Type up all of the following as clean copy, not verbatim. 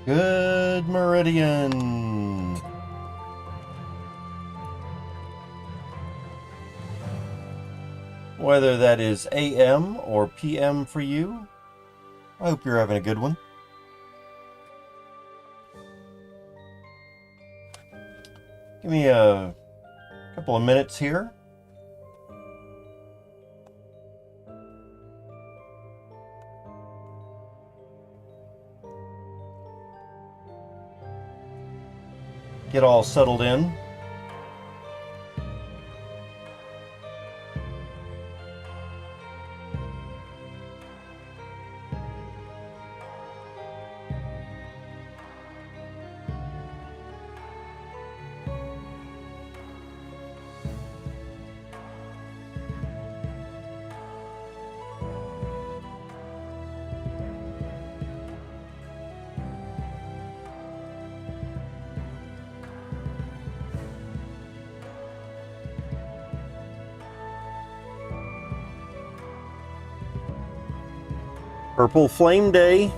Good meridian. Whether that is AM or PM for you, I hope you're having a good one. Give me a couple of minutes here. Get all settled in. Purple Flame Day.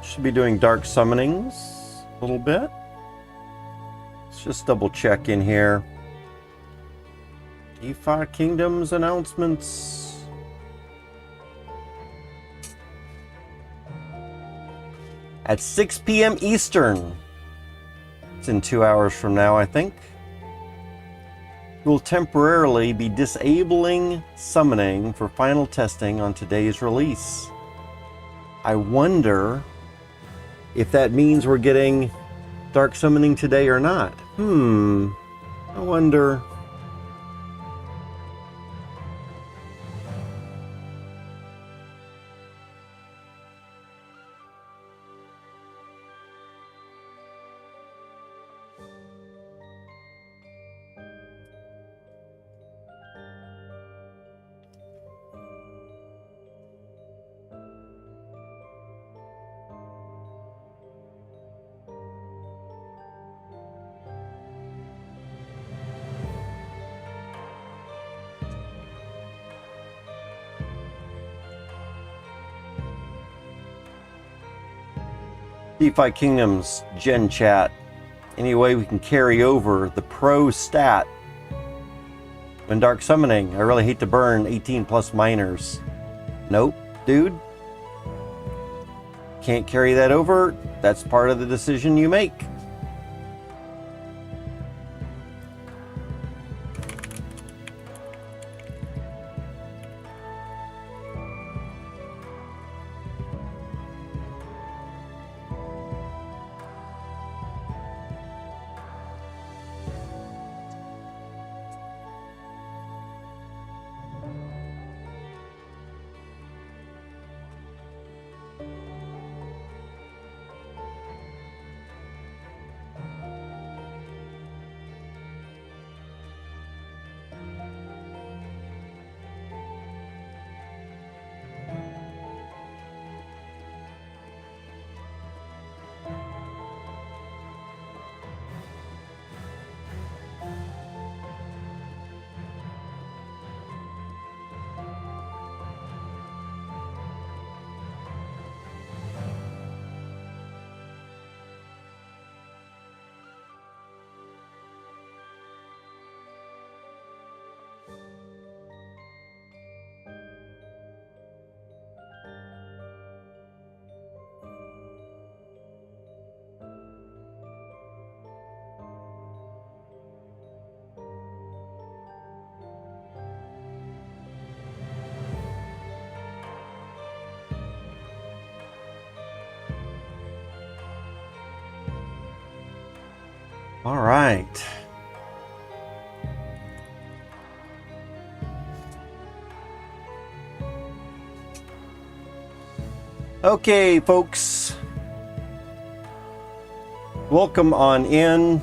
Should be doing dark summonings a little bit. Let's just double check in here. DeFi Kingdoms announcements. At 6 p.m. Eastern. It's in 2 hours from now, I think. We'll temporarily be disabling summoning for final testing on today's release. I wonder if that means we're getting dark summoning today or not. I wonder. DeFi Kingdoms Gen Chat. Any way we can carry over the pro stat when dark summoning? I really hate to burn 18 plus miners. Nope, dude. Can't carry that over. That's part of the decision you make. All right. Okay, folks. Welcome on in.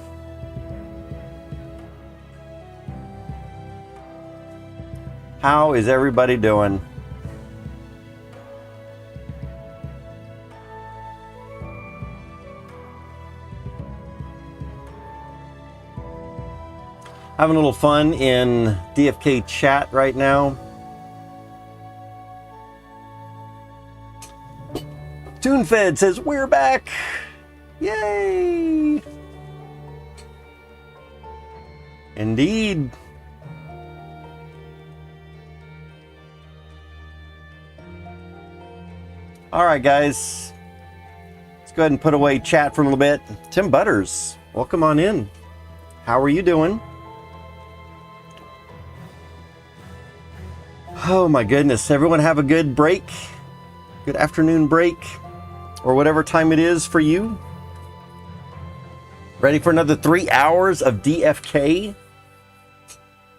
How is everybody doing? Having a little fun in DFK chat right now. TuneFed says, we're back. Yay. Indeed. All right, guys. Let's go ahead and put away chat for a little bit. Tim Butters, welcome on in. How are you doing? Oh my goodness. Everyone have a good break. Good afternoon break. Or whatever time it is for you. Ready for another 3 hours of DFK?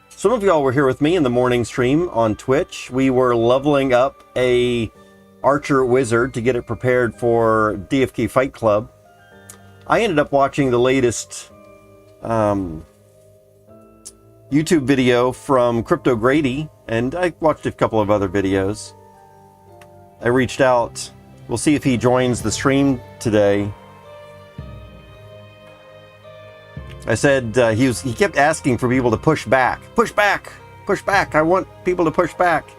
Some of y'all were here with me in the morning stream on Twitch. We were leveling up a Archer Wizard to get it prepared for DFK Fight Club. I ended up watching the latest YouTube video from Crypto Grady, and I watched a couple of other videos. I reached out. We'll see if he joins the stream today. I said he kept asking for people to push back. Push back! Push back! I want people to push back.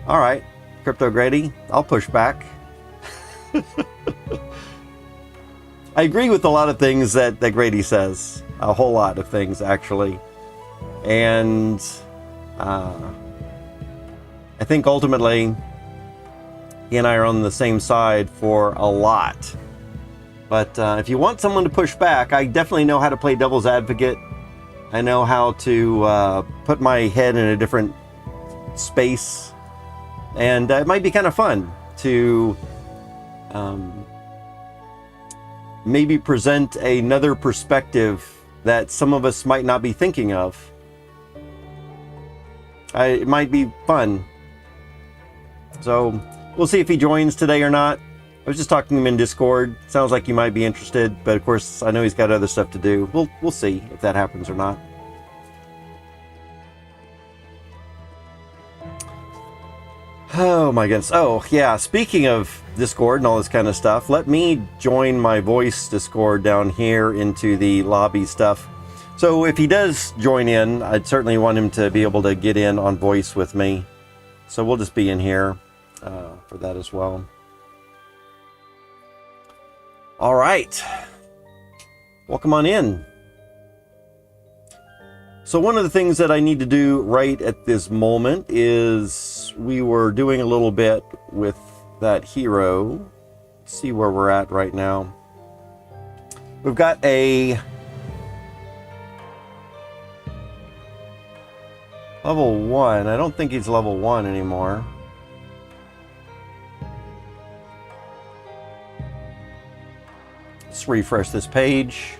All right, Crypto Grady, I'll push back. I agree with a lot of things that Grady says. A whole lot of things, actually. And I think ultimately he and I are on the same side for a lot. But if you want someone to push back, I definitely know how to play devil's advocate. I know how to put my head in a different space. And it might be kind of fun to maybe present another perspective that some of us might not be thinking of. It might be fun. So we'll see if he joins today or not. I was just talking to him in Discord. Sounds like he might be interested, but of course I know he's got other stuff to do. We'll see if that happens or not. Oh my goodness. Oh yeah, speaking of Discord and all this kind of stuff, let me join my voice Discord down here into the lobby stuff. So if he does join in, I'd certainly want him to be able to get in on voice with me. So we'll just be in here for that as well. All right. Welcome on in. So one of the things that I need to do right at this moment is we were doing a little bit with that hero. Let's see where we're at right now. We've got a level 1. I don't think he's level 1 anymore. Let's refresh this page.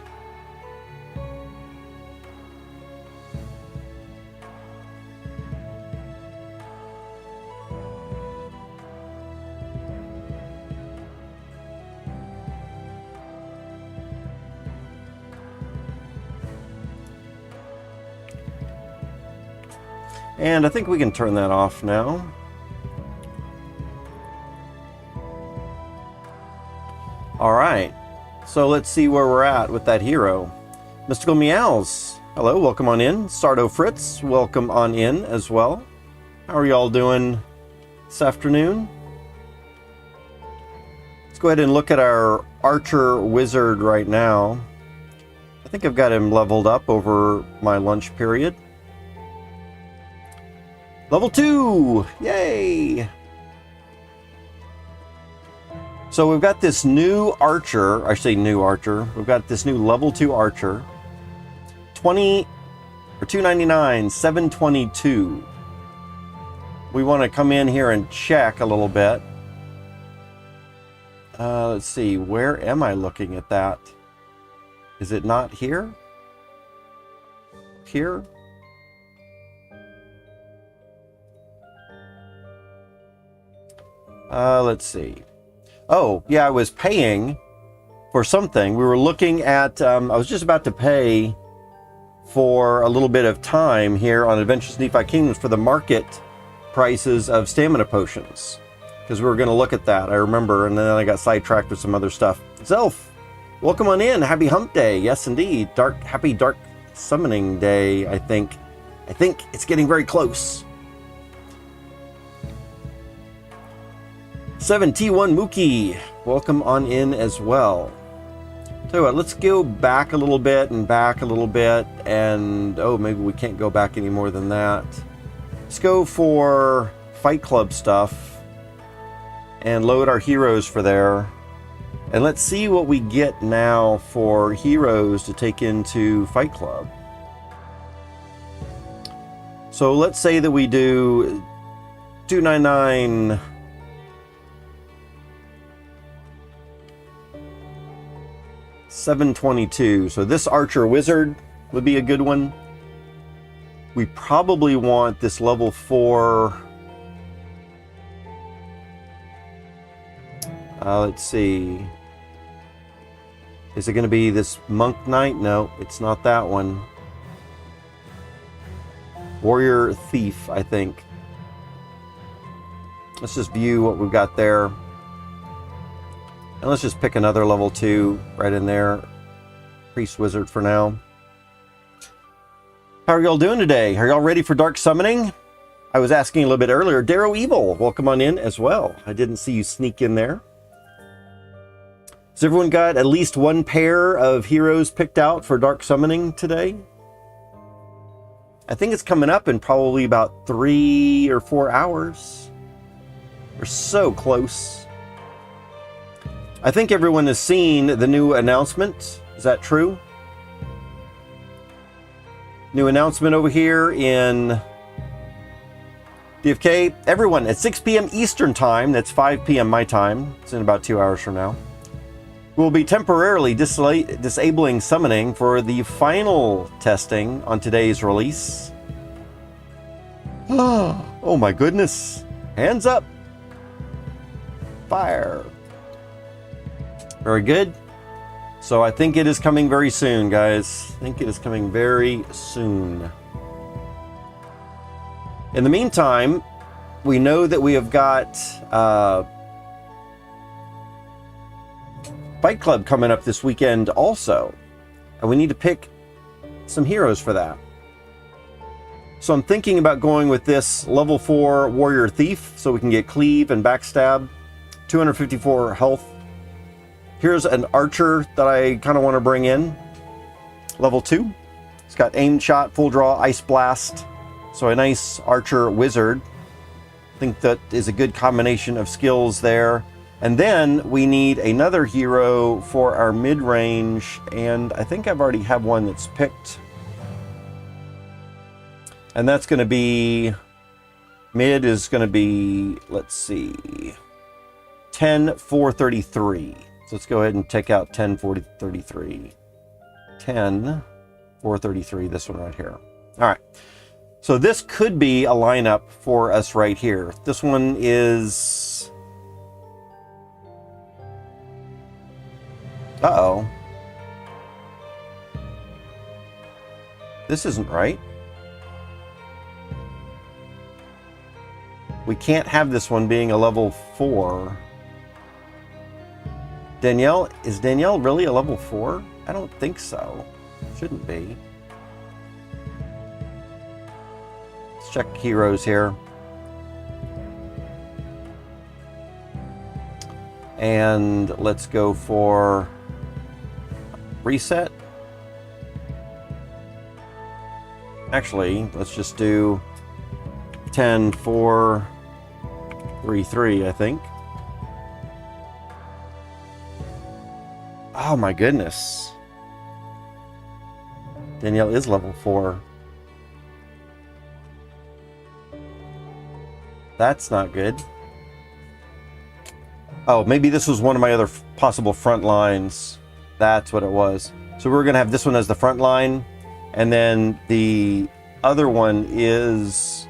And I think we can turn that off now. All right. So let's see where we're at with that hero. Mystical Meows, hello, welcome on in. Sardo Fritz, welcome on in as well. How are y'all doing this afternoon? Let's go ahead and look at our Archer Wizard right now. I think I've got him leveled up over my lunch period. Level 2, yay! So we've got this new archer, I say new archer, we've got this new level 2 archer, 20 or 299, 722. We want to come in here and check a little bit. Let's see, where am I looking at that? Is it not here? Here? Let's see. Oh, yeah, I was paying for something. We were looking at, I was just about to pay for a little bit of time here on Adventures in DeFi Kingdoms for the market prices of stamina potions. Because we were going to look at that, I remember, and then I got sidetracked with some other stuff. Zelf, welcome on in. Happy Hump Day. Yes, indeed. Happy Dark Summoning Day, I think. I think it's getting very close. 7T1 Mookie, welcome on in as well. Tell you what, let's go back a little bit and back a little bit, and oh, maybe we can't go back any more than that. Let's go for Fight Club stuff and load our heroes for there. And let's see what we get now for heroes to take into Fight Club. So let's say that we do 299. $722. So this Archer Wizard would be a good one. We probably want this level 4. Let's see. Is it going to be this Monk Knight? No, it's not that one. Warrior Thief, I think. Let's just view what we've got there. And let's just pick another level 2 right in there. Priest Wizard for now. How are y'all doing today? Are y'all ready for Dark Summoning? I was asking a little bit earlier. Darrow Evil, welcome on in as well. I didn't see you sneak in there. Has everyone got at least one pair of heroes picked out for Dark Summoning today? I think it's coming up in probably about 3 or 4 hours. We're so close. I think everyone has seen the new announcement. Is that true? New announcement over here in DFK. Everyone, at 6 p.m. Eastern Time, that's 5 p.m. my time, it's in about 2 hours from now, we'll be temporarily disabling summoning for the final testing on today's release. Oh my goodness. Hands up. Fire. Very good. So I think it is coming very soon, guys. I think it is coming very soon. In the meantime, we know that we have got Fight Club coming up this weekend also. And we need to pick some heroes for that. So I'm thinking about going with this level 4 Warrior Thief so we can get Cleave and Backstab. 254 health. Here's an Archer that I kind of want to bring in. Level 2. It's got Aim Shot, Full Draw, Ice Blast. So a nice Archer Wizard. I think that is a good combination of skills there. And then we need another hero for our mid-range, and I think I've already have one that's picked. And that's going to be, mid is going to be, let's see, 10-433. So let's go ahead and take out 10-433. 10-433, this one right here. All right. So this could be a lineup for us right here. This one is... Uh-oh. This isn't right. We can't have this one being a level 4. Danielle, is Danielle really a level 4? I don't think so. Shouldn't be. Let's check heroes here. And let's go for reset. Actually, let's just do 10-4-3-3, I think. Oh my goodness. Danielle is level 4. That's not good. Oh, maybe this was one of my other possible front lines. That's what it was. So we're going to have this one as the front line. And then the other one is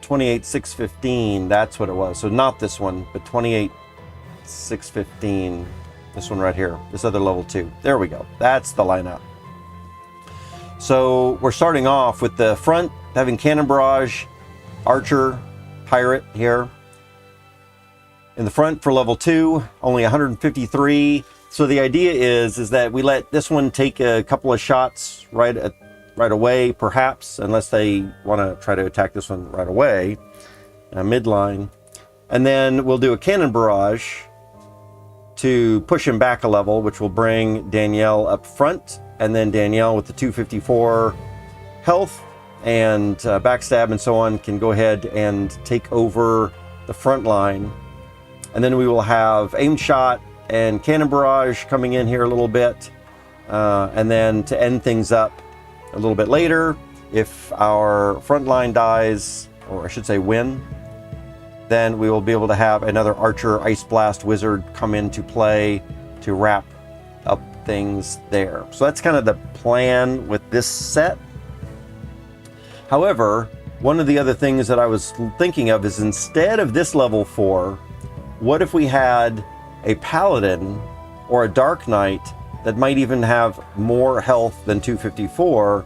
28-6-15. That's what it was. So not this one, but 28-6-15. This one right here. This other level 2. There we go. That's the lineup. So we're starting off with the front, having Cannon Barrage, Archer, Pirate here. In the front for level 2, only 153. So the idea is that we let this one take a couple of shots right away, perhaps, unless they want to try to attack this one right away, midline. And then we'll do a Cannon Barrage to push him back a level, which will bring Danielle up front, and then Danielle with the 254 health and backstab and so on can go ahead and take over the front line. And then we will have aim shot and cannon barrage coming in here a little bit. And then to end things up a little bit later, if our front line dies, or I should say win, then we will be able to have another Archer Ice Blast Wizard come into play to wrap up things there. So that's kind of the plan with this set. However, one of the other things that I was thinking of is, instead of this level 4, what if we had a Paladin or a Dark Knight that might even have more health than 254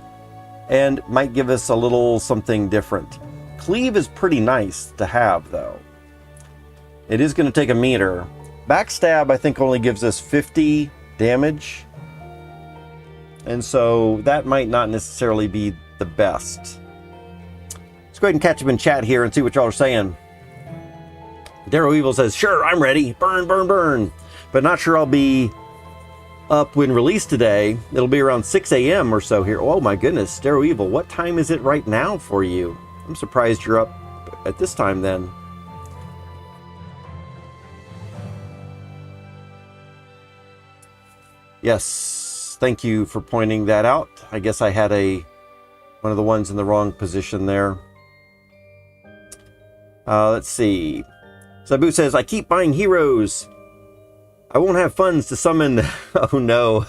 and might give us a little something different. Cleave is pretty nice to have, though. It is going to take a meter. Backstab, I think, only gives us 50 damage. And so that might not necessarily be the best. Let's go ahead and catch up in chat here and see what y'all are saying. Darrow Evil says, sure, I'm ready. Burn, burn, burn. But not sure I'll be up when released today. It'll be around 6 a.m. or so here. Oh my goodness, Darrow Evil, what time is it right now for you? I'm surprised you're up at this time then. Yes, thank you for pointing that out. I guess I had one of the ones in the wrong position there. Let's see. Sabu says, I keep buying heroes. I won't have funds to summon. Oh no.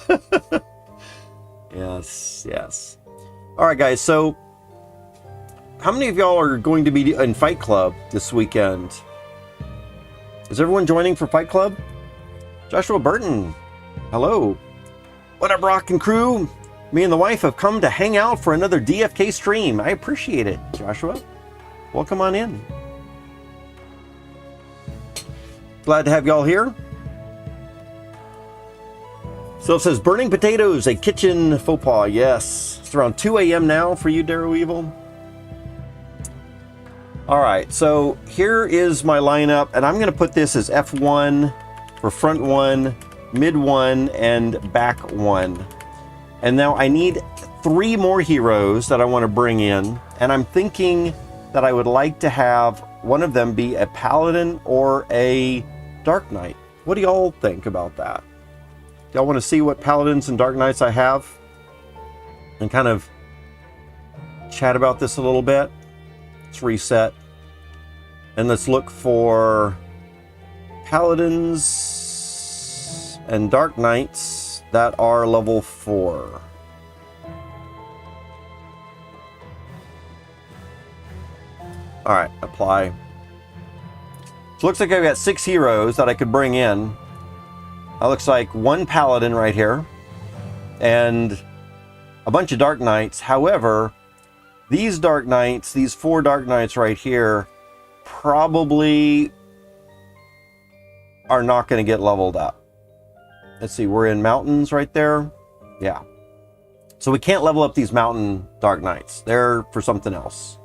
Yes, yes. All right, guys. So how many of y'all are going to be in Fight Club this weekend? Is everyone joining for Fight Club? Joshua Burton. Hello. What up, Rock and crew? Me and the wife have come to hang out for another DFK stream. I appreciate it, Joshua. Welcome on in. Glad to have y'all here. So it says, burning potatoes, a kitchen faux pas. Yes. It's around 2 a.m. now for you, Darrow Evil. All right, so here is my lineup, and I'm going to put this as F1 for front 1, mid 1, and back 1. And now I need 3 more heroes that I want to bring in, and I'm thinking that I would like to have one of them be a Paladin or a Dark Knight. What do y'all think about that? Y'all want to see what Paladins and Dark Knights I have? And kind of chat about this a little bit. Let's reset. And let's look for Paladins and Dark Knights that are level 4. All right, apply. So it looks like I've got 6 heroes that I could bring in. That looks like 1 Paladin right here and a bunch of Dark Knights. However, these Dark Knights, these 4 Dark Knights right here, probably are not going to get leveled up. Let's see, we're in mountains right there. Yeah. So we can't level up these mountain Dark Knights. They're for something else.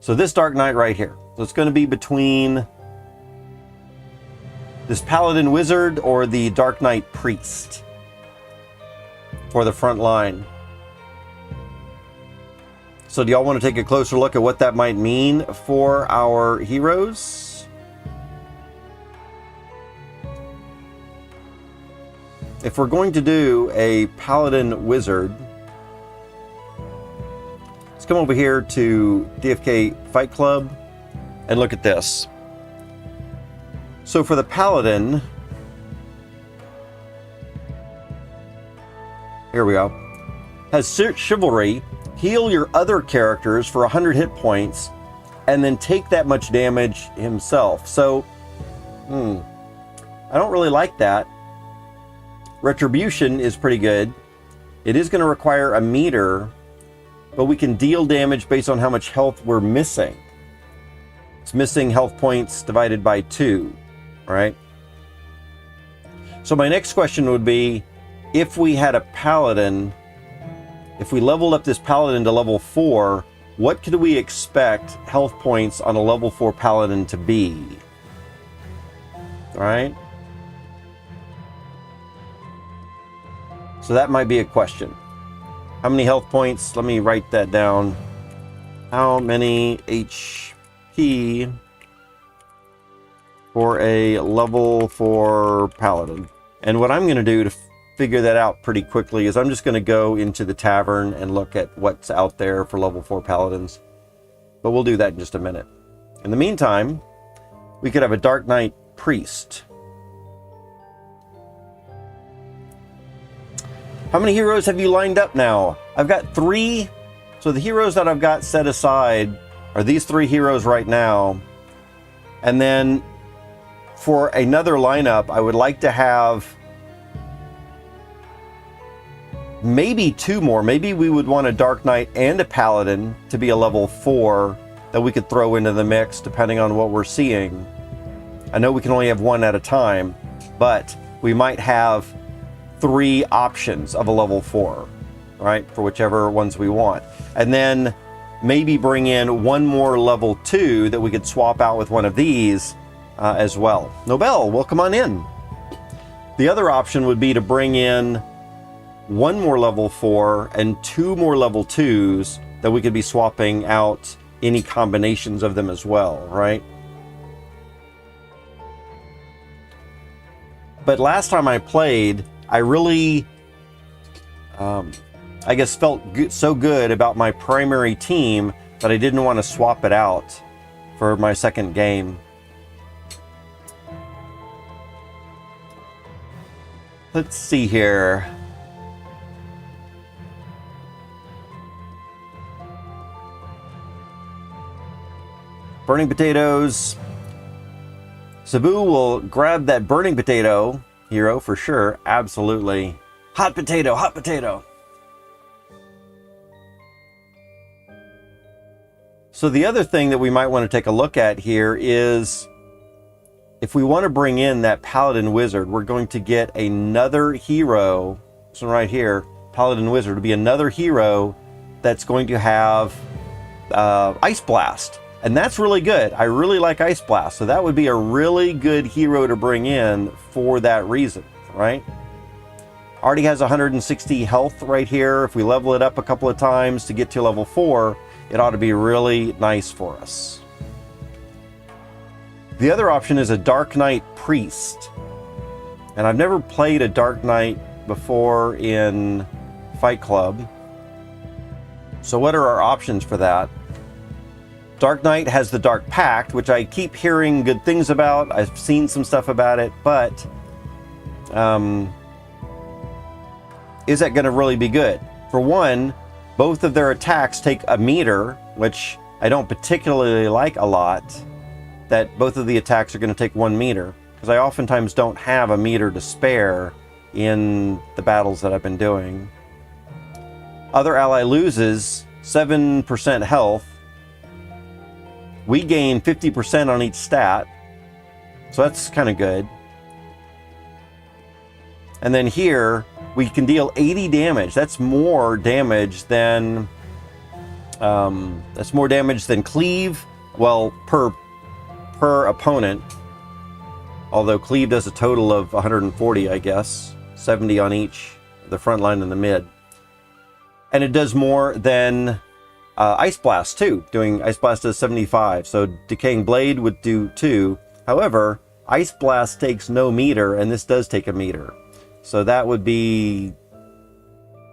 So this Dark Knight right here. So it's going to be between this Paladin Wizard or the Dark Knight Priest for the front line. So do y'all want to take a closer look at what that might mean for our heroes? If we're going to do a Paladin Wizard, let's come over here to DFK Fight Club and look at this. So for the Paladin, here we go, has Chivalry, heal your other characters for 100 hit points, and then take that much damage himself. So, I don't really like that. Retribution is pretty good. It is going to require a meter, but we can deal damage based on how much health we're missing. It's missing health points divided by 2, right? So my next question would be, if we had a Paladin, if we leveled up this Paladin to level 4, what could we expect health points on a level 4 Paladin to be? All right? So that might be a question. How many health points? Let me write that down. How many HP for a level 4 paladin? And what I'm going to do to figure that out pretty quickly is I'm just going to go into the tavern and look at what's out there for level 4 paladins. But we'll do that in just a minute. In the meantime, we could have a Dark Knight Priest. How many heroes have you lined up now? I've got 3. So the heroes that I've got set aside are these 3 heroes right now. And then for another lineup, I would like to have maybe 2 more. Maybe we would want a Dark Knight and a Paladin to be a level 4 that we could throw into the mix depending on what we're seeing. I know we can only have 1 at a time, but we might have 3 options of a level 4, right? For whichever ones we want. And then maybe bring in 1 more level 2 that we could swap out with one of these as well. Nobel, welcome on in. The other option would be to bring in 1 more level 4 and 2 more level 2s that we could be swapping out any combinations of them as well, right? But last time I played, I really, I guess, felt so good about my primary team that I didn't want to swap it out for my second game. Let's see here. Burning potatoes. Sabu will grab that burning potato hero for sure. Absolutely. Hot potato, hot potato. So the other thing that we might want to take a look at here is if we want to bring in that Paladin Wizard, we're going to get another hero. This one right here, Paladin Wizard, will be another hero that's going to have Ice Blast. And that's really good. I really like Ice Blast. So that would be a really good hero to bring in for that reason, right? Already has 160 health right here. If we level it up a couple of times to get to level 4, it ought to be really nice for us. The other option is a Dark Knight Priest. And I've never played a Dark Knight before in Fight Club. So what are our options for that? Dark Knight has the Dark Pact, which I keep hearing good things about. I've seen some stuff about it, but is that going to really be good? For one, both of their attacks take a meter, which I don't particularly like a lot, that both of the attacks are going to take 1 meter, because I oftentimes don't have a meter to spare in the battles that I've been doing. Other ally loses 7% health. We gain 50% on each stat, so that's kind of good. And then here, we can deal 80 damage. That's more damage than Cleave. Well, per opponent. Although Cleave does a total of 140, I guess, 70 on each, the front line and the mid. And it does more than Ice Blast too. Doing Ice Blast does 75, so Decaying Blade would do 2. However, Ice Blast takes no meter, and this does take a meter. So that would be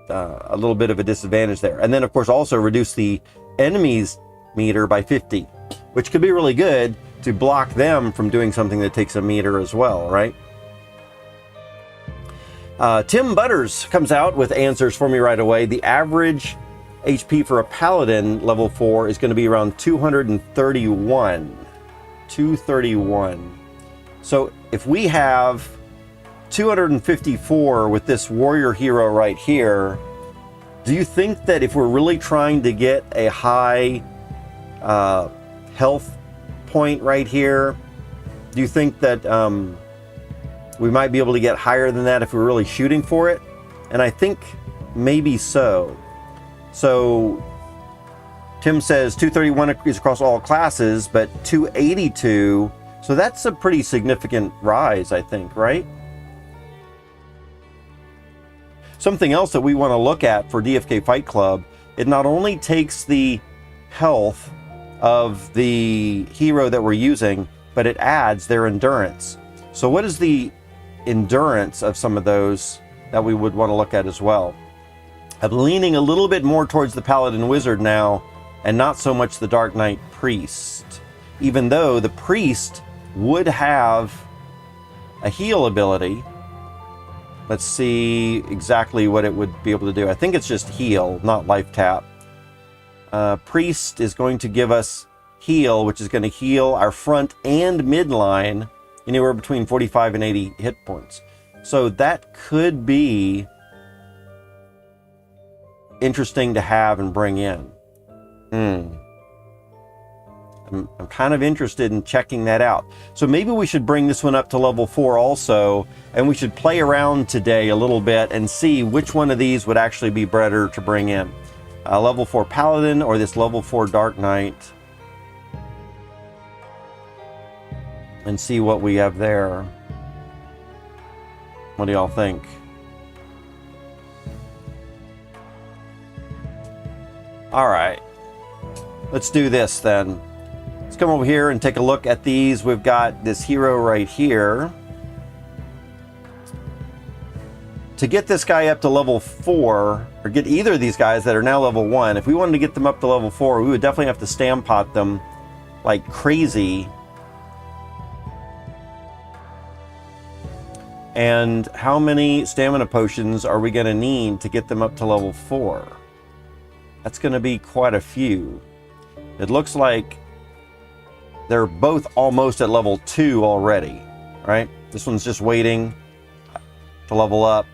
a little bit of a disadvantage there. And then, of course, also reduce the enemy's meter by 50, which could be really good to block them from doing something that takes a meter as well, right? Tim Butters comes out with answers for me right away. The average HP for a Paladin level 4 is going to be around 231. 231. So if we have 254 with this warrior hero right here, do you think that if we're really trying to get a high health point right here, do you think that we might be able to get higher than that if we're really shooting for it? And I think maybe so. So Tim says 231 is across all classes, but 282. So that's a pretty significant rise, I think, right? Something else that we want to look at for DFK Fight Club, it not only takes the health of the hero that we're using, but it adds their endurance. So what is the endurance of some of those that we would want to look at as well? I'm leaning a little bit more towards the Paladin Wizard now, and not so much the Dark Knight Priest, even though the Priest would have a heal ability. Let's see exactly what it would be able to do. I think it's just heal, not life tap. Priest is going to give us heal, which is going to heal our front and midline anywhere between 45 and 80 hit points. So that could be interesting to have and bring in. I'm kind of interested in checking that out. So maybe we should bring this one up to level 4 also, and we should play around today a little bit and see which one of these would actually be better to bring in. Level 4 Paladin or this level 4 Dark Knight. And see what we have there. What do y'all think? All right, let's do this then. Let's come over here and take a look at these. We've got this hero right here. To get this guy up to level 4, or get either of these guys that are now level 1, if we wanted to get them up to level 4, we would definitely have to stam pot them like crazy. And how many stamina potions are we going to need to get them up to level 4? That's going to be quite a few. It looks like they're both almost at level 2 already, right? This one's just waiting to level up.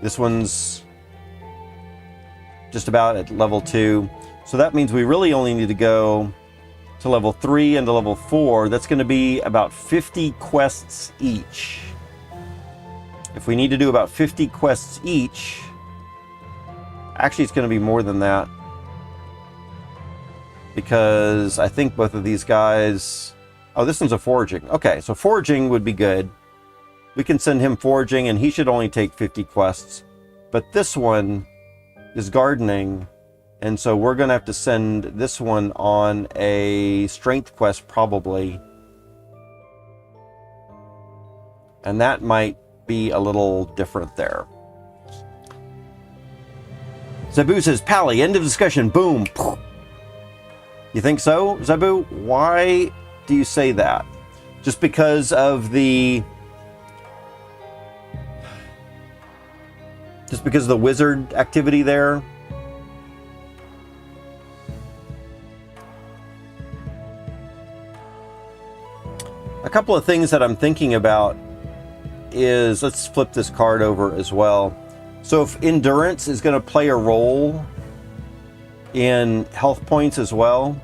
This one's just about at level 2. So that means we really only need to go to level 3 and to level 4. That's going to be about 50 quests each. If we need to do about 50 quests each, actually it's going to be more than that, because I think both of these guys... Oh, this one's a foraging. Okay, so foraging would be good. We can send him foraging, and he should only take 50 quests. But this one is gardening, and so we're going to have to send this one on a strength quest, probably. And that might be a little different there. Zabu says, Pally, end of discussion. Boom. You think so, Zabu? Why do you say that? Just because of the... Just because of the wizard activity there? A couple of things that I'm thinking about is, let's flip this card over as well. So if endurance is going to play a role in health points as well,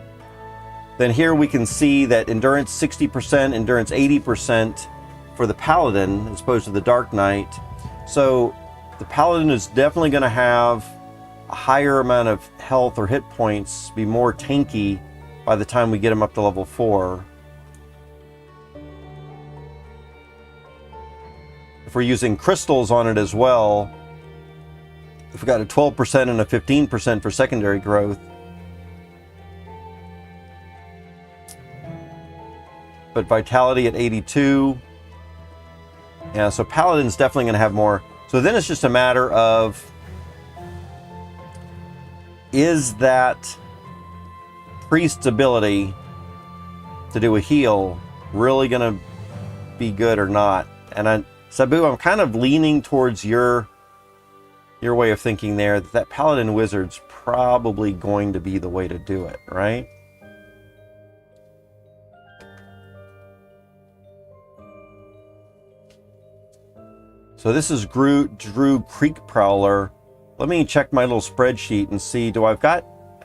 then here we can see that endurance 60%, endurance 80% for the Paladin as opposed to the Dark Knight. So the Paladin is definitely going to have a higher amount of health or hit points, be more tanky by the time we get him up to level 4. If we're using crystals on it as well, if we got a 12% and a 15% for secondary growth. But vitality at 82. Yeah, so Paladin's definitely going to have more. So then it's just a matter of, is that Priest's ability to do a heal really going to be good or not? And Sabu, I'm kind of leaning towards your way of thinking there, that Paladin Wizard's probably going to be the way to do it, right? So this is Drew Creek Prowler. Let me check my little spreadsheet and see, have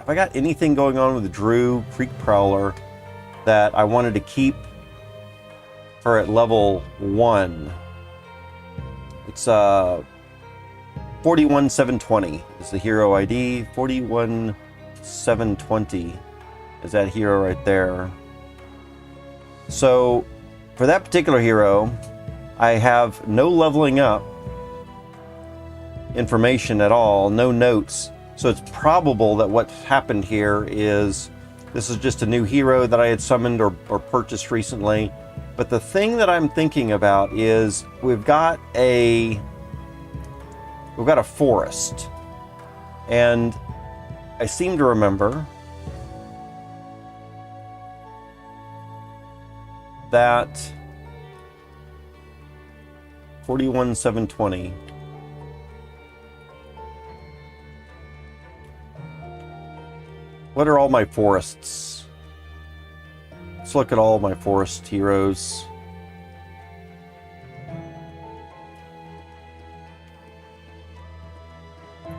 I got anything going on with Drew Creek Prowler that I wanted to keep her at level 1? It's 41720 is the hero ID. 41720 is that hero right there. So for that particular hero, I have no leveling up information at all, no notes. So it's probable that what happened here is this is just a new hero that I had summoned or purchased recently. But the thing that I'm thinking about is we've got a forest, and I seem to remember that 41,720. What are all my forests? Let's look at all my forest heroes.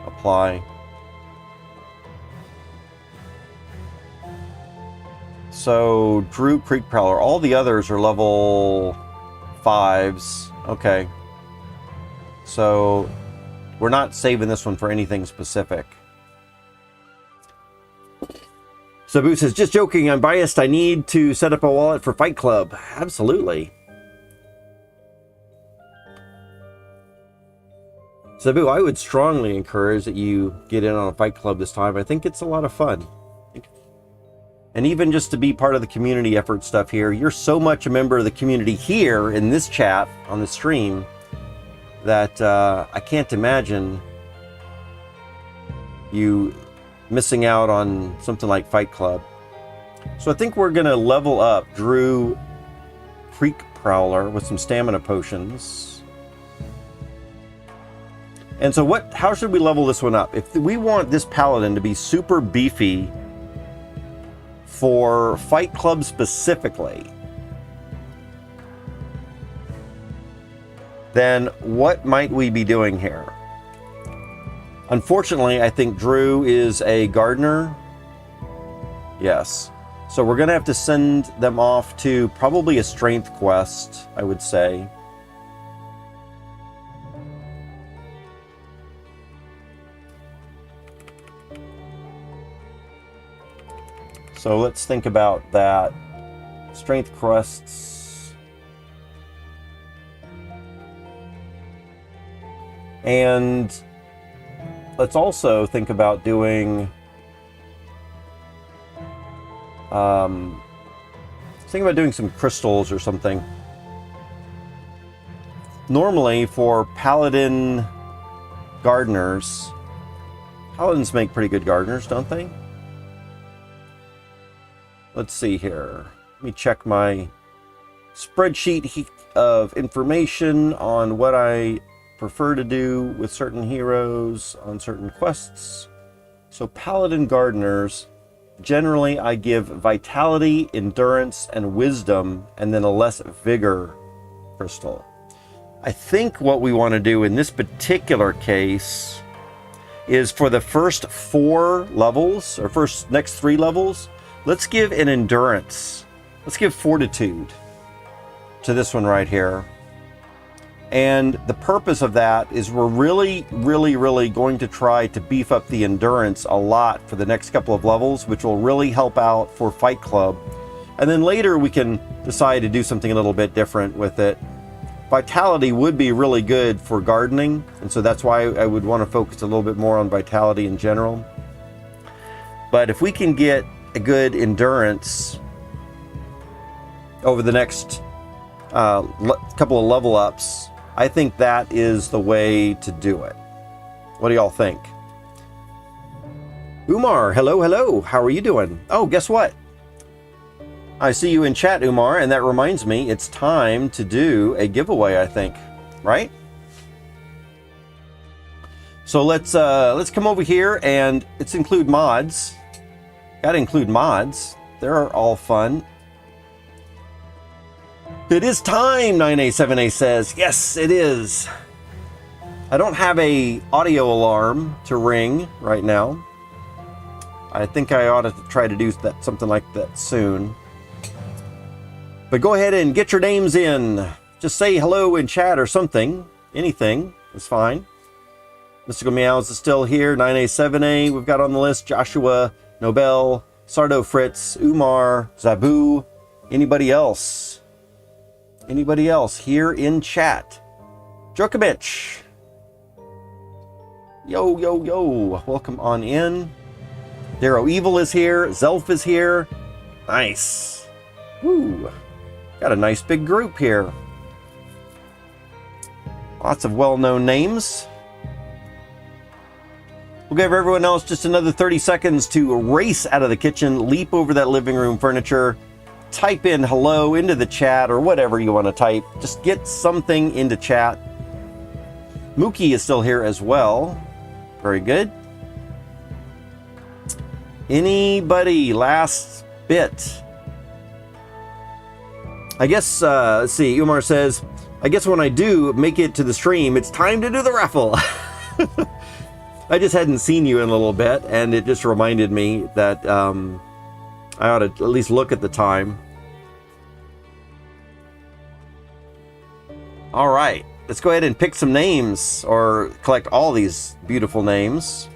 Apply. So, Drew Creek Prowler. All the others are level 5s. Okay. So, we're not saving this one for anything specific. Sabu says, just joking, I'm biased. I need to set up a wallet for Fight Club. Absolutely. Sabu, I would strongly encourage that you get in on a Fight Club this time. I think it's a lot of fun. And even just to be part of the community effort stuff here, you're so much a member of the community here in this chat on the stream that I can't imagine you missing out on something like Fight Club. So I think we're going to level up Drew Creek Prowler with some stamina potions. And so how should we level this one up? If we want this paladin to be super beefy for Fight Club specifically, then what might we be doing here? Unfortunately, I think Drew is a gardener. Yes. So we're going to have to send them off to probably a strength quest, I would say. So let's think about that. Strength quests. And let's also think about doing some crystals or something. Normally for paladin gardeners, paladins make pretty good gardeners, don't they? Let's see here. Let me check my spreadsheet of information on what I prefer to do with certain heroes on certain quests. So paladin gardeners, generally I give vitality, endurance, and wisdom, and then a less vigor crystal. I think what we want to do in this particular case is for the first 4 levels, or next 3 levels, let's give an endurance. Let's give fortitude to this one right here. And the purpose of that is we're really going to try to beef up the endurance a lot for the next couple of levels, which will really help out for Fight Club. And then later we can decide to do something a little bit different with it. Vitality would be really good for gardening, and so that's why I would want to focus a little bit more on vitality in general. But if we can get a good endurance over the next couple of level ups, I think that is the way to do it. What do y'all think? Umar, hello. How are you doing? Oh, guess what? I see you in chat, Umar, and that reminds me, it's time to do a giveaway, I think, right? So let's come over here and let's include mods. Gotta include mods. They're all fun. It is time, 9A7A says. Yes, it is. I don't have a audio alarm to ring right now. I think I ought to try to do something like that soon. But go ahead and get your names in. Just say hello in chat or something. Anything is fine. Mystical Meows is still here. 9A7A we've got on the list. Joshua, Nobel, Sardo Fritz, Umar, Zabu. Anybody else? Anybody else here in chat? Djokovic. Yo, yo, yo. Welcome on in. Darrow Evil is here. Zelf is here. Nice. Woo. Got a nice big group here. Lots of well-known names. We'll give everyone else just another 30 seconds to race out of the kitchen, leap over that living room furniture, type in hello into the chat or whatever you want to type. Just get something into chat. Mookie is still here as well. Very good. Anybody? Last bit. I guess, let's see, Umar says, I guess when I do make it to the stream, it's time to do the raffle. I just hadn't seen you in a little bit, and it just reminded me that I ought to at least look at the time. All right, let's go ahead and pick some names, or collect all these beautiful names.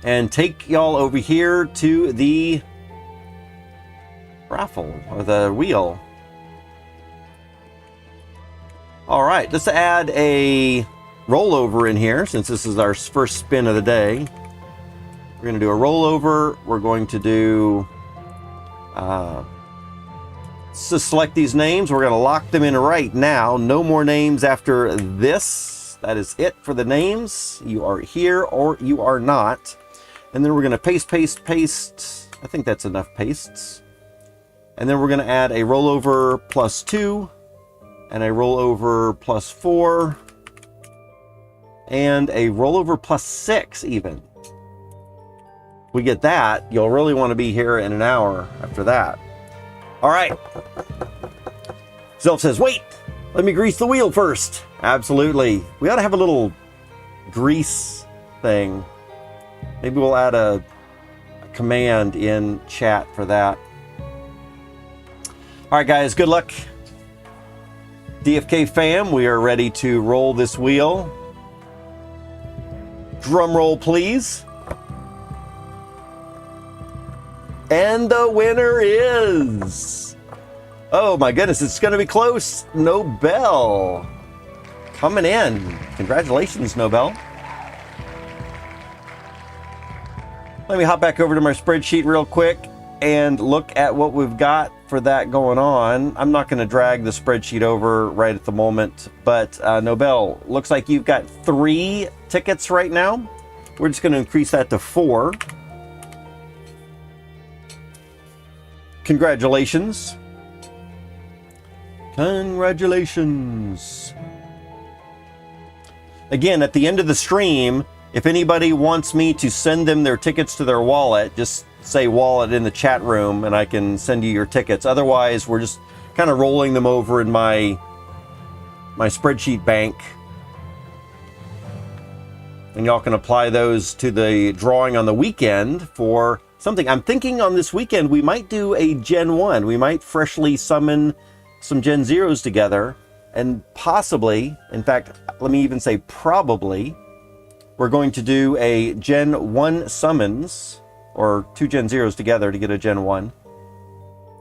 And take y'all over here to the raffle, or the wheel. All right, let's add a rollover in here, since this is our first spin of the day. We're going to do a rollover. We're going to do so select these names. We're going to lock them in right now. No more names after this. That is it for the names. You are here or you are not. And then we're going to paste, paste, paste. I think that's enough pastes. And then we're going to add a rollover +2 and a rollover +4. And a rollover +6 even. We get that, you'll really want to be here in an hour after that. All right. Zelf says, wait, let me grease the wheel first. Absolutely. We ought to have a little grease thing. Maybe we'll add a command in chat for that. All right, guys, good luck. DFK fam, we are ready to roll this wheel. Drum roll, please. And the winner is... Oh my goodness, it's going to be close. Nobel. Coming in. Congratulations, Nobel. Let me hop back over to my spreadsheet real quick and look at what we've got for that going on. I'm not going to drag the spreadsheet over right at the moment, but Nobel, looks like you've got 3 tickets right now. We're just going to increase that to 4. Congratulations. Congratulations. Again, at the end of the stream, if anybody wants me to send them their tickets to their wallet, just say wallet in the chat room and I can send you your tickets. Otherwise, we're just kind of rolling them over in my spreadsheet bank. And y'all can apply those to the drawing on the weekend for something. I'm thinking on this weekend we might do a Gen 1. We might freshly summon some Gen 0s together, and possibly, in fact, let me even say probably, we're going to do a Gen 1 Summons, or 2 Gen 0s together to get a Gen 1.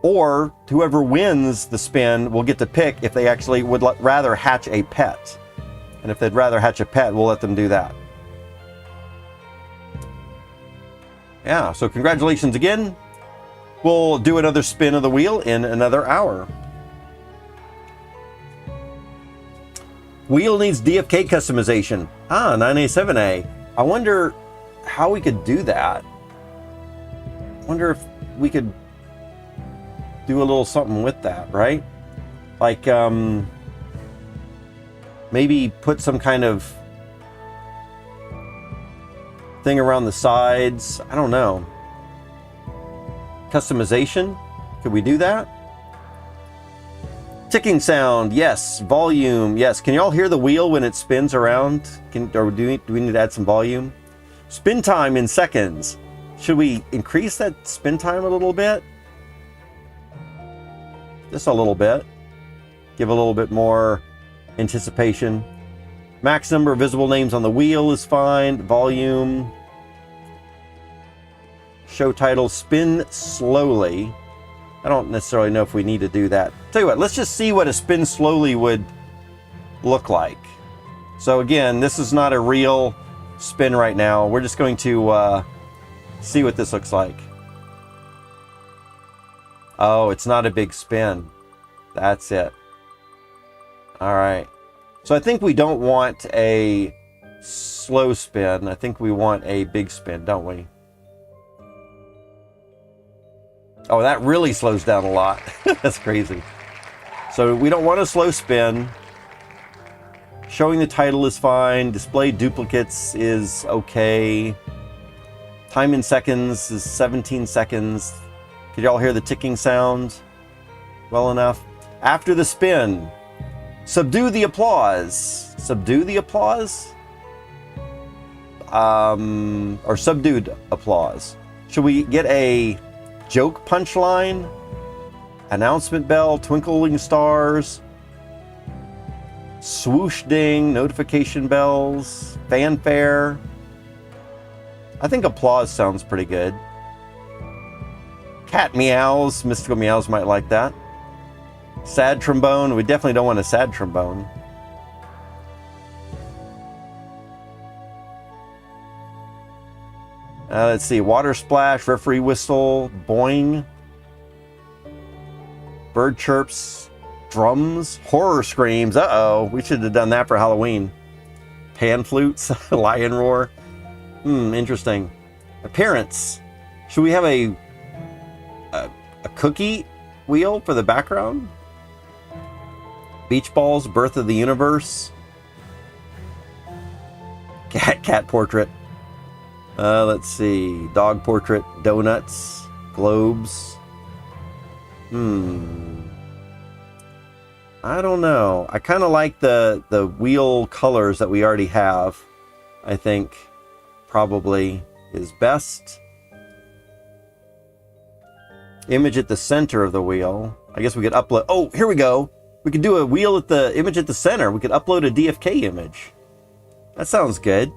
Or whoever wins the spin will get to pick if they actually would rather hatch a pet. And if they'd rather hatch a pet, we'll let them do that. Yeah, so congratulations again. We'll do another spin of the wheel in another hour. Wheel needs DFK customization. Ah, 9A7A. I wonder how we could do that. I wonder if we could do a little something with that, right? Like, maybe put some kind of thing around the sides. I don't know. Customization? Could we do that? Ticking sound, yes. Volume, yes. Can y'all hear the wheel when it spins around? Or do we need to add some volume? Spin time in seconds. Should we increase that spin time a little bit? Just a little bit. Give a little bit more anticipation. Max number of visible names on the wheel is fine. Volume. Show title, spin slowly. I don't necessarily know if we need to do that. Tell you what, let's just see what a spin slowly would look like. So again, this is not a real spin right now. We're just going to see what this looks like. Oh, it's not a big spin. That's it. All right. So I think we don't want a slow spin. I think we want a big spin, don't we? Oh, that really slows down a lot. That's crazy. So we don't want a slow spin. Showing the title is fine. Display duplicates is okay. Time in seconds is 17 seconds. Could y'all hear the ticking sound well enough? After the spin, subdue the applause. Subdue the applause? Or subdued applause. Should we get a joke punchline? Announcement bell, twinkling stars, swoosh ding, notification bells, fanfare. I think applause sounds pretty good. Cat meows, mystical meows might like that. Sad trombone, we definitely don't want a sad trombone. Let's see, water splash, referee whistle, boing. Bird chirps, drums, horror screams. Uh-oh, we should have done that for Halloween. Pan flutes, lion roar. Interesting. Appearance. Should we have a cookie wheel for the background? Beach balls, birth of the universe. Cat portrait. Let's see. Dog portrait, donuts, globes. I don't know. I kind of like the wheel colors that we already have. I think probably is best. Image at the center of the wheel. I guess we could upload. Oh, here we go. We could do a wheel at the image at the center. We could upload a DFK image. That sounds good.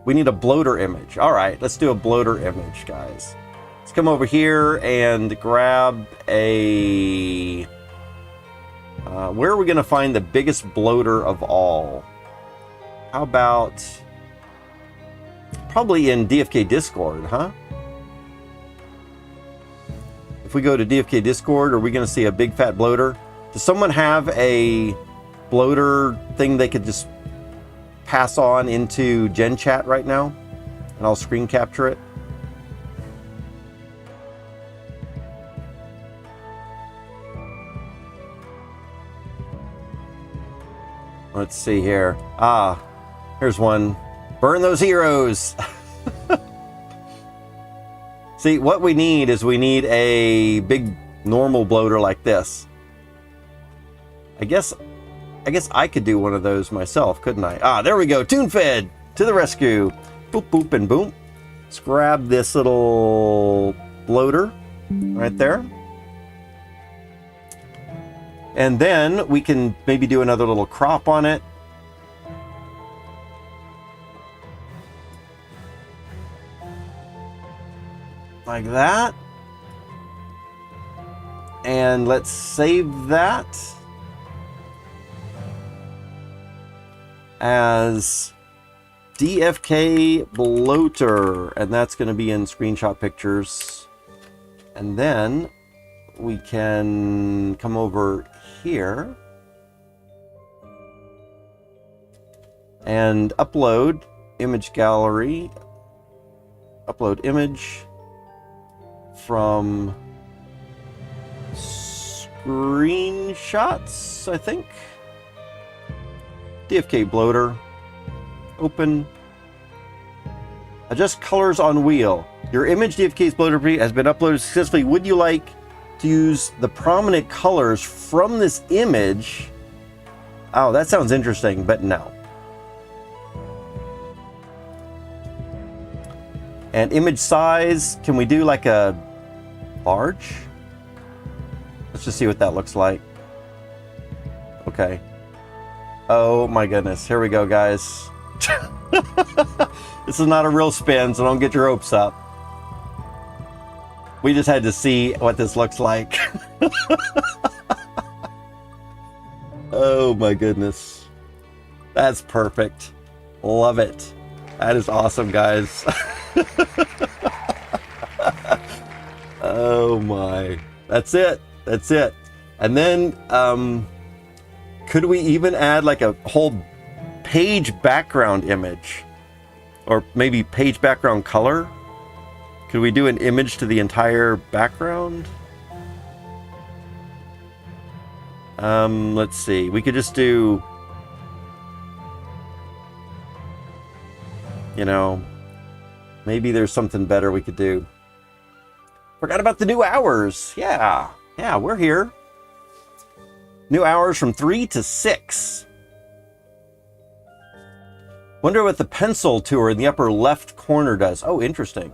We need a bloater image. All right, let's do a bloater image, guys. Let's come over here and grab a... where are we going to find the biggest bloater of all? How about... probably in DFK Discord, huh? If we go to DFK Discord, are we going to see a big fat bloater? Does someone have a bloater thing they could just pass on into Gen Chat right now? And I'll screen capture it. Let's see here. Here's one. Burn those heroes. See, what we need is we need a big normal bloater like this. I guess I could do one of those myself, couldn't I? There we go. Tune fed to the rescue. Boop, boop, and boom. Let's grab this little bloater right there. And then we can maybe do another little crop on it. Like that. And let's save that as DFK bloater. And that's going to be in screenshot pictures. And then we can come over here and upload image gallery, upload image from screenshots, I think. DFK bloater, open, adjust colors on wheel. Your image DFK's bloater has been uploaded successfully. Would you like to use the prominent colors from this image? Oh, that sounds interesting, but no. And image size, can we do like a large? Let's just see what that looks like. Okay. Oh my goodness, here we go, guys. This is not a real spin, so don't get your hopes up. We just had to see what this looks like. Oh my goodness. That's perfect. Love it. That is awesome, guys. Oh my. That's it. That's it. And then, could we even add like a whole page background image? Or maybe page background color? Could we do an image to the entire background? Let's see. We could just do, you know, maybe there's something better we could do. Forgot about the new hours. Yeah, we're here. New hours from 3 to 6. Wonder what the pencil tour in the upper left corner does. Oh, interesting.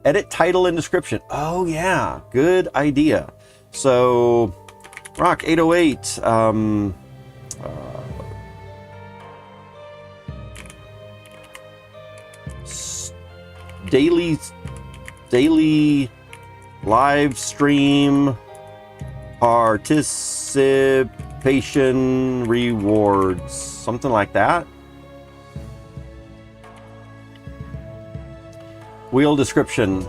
Edit title and description. Oh, yeah. Good idea. So, Rock 808. Daily live stream participation rewards. Something like that. Wheel description.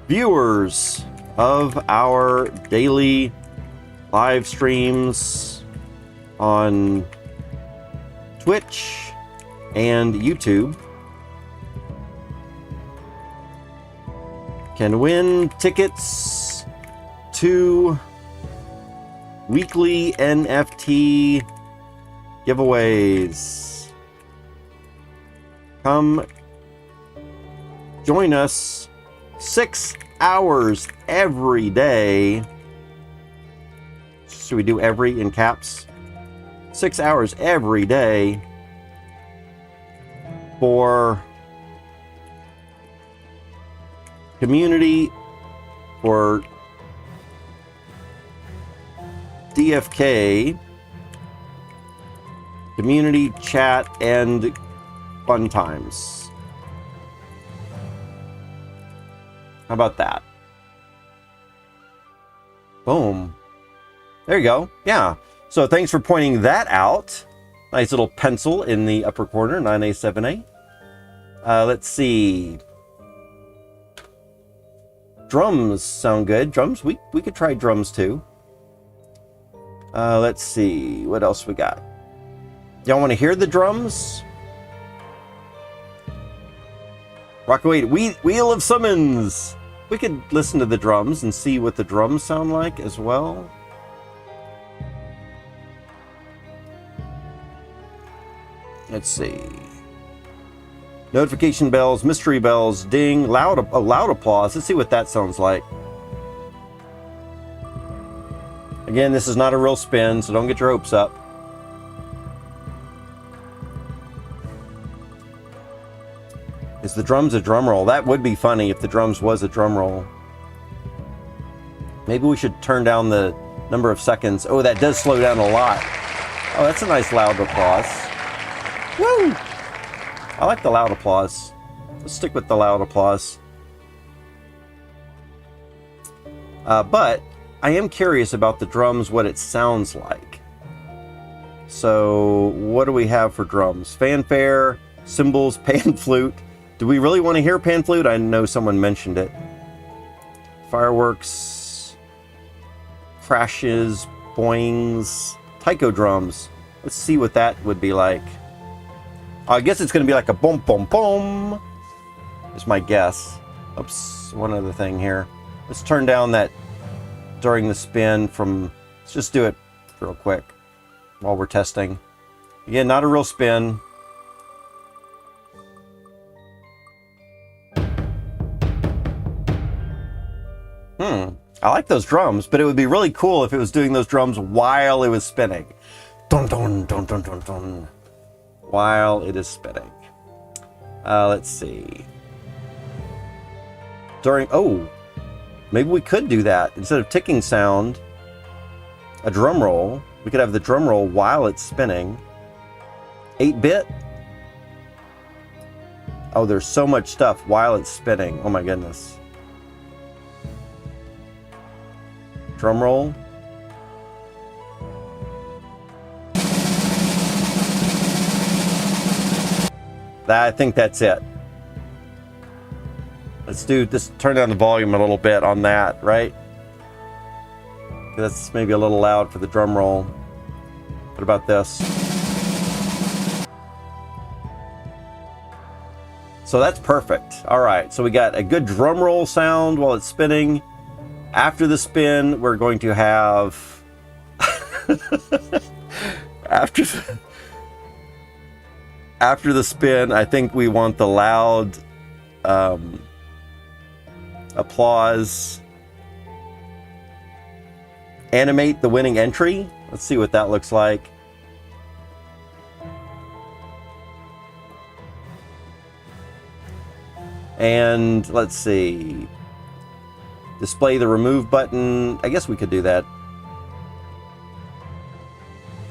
Viewers of our daily live streams on Twitch and YouTube can win tickets to weekly NFT giveaways. Come join us 6 hours every day. Should we do every in caps? 6 hours every day for community, for DFK, community chat, and fun times. How about that? Boom. There you go. Yeah. So thanks for pointing that out. Nice little pencil in the upper corner, 9A, 7A. Let's see. Drums sound good. Drums, we could try drums too. Let's see. What else we got? Y'all want to hear the drums? Rockaway, Wheel of Summons. We could listen to the drums and see what the drums sound like as well. Let's see. Notification bells, mystery bells, ding, loud applause. Let's see what that sounds like. Again, this is not a real spin, so don't get your hopes up. Is the drums a drum roll? That would be funny if the drums was a drum roll. Maybe we should turn down the number of seconds. Oh, that does slow down a lot. Oh, that's a nice loud applause. Woo! I like the loud applause. Let's stick with the loud applause. But I am curious about the drums, what it sounds like. So what do we have for drums? Fanfare, cymbals, pan flute. Do we really want to hear pan flute? I know someone mentioned it. Fireworks, crashes, boings, taiko drums. Let's see what that would be like. I guess it's going to be like a boom, boom, boom. Is my guess. Oops, one other thing here. Let's turn down that during the spin from, let's just do it real quick while we're testing. Again, not a real spin. I like those drums, but it would be really cool if it was doing those drums while it was spinning. Dun, dun, dun, dun, dun, dun. While it is spinning. Let's see. Oh, maybe we could do that. Instead of ticking sound, a drum roll. We could have the drum roll while it's spinning. 8-bit. Oh, there's so much stuff while it's spinning. Oh my goodness. Drum roll. I think that's it. Let's do this. Turn down the volume a little bit on that, right? That's maybe a little loud for the drum roll. What about this? So that's perfect. All right, so we got a good drum roll sound while it's spinning. After the spin, we're going to have after the spin, I think we want the loud applause. Animate the winning entry. Let's see what that looks like. And let's see. Display the remove button. I guess we could do that.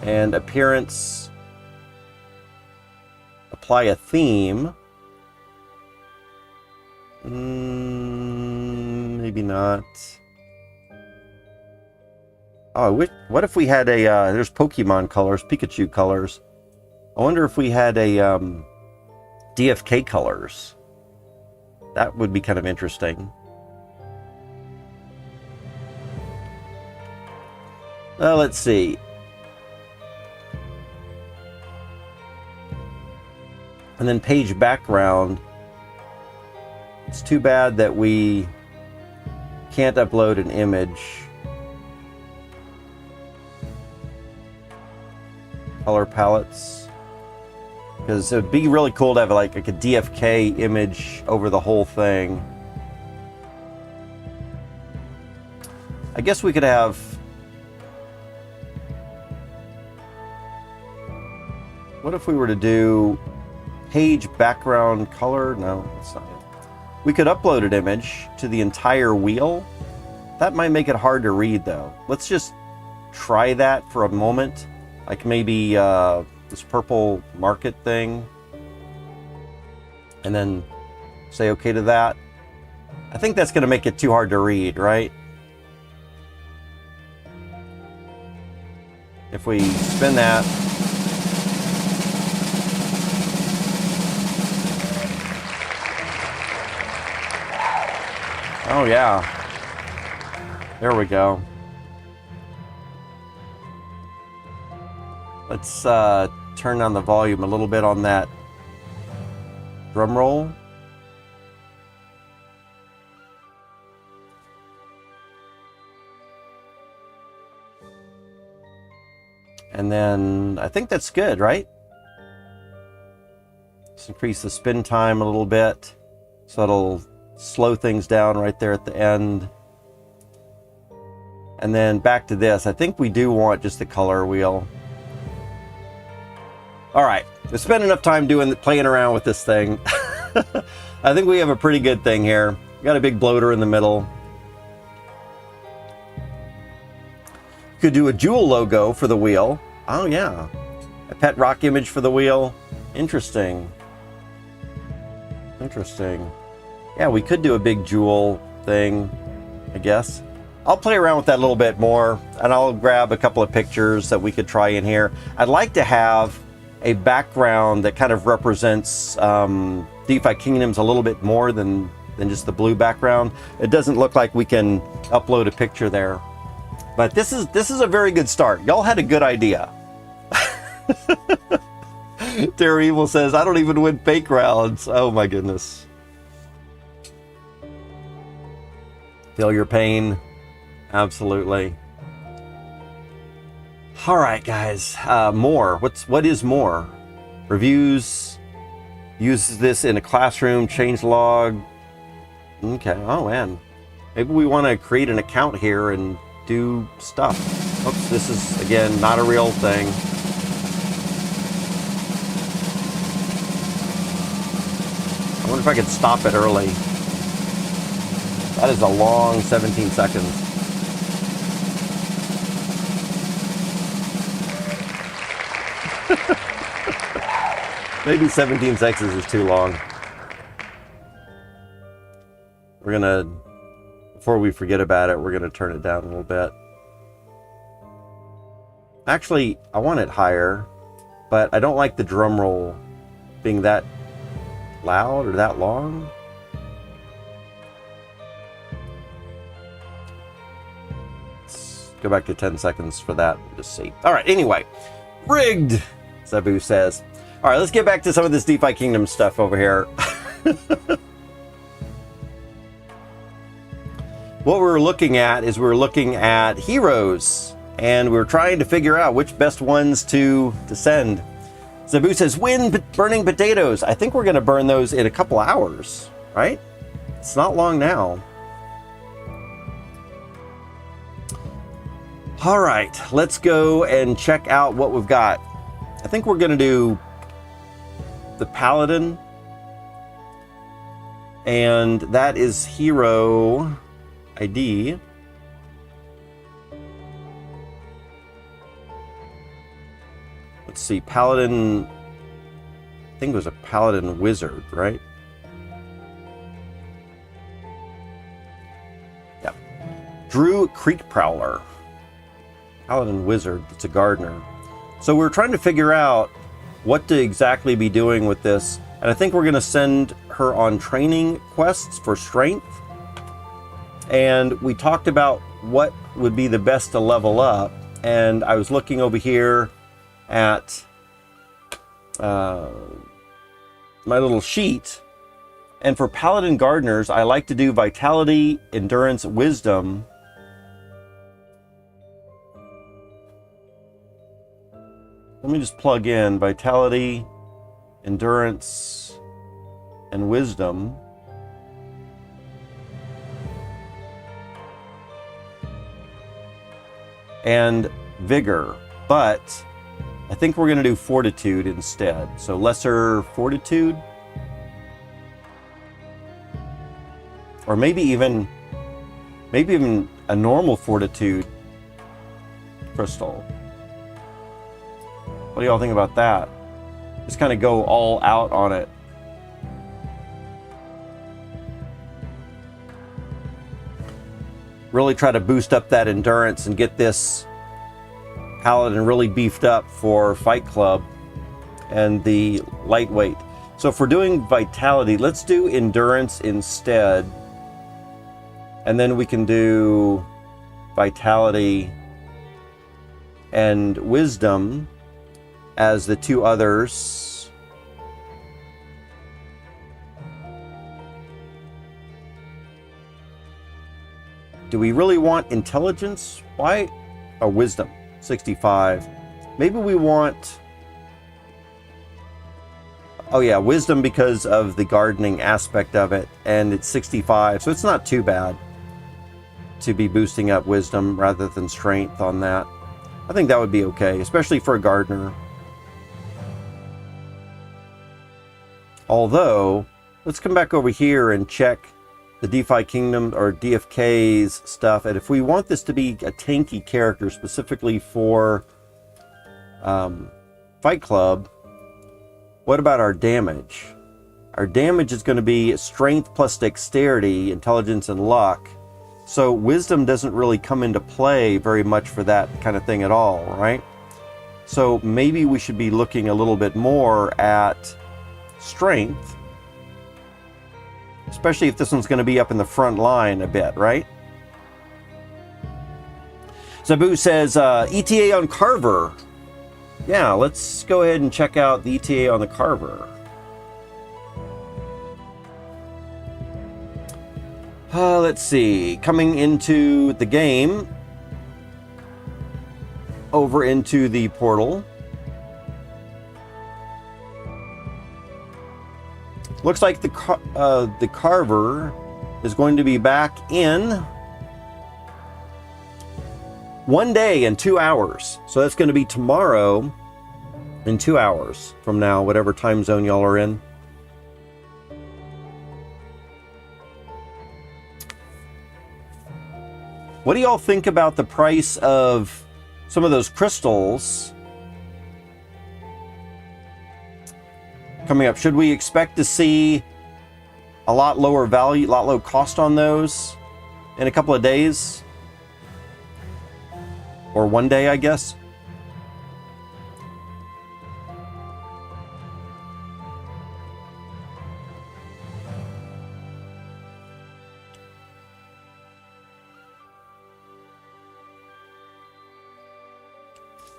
And appearance. Apply a theme. Maybe not. Oh, what if we had a, there's Pokemon colors, Pikachu colors. I wonder if we had a DFK colors. That would be kind of interesting. Let's see. And then page background. It's too bad that we can't upload an image. Color palettes. Because it would be really cool to have like a DFK image over the whole thing. I guess we could have... What if we were to do page background color? No, that's not it. We could upload an image to the entire wheel. That might make it hard to read though. Let's just try that for a moment. Like maybe this purple market thing. And then say okay to that. I think that's gonna make it too hard to read, right? If we spin that. Oh yeah, there we go. Let's turn down the volume a little bit on that drum roll. And then I think that's good, right? Let's increase the spin time a little bit so it'll slow things down right there at the end. And then back to this. I think we do want just the color wheel. All right, we spent enough time playing around with this thing. I think we have a pretty good thing here. We got a big bloater in the middle. Could do a jewel logo for the wheel. Oh yeah, a pet rock image for the wheel. Interesting. Interesting. Yeah, we could do a big jewel thing, I guess. I'll play around with that a little bit more, and I'll grab a couple of pictures that we could try in here. I'd like to have a background that kind of represents DeFi Kingdoms a little bit more than just the blue background. It doesn't look like we can upload a picture there. But this is a very good start. Y'all had a good idea. Terry Evil says, I don't even win fake rounds. Oh my goodness. Feel your pain. Absolutely. All right, guys. More. What is more? Reviews. Uses this in a classroom. Change log. Okay. Oh man. Maybe we want to create an account here and do stuff. Oops. This is again not a real thing. I wonder if I could stop it early. That is a long 17 seconds. Maybe 17 seconds is too long. We're gonna, before we forget about it, we're gonna turn it down a little bit. Actually, I want it higher, but I don't like the drum roll being that loud or that long. Let's go back to 10 seconds for that and just see. All right, anyway. Rigged, Sabu says. All right, let's get back to some of this DeFi Kingdom stuff over here. What we're looking at is we're looking at heroes, and we're trying to figure out which best ones to send. Sabu says, burning potatoes. I think we're going to burn those in a couple hours, right? It's not long now. All right, let's go and check out what we've got. I think we're going to do the Paladin, and that is hero ID. Let's see, Paladin, I think it was a Paladin Wizard, right? Yeah. Drew Creek Prowler. Paladin Wizard, it's a gardener. So we're trying to figure out what to exactly be doing with this. And I think we're going to send her on training quests for strength. And we talked about what would be the best to level up. And I was looking over here at my little sheet. And for Paladin Gardeners, I like to do Vitality, Endurance, Wisdom. Let me just plug in Vitality, Endurance, and Wisdom. And Vigor, but I think we're going to do Fortitude instead. So lesser Fortitude, or maybe even a normal Fortitude crystal. What do y'all think about that? Just kind of go all out on it. Really try to boost up that endurance and get this Paladin really beefed up for Fight Club and the lightweight. So if we're doing Vitality, let's do Endurance instead. And then we can do Vitality and Wisdom as the two others. Do we really want Intelligence? Why? Oh, Wisdom, 65. Maybe we want... Oh yeah, Wisdom because of the gardening aspect of it, and it's 65, so it's not too bad to be boosting up Wisdom rather than Strength on that. I think that would be okay, especially for a gardener. Although, let's come back over here and check the DeFi Kingdom or DFK's stuff. And if we want this to be a tanky character specifically for Fight Club, what about our damage? Our damage is going to be Strength plus Dexterity, Intelligence, and Luck. So Wisdom doesn't really come into play very much for that kind of thing at all, right? So maybe we should be looking a little bit more at Strength, especially if this one's going to be up in the front line a bit, right? Sabu says, ETA on Carver. Yeah, let's go ahead and check out the ETA on the Carver. Let's see. Coming into the game, over into the portal. Looks like the Carver is going to be back in 1 day and 2 hours. So that's going to be tomorrow in 2 hours from now, whatever time zone y'all are in. What do y'all think about the price of some of those crystals coming up? Should we expect to see a lot lower value, a lot low cost on those in a couple of days? Or 1 day, I guess?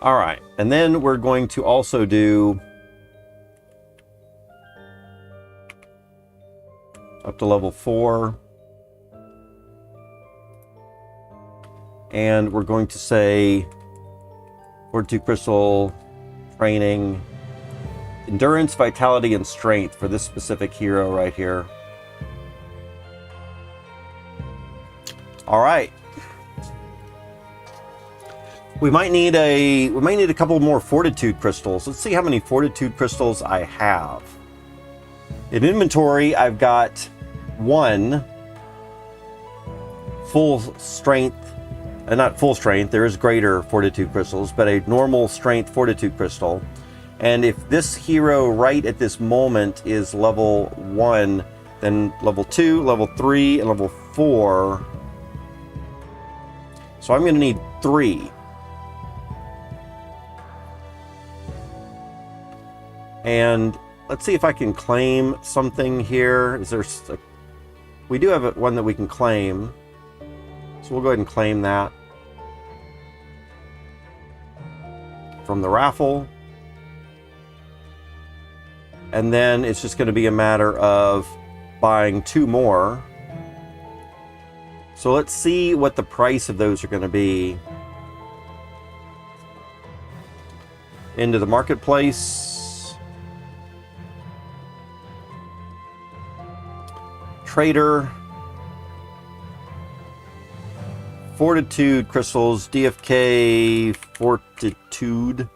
All right, and then we're going to also do up to level 4. And we're going to say Fortitude Crystal training, endurance, vitality, and strength for this specific hero right here. All right. We might need a couple more Fortitude crystals. Let's see how many Fortitude crystals I have. In inventory, I've got 1 full strength, not full strength, there is greater Fortitude crystals, but a normal strength Fortitude crystal. And if this hero right at this moment is level 1, then level 2, level 3, and level 4. So I'm going to need 3. And let's see if I can claim something here. Is there we do have one that we can claim. So we'll go ahead and claim that from the raffle. And then it's just going to be a matter of buying 2 more. So let's see what the price of those are going to be. Into the marketplace. Trader. Fortitude crystals, DFK Fortitude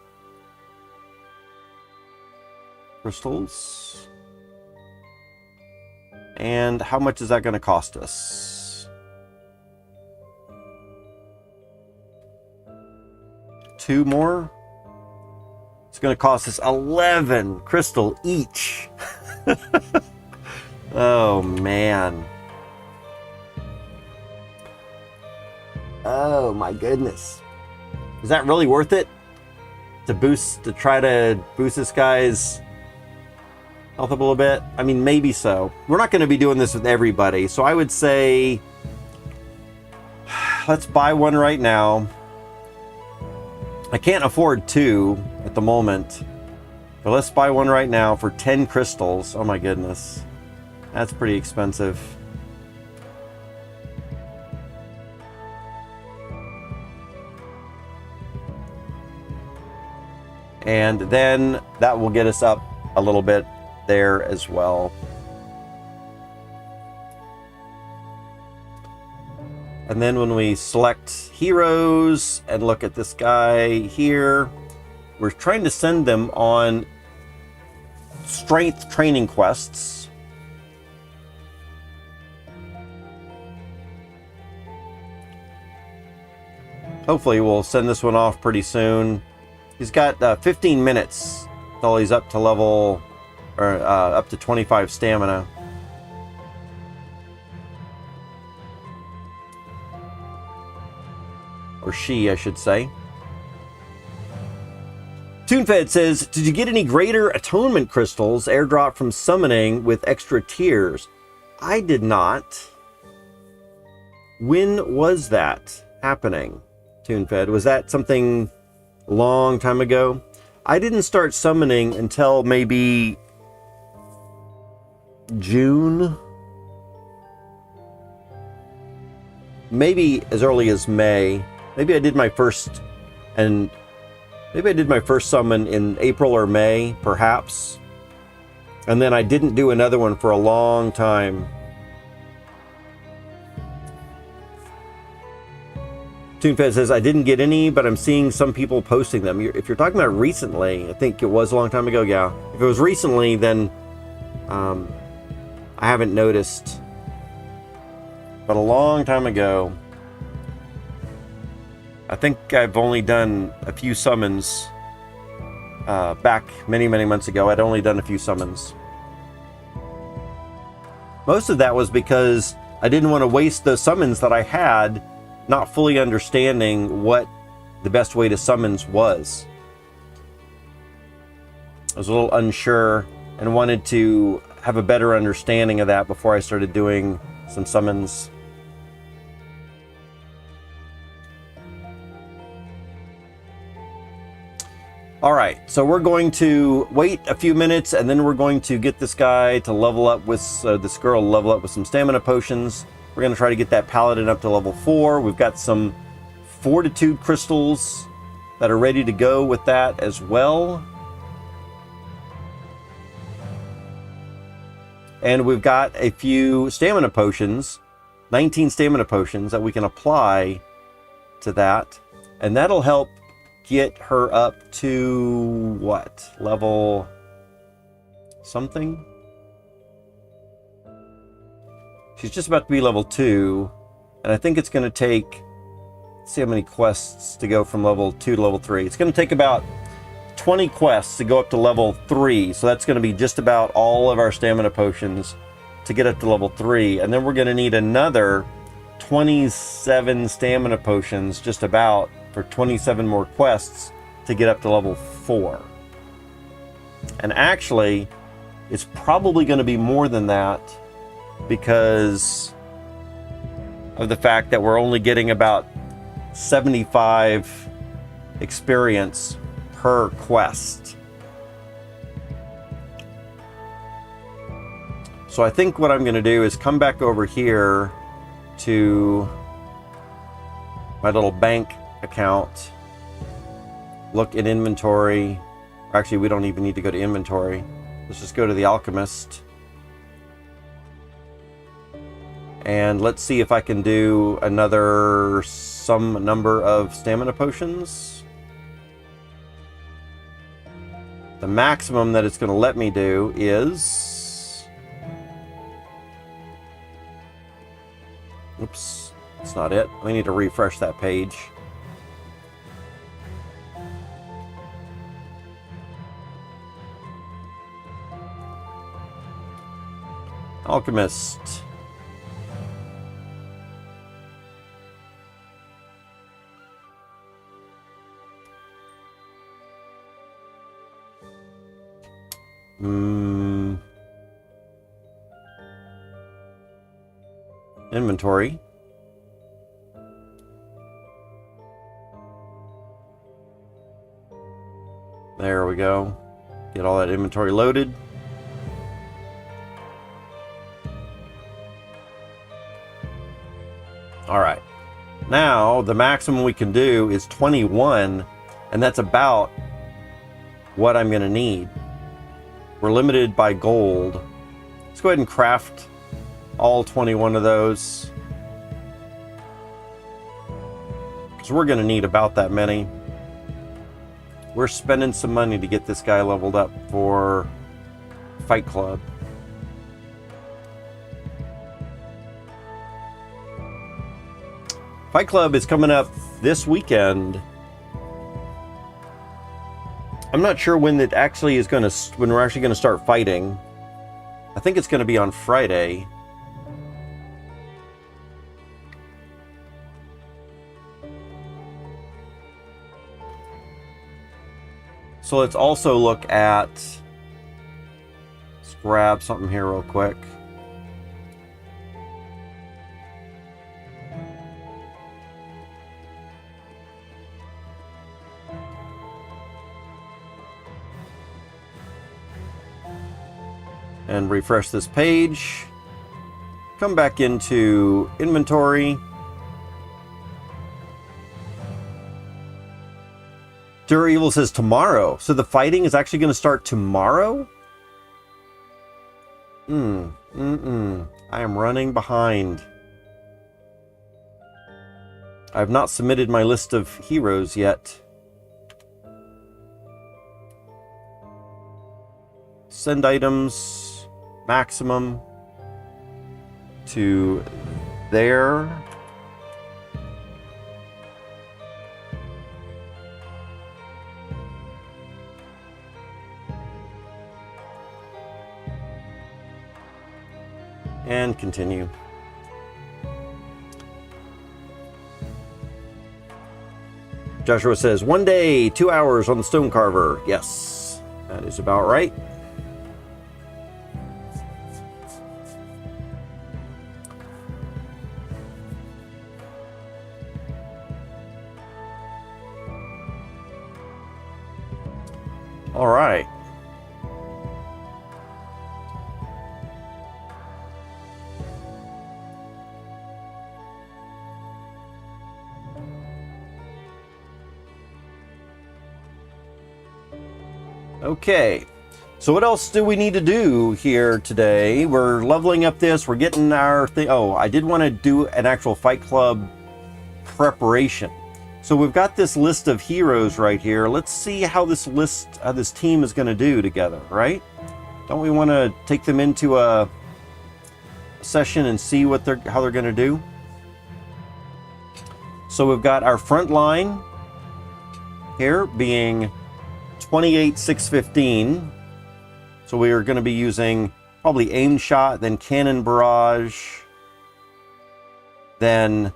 crystals. And how much is that going to cost us? 2 more. It's going to cost us 11 crystal each. Oh, man. Oh, my goodness. Is that really worth it? To try to boost this guy's health up a little bit? I mean, maybe so. We're not going to be doing this with everybody. So I would say, let's buy 1 right now. I can't afford 2 at the moment. But let's buy 1 right now for 10 crystals. Oh, my goodness. That's pretty expensive. And then that will get us up a little bit there as well. And then when we select heroes and look at this guy here, we're trying to send them on strength training quests. Hopefully we'll send this one off pretty soon. He's got 15 minutes until he's up to level, or up to 25 stamina. Or she, I should say. TuneFed says, did you get any greater atonement crystals airdrop from summoning with extra tiers? I did not. When was that happening, TuneFed? Was that something a long time ago? I didn't start summoning until maybe June. Maybe as early as May. Maybe I did my first summon in April or May, perhaps. And then I didn't do another one for a long time. TuneFed says, I didn't get any, but I'm seeing some people posting them. If you're talking about recently, I think it was a long time ago, yeah. If it was recently, then I haven't noticed. But a long time ago, I think I've only done a few summons back many, many months ago. I'd only done a few summons. Most of that was because I didn't want to waste the summons that I had, not fully understanding what the best way to summons was. I was a little unsure and wanted to have a better understanding of that before I started doing some summons. All right, so we're going to wait a few minutes, and then we're going to get this guy to level up with, this girl level up with some stamina potions. We're going to try to get that paladin up to level 4. We've got some fortitude crystals that are ready to go with that as well. And we've got a few stamina potions, 19 stamina potions that we can apply to that. And that'll help get her up to what? Level something? She's just about to be level 2. And I think it's going to take, let's see how many quests to go from level 2 to level 3. It's going to take about 20 quests to go up to level 3. So that's going to be just about all of our stamina potions to get up to level 3. And then we're going to need another 27 stamina potions just about for 27 more quests to get up to level 4. And actually, it's probably going to be more than that because of the fact that we're only getting about 75 experience per quest. So I think what I'm going to do is come back over here to my little bank account, look in inventory. Actually, we don't even need to go to inventory. Let's just go to the alchemist. And let's see if I can do another some number of stamina potions. The maximum that it's going to let me do is... Oops, that's not it. We need to refresh that page. Alchemist. Inventory. There we go. Get all that inventory loaded. All right. Now, the maximum we can do is 21, and that's about what I'm going to need. We're limited by gold. Let's go ahead and craft all 21 of those, because we're going to need about that many. We're spending some money to get this guy leveled up for Fight Club. Fight Club is coming up this weekend. I'm not sure when it actually is going to, when we're actually going to start fighting. I think it's going to be on Friday. So let's also look at, let's grab something here real quick. And refresh this page. Come back into inventory. Dura Evil says tomorrow. So the fighting is actually going to start tomorrow? I am running behind. I have not submitted my list of heroes yet. Send items, maximum to there. And continue. Joshua says, 1 day, 2 hours on the stone carver. Yes, that is about right. All right. Okay. So what else do we need to do here today? We're leveling up this. We're getting our thing. Oh, I did want to do an actual Fight Club preparation. So we've got this list of heroes right here. Let's see how this team is going to do together, right? Don't we want to take them into a session and see what how they're going to do? So we've got our front line here being 28,615. So we are going to be using probably aim shot, then cannon barrage, then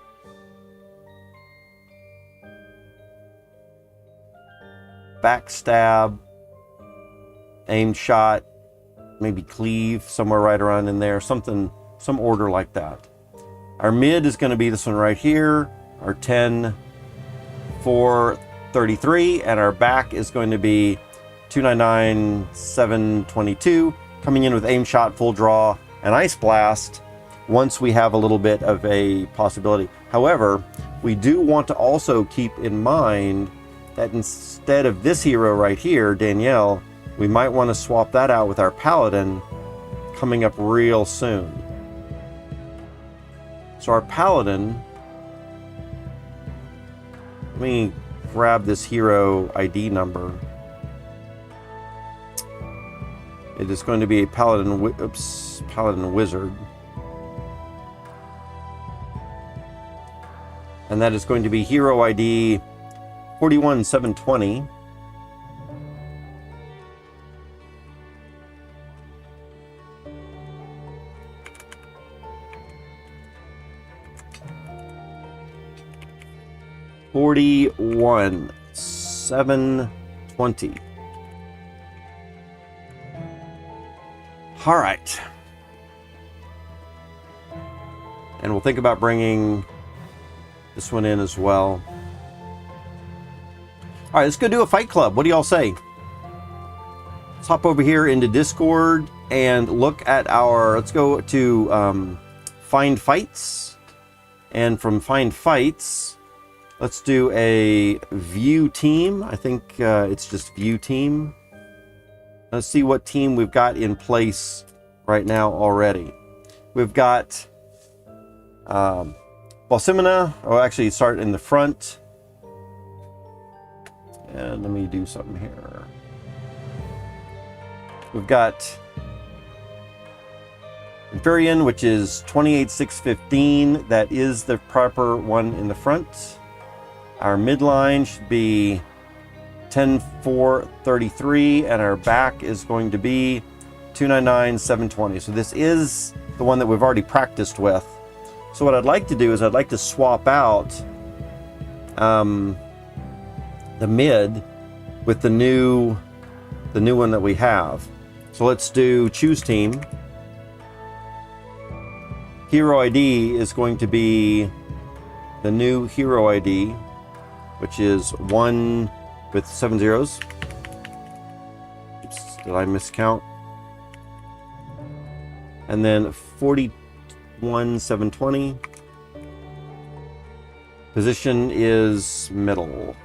backstab, aim shot, maybe cleave, somewhere right around in there, some order like that. Our mid is going to be this one right here, our 10, 4, 33, and our back is going to be 299, 722, coming in with aim shot, full draw, and ice blast once we have a little bit of a possibility. However, we do want to also keep in mind that instead of this hero right here, Danielle, we might want to swap that out with our paladin coming up real soon. So our paladin, let me grab this hero ID number. It is going to be a paladin wizard. And that is going to be hero ID 41720. $41,720. All right. And we'll think about bringing this one in as well. All right, let's go do a fight club. What do y'all say? Let's hop over here into Discord and look at our, let's go to Find Fights. And from Find Fights, let's do a View Team. I think it's just View Team. Let's see what team we've got in place right now already. We've got Balsimina. Oh, actually start in the front. And let me do something here. We've got Inferion, which is 28,615. That is the proper one in the front. Our midline should be 10,433, and our back is going to be 299,720. So this is the one that we've already practiced with. So what I'd like to do is I'd like to swap out the mid with the new one that we have. So let's do choose team. Hero ID is going to be the new hero ID, which is 1 with 7 zeros. Oops, did I miscount? And then 41,720. Position is middle.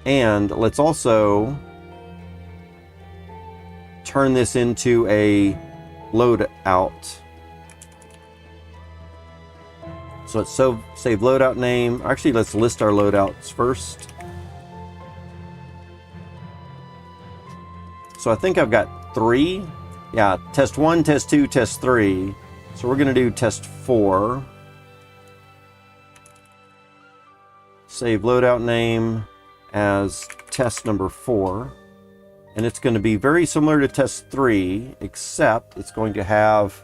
And let's also turn this into a loadout. So let's save loadout name. Actually, let's list our loadouts first. So I think I've got 3. Yeah, test 1, test 2, test 3. So we're going to do test 4. Save loadout name as test number 4. And it's going to be very similar to test 3, except it's going to have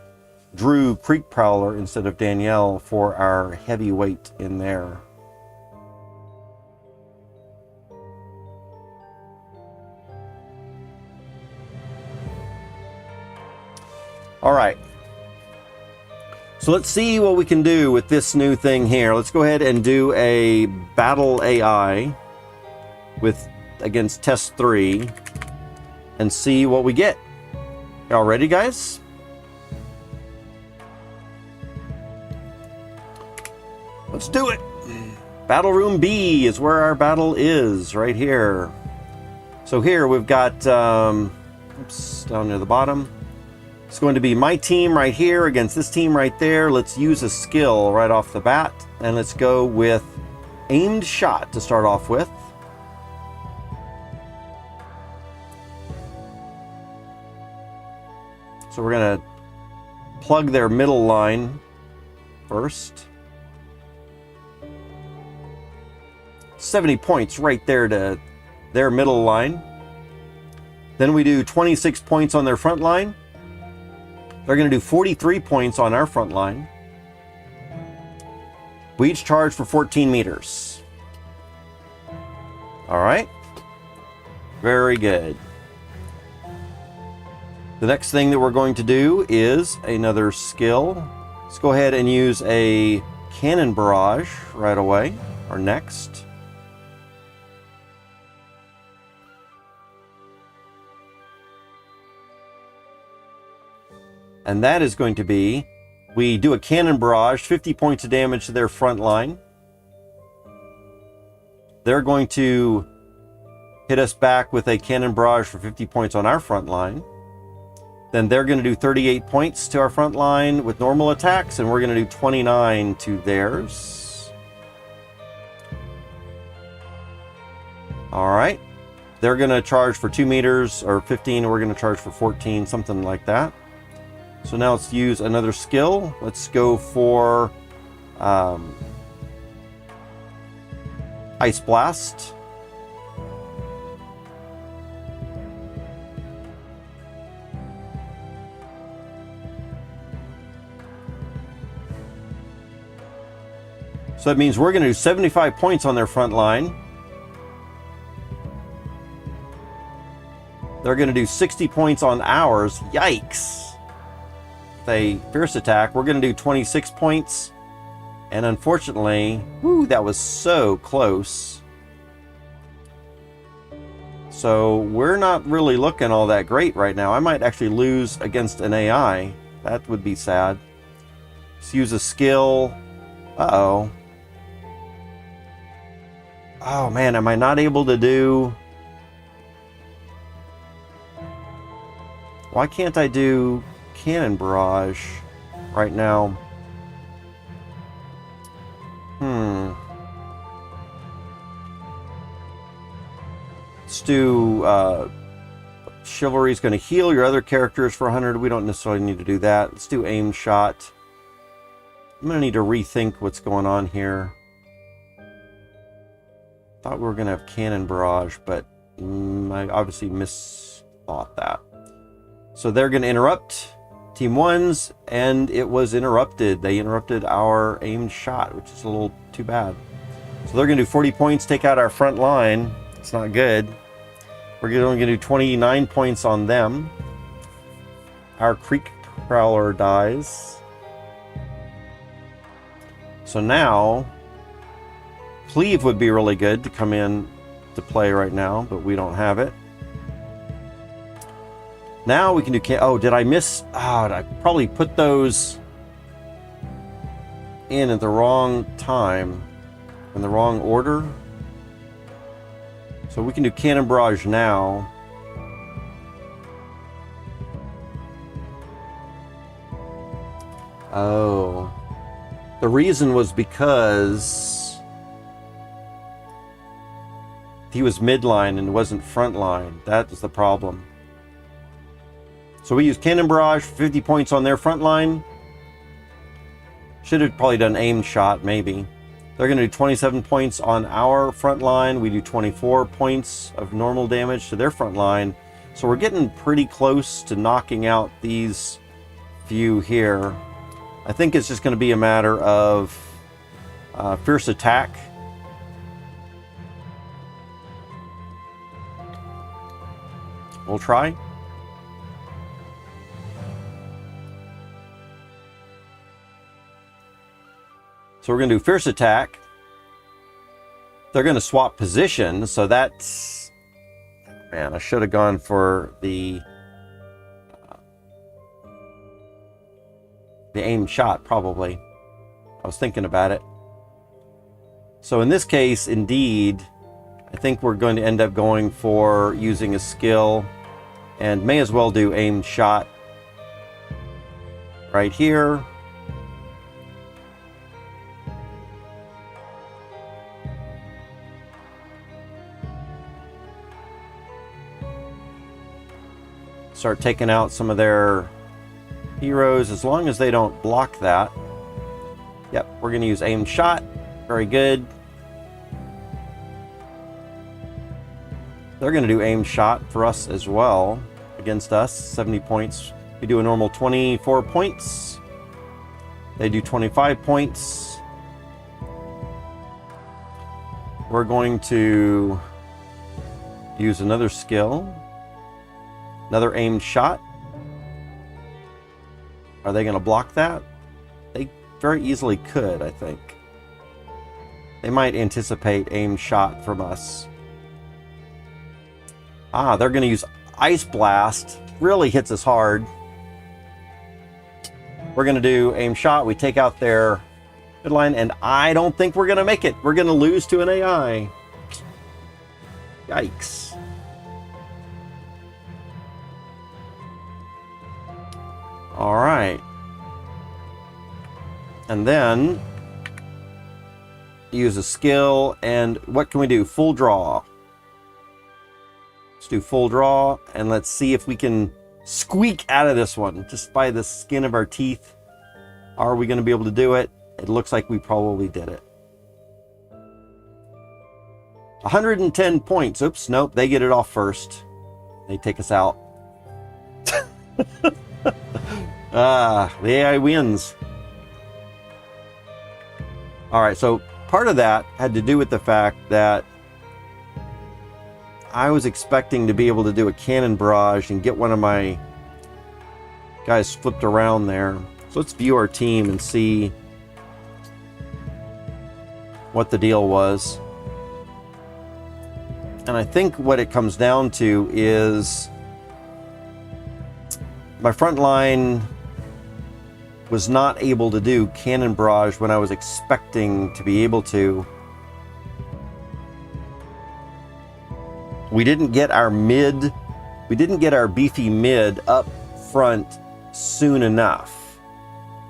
Drew Creek Prowler instead of Danielle for our heavyweight in there. All right. So let's see what we can do with this new thing here. Let's go ahead and do a battle AI. against test 3 and see what we get. Y'all ready, guys? Let's do it. Battle Room B is where our battle is, right here. So here we've got, oops, down near the bottom. It's going to be my team right here against this team right there. Let's use a skill right off the bat. And let's go with aimed shot to start off with. So we're going to plug their middle line first. 70 points right there to their middle line. Then we do 26 points on their front line. They're going to do 43 points on our front line. We each charge for 14 meters. All right. Very good. The next thing that we're going to do is another skill. Let's go ahead and use a cannon barrage right away, or next. And that is going to be, we do a cannon barrage, 50 points of damage to their front line. They're going to hit us back with a cannon barrage for 50 points on our front line. Then they're going to do 38 points to our front line with normal attacks, and we're going to do 29 to theirs. All right. They're going to charge for 2 meters, or 15, and we're going to charge for 14, something like that. So now let's use another skill. Let's go for Ice Blast. So that means we're going to do 75 points on their front line. They're going to do 60 points on ours. Yikes. With a fierce attack, we're going to do 26 points. And unfortunately, whoo, that was so close. So we're not really looking all that great right now. I might actually lose against an AI. That would be sad. Let's use a skill. Uh-oh. Oh man, am I not able to do... Why can't I do cannon barrage right now? Let's do Chivalry's going to heal your other characters for 100. We don't necessarily need to do that. Let's do aim shot. I'm going to need to rethink what's going on here. Thought we were going to have cannon barrage, but I obviously misthought that. So they're going to interrupt Team 1's, and it was interrupted. They interrupted our aimed shot, which is a little too bad. So they're going to do 40 points, take out our front line. It's not good. We're only going to do 29 points on them. Our Creek Prowler dies. So now... Cleave would be really good to come in to play right now, but we don't have it. Now we can do... Oh, did I miss... Oh, I probably put those in at the wrong time, in the wrong order. So we can do Cannon Barrage now. Oh. The reason was because... he was midline and wasn't frontline. That is the problem. So we use Cannon Barrage for 50 points on their front line. Should have probably done aim shot, maybe. They're going to do 27 points on our front line. We do 24 points of normal damage to their front line. So we're getting pretty close to knocking out these few here. I think it's just going to be a matter of fierce attack. We'll try. So we're going to do fierce attack. They're going to swap position, so that's... Man, I should have gone for the aimed shot, probably. I was thinking about it. So in this case, indeed, I think we're going to end up going for using a skill, and may as well do aimed shot right here. Start taking out some of their heroes, as long as they don't block that. Yep, we're going to use aimed shot. Very good. They're going to do aimed shot for us as well, against us. 70 points. We do a normal 24 points. They do 25 points. We're going to use another skill. Another aimed shot. Are they going to block that? They very easily could, I think. They might anticipate aimed shot from us. Ah, they're going to use Ice Blast. Really hits us hard. We're going to do aimed shot. We take out their midline, and I don't think we're going to make it. We're going to lose to an AI. Yikes. All right. And then use a skill, and what can we do? Full draw. Let's do full draw, and let's see if we can squeak out of this one just by the skin of our teeth. Are we going to be able to do it? It looks like we probably did it. 110 points. Oops, nope, they get it off first. They take us out. The AI wins. All right, so part of that had to do with the fact that I was expecting to be able to do a cannon barrage and get one of my guys flipped around there. So let's view our team and see what the deal was. And I think what it comes down to is my front line was not able to do cannon barrage when I was expecting to be able to. We didn't get our beefy mid up front soon enough.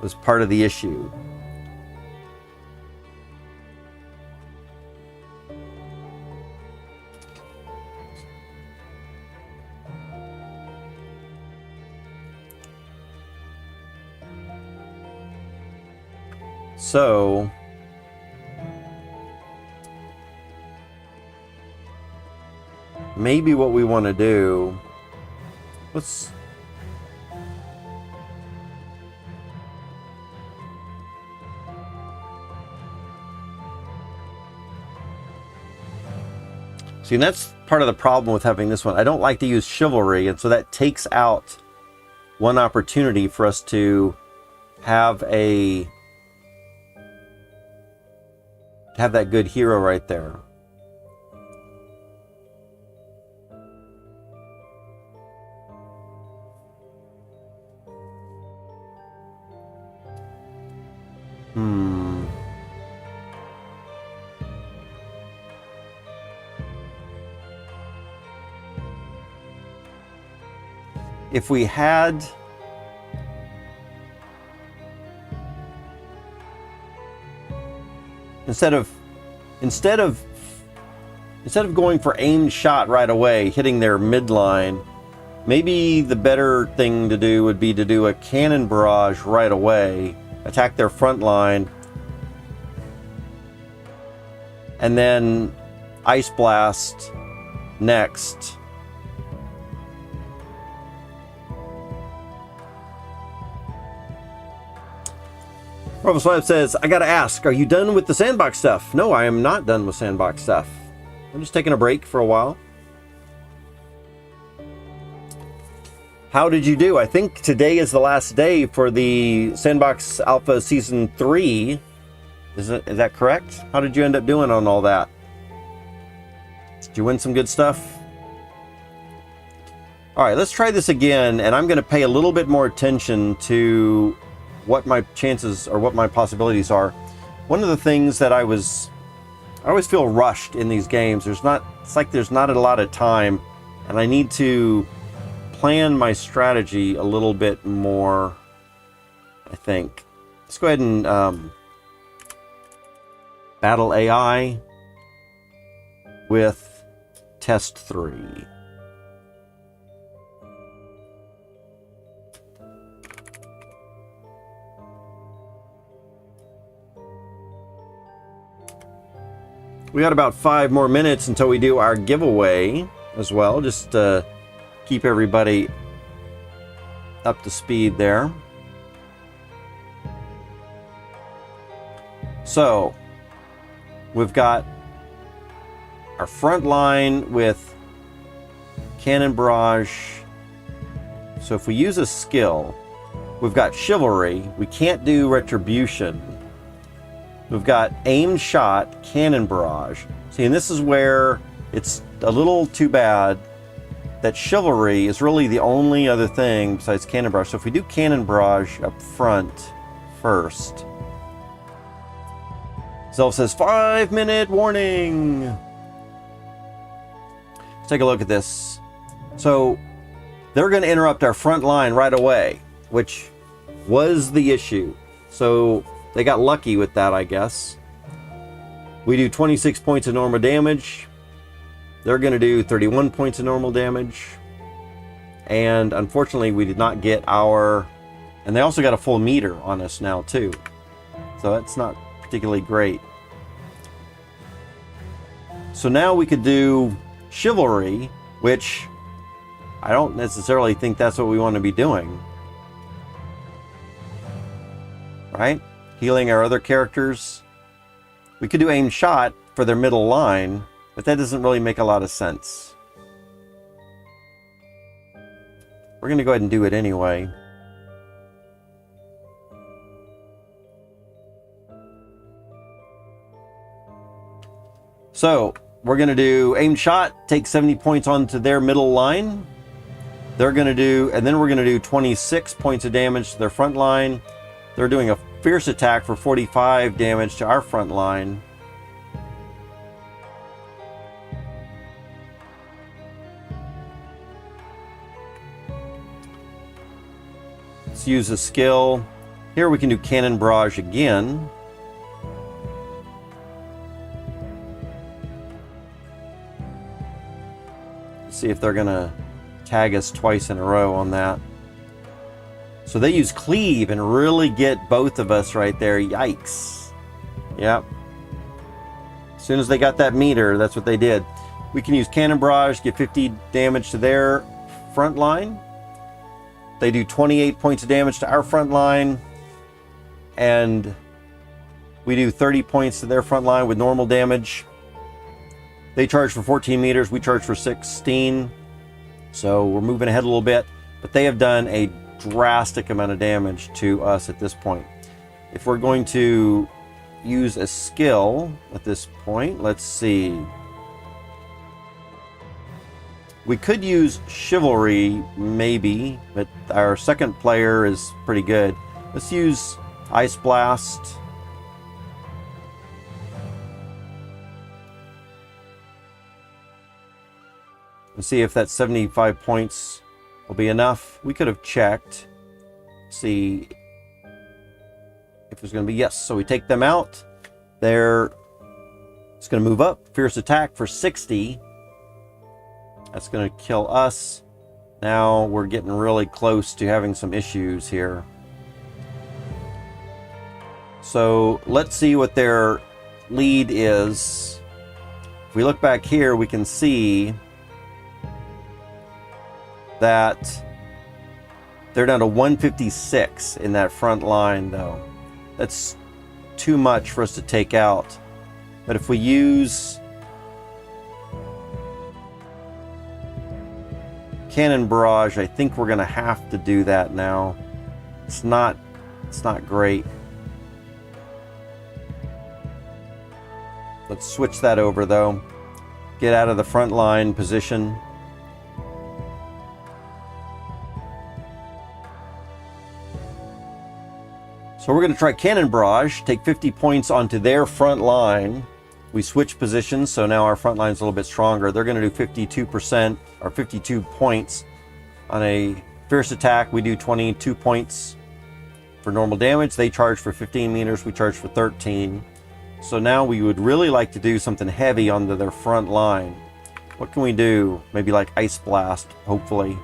Was part of the issue. So maybe what we want to do, let's see, and that's part of the problem with having this one. I don't like to use chivalry, and so that takes out one opportunity for us to have that good hero right there. If we had instead of going for aimed shot right away, hitting their midline, maybe the better thing to do would be to do a cannon barrage right away, attack their front line, and then Ice Blast next. Provost 5 says, I gotta ask, are you done with the sandbox stuff? No, I am not done with sandbox stuff. I'm just taking a break for a while. How did you do? I think today is the last day for the Sandbox Alpha Season 3. Is that correct? How did you end up doing on all that? Did you win some good stuff? All right, let's try this again, and I'm going to pay a little bit more attention to what my chances or what my possibilities are. One of the things that I always feel rushed in these games. It's like there's not a lot of time, and I need to plan my strategy a little bit more, I think. Let's go ahead and battle AI with test 3. We got about 5 more minutes until we do our giveaway as well, just to keep everybody up to speed there. So, we've got our front line with Cannon Barrage. So if we use a skill, we've got Chivalry. We can't do Retribution. We've got Aim Shot, Cannon Barrage. See, and this is where it's a little too bad that Chivalry is really the only other thing besides Cannon Barrage. So if we do Cannon Barrage up front first. Zelf says 5-minute warning. Let's take a look at this. So they're going to interrupt our front line right away, which was the issue. So they got lucky with that, I guess. We do 26 points of normal damage. They're going to do 31 points of normal damage. And unfortunately, we did not get our... And they also got a full meter on us now, too. So that's not particularly great. So now we could do Chivalry, which I don't necessarily think that's what we want to be doing. Right? Healing our other characters. We could do Aim Shot for their middle line, but that doesn't really make a lot of sense. We're going to go ahead and do it anyway. So, we're going to do Aim Shot, take 70 points onto their middle line. They're going to do, and then we're going to do 26 points of damage to their front line. They're doing a Fierce Attack for 45 damage to our front line. Let's use a skill. Here we can do Cannon Barrage again. Let's see if they're going to tag us twice in a row on that. So they use Cleave and really get both of us right there. Yikes. Yep. As soon as they got that meter, that's what they did. We can use Cannon Barrage, get 50 damage to their front line. They do 28 points of damage to our front line. And we do 30 points to their front line with normal damage. They charge for 14 meters. We charge for 16. So we're moving ahead a little bit. But they have done a drastic amount of damage to us at this point. If we're going to use a skill at this point, let's see. We could use Chivalry, maybe, but our second player is pretty good. Let's use Ice Blast. And see if that 75 points will be enough. We could have checked. See if it's going to be yes. So we take them out. It's going to move up. Fierce Attack for 60. That's going to kill us. Now we're getting really close to having some issues here. So let's see what their lead is. If we look back here, we can see that they're down to 156 in that front line, though. That's too much for us to take out. But if we use Cannon Barrage, I think we're going to have to do that now. It's not great. Let's switch that over, though. get out of the front line position. So we're going to try Cannon Barrage, take 50 points onto their front line. We switch positions, so now our front line's a little bit stronger. They're going to do 52% or 52 points on a fierce attack. We do 22 points for normal damage. They charge for 15 meters. We charge for 13. So now we would really like to do something heavy onto their front line. What can we do? Maybe like Ice Blast, hopefully.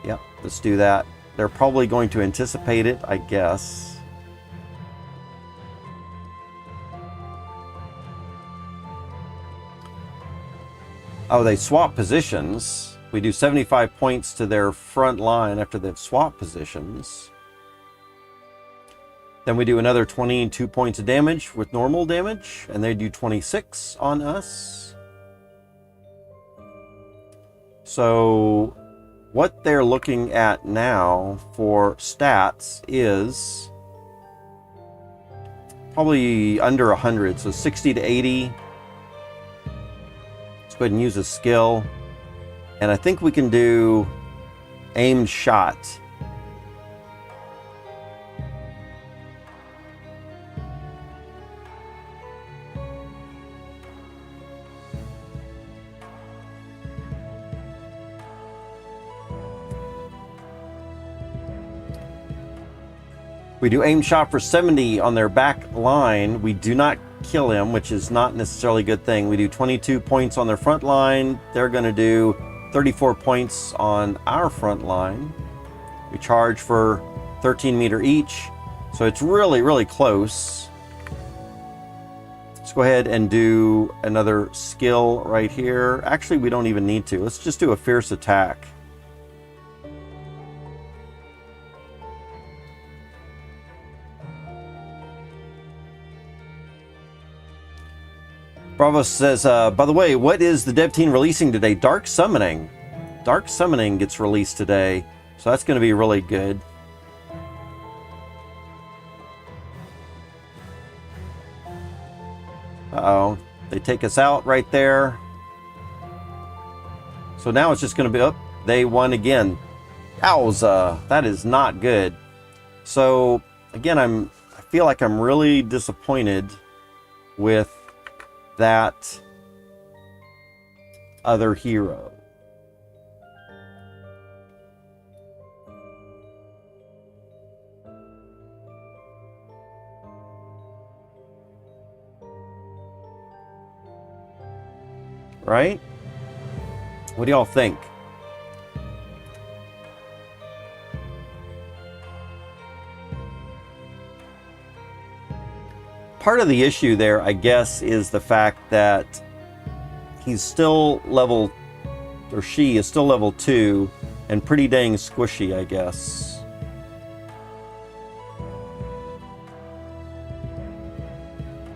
Yep, let's do that. They're probably going to anticipate it, I guess. Oh, they swap positions. We do 75 points to their front line after they've swapped positions. Then we do another 22 points of damage with normal damage, and they do 26 on us. So what they're looking at now for stats is probably under 100, so 60 to 80. Let's go ahead and use a skill. And I think we can do aimed shot. We do aim shot for 70 on their back line. We do not kill him, which is not necessarily a good thing. We do 22 points on their front line. They're going to do 34 points on our front line. We charge for 13 meter each. So it's really, really close. Let's go ahead and do another skill right here. Actually, we don't even need to. Let's just do a fierce attack. Bravo says, by the way, what is the dev team releasing today? Dark Summoning. Dark Summoning gets released today, so that's going to be really good. Uh-oh. They take us out right there. So now it's just going to be, oh, they won again. Yowza, that is not good. So, again, I feel like I'm really disappointed with that other hero. Right? What do y'all think? Part of the issue there, I guess, is the fact that he's still level, or she is still level 2, and pretty dang squishy, I guess.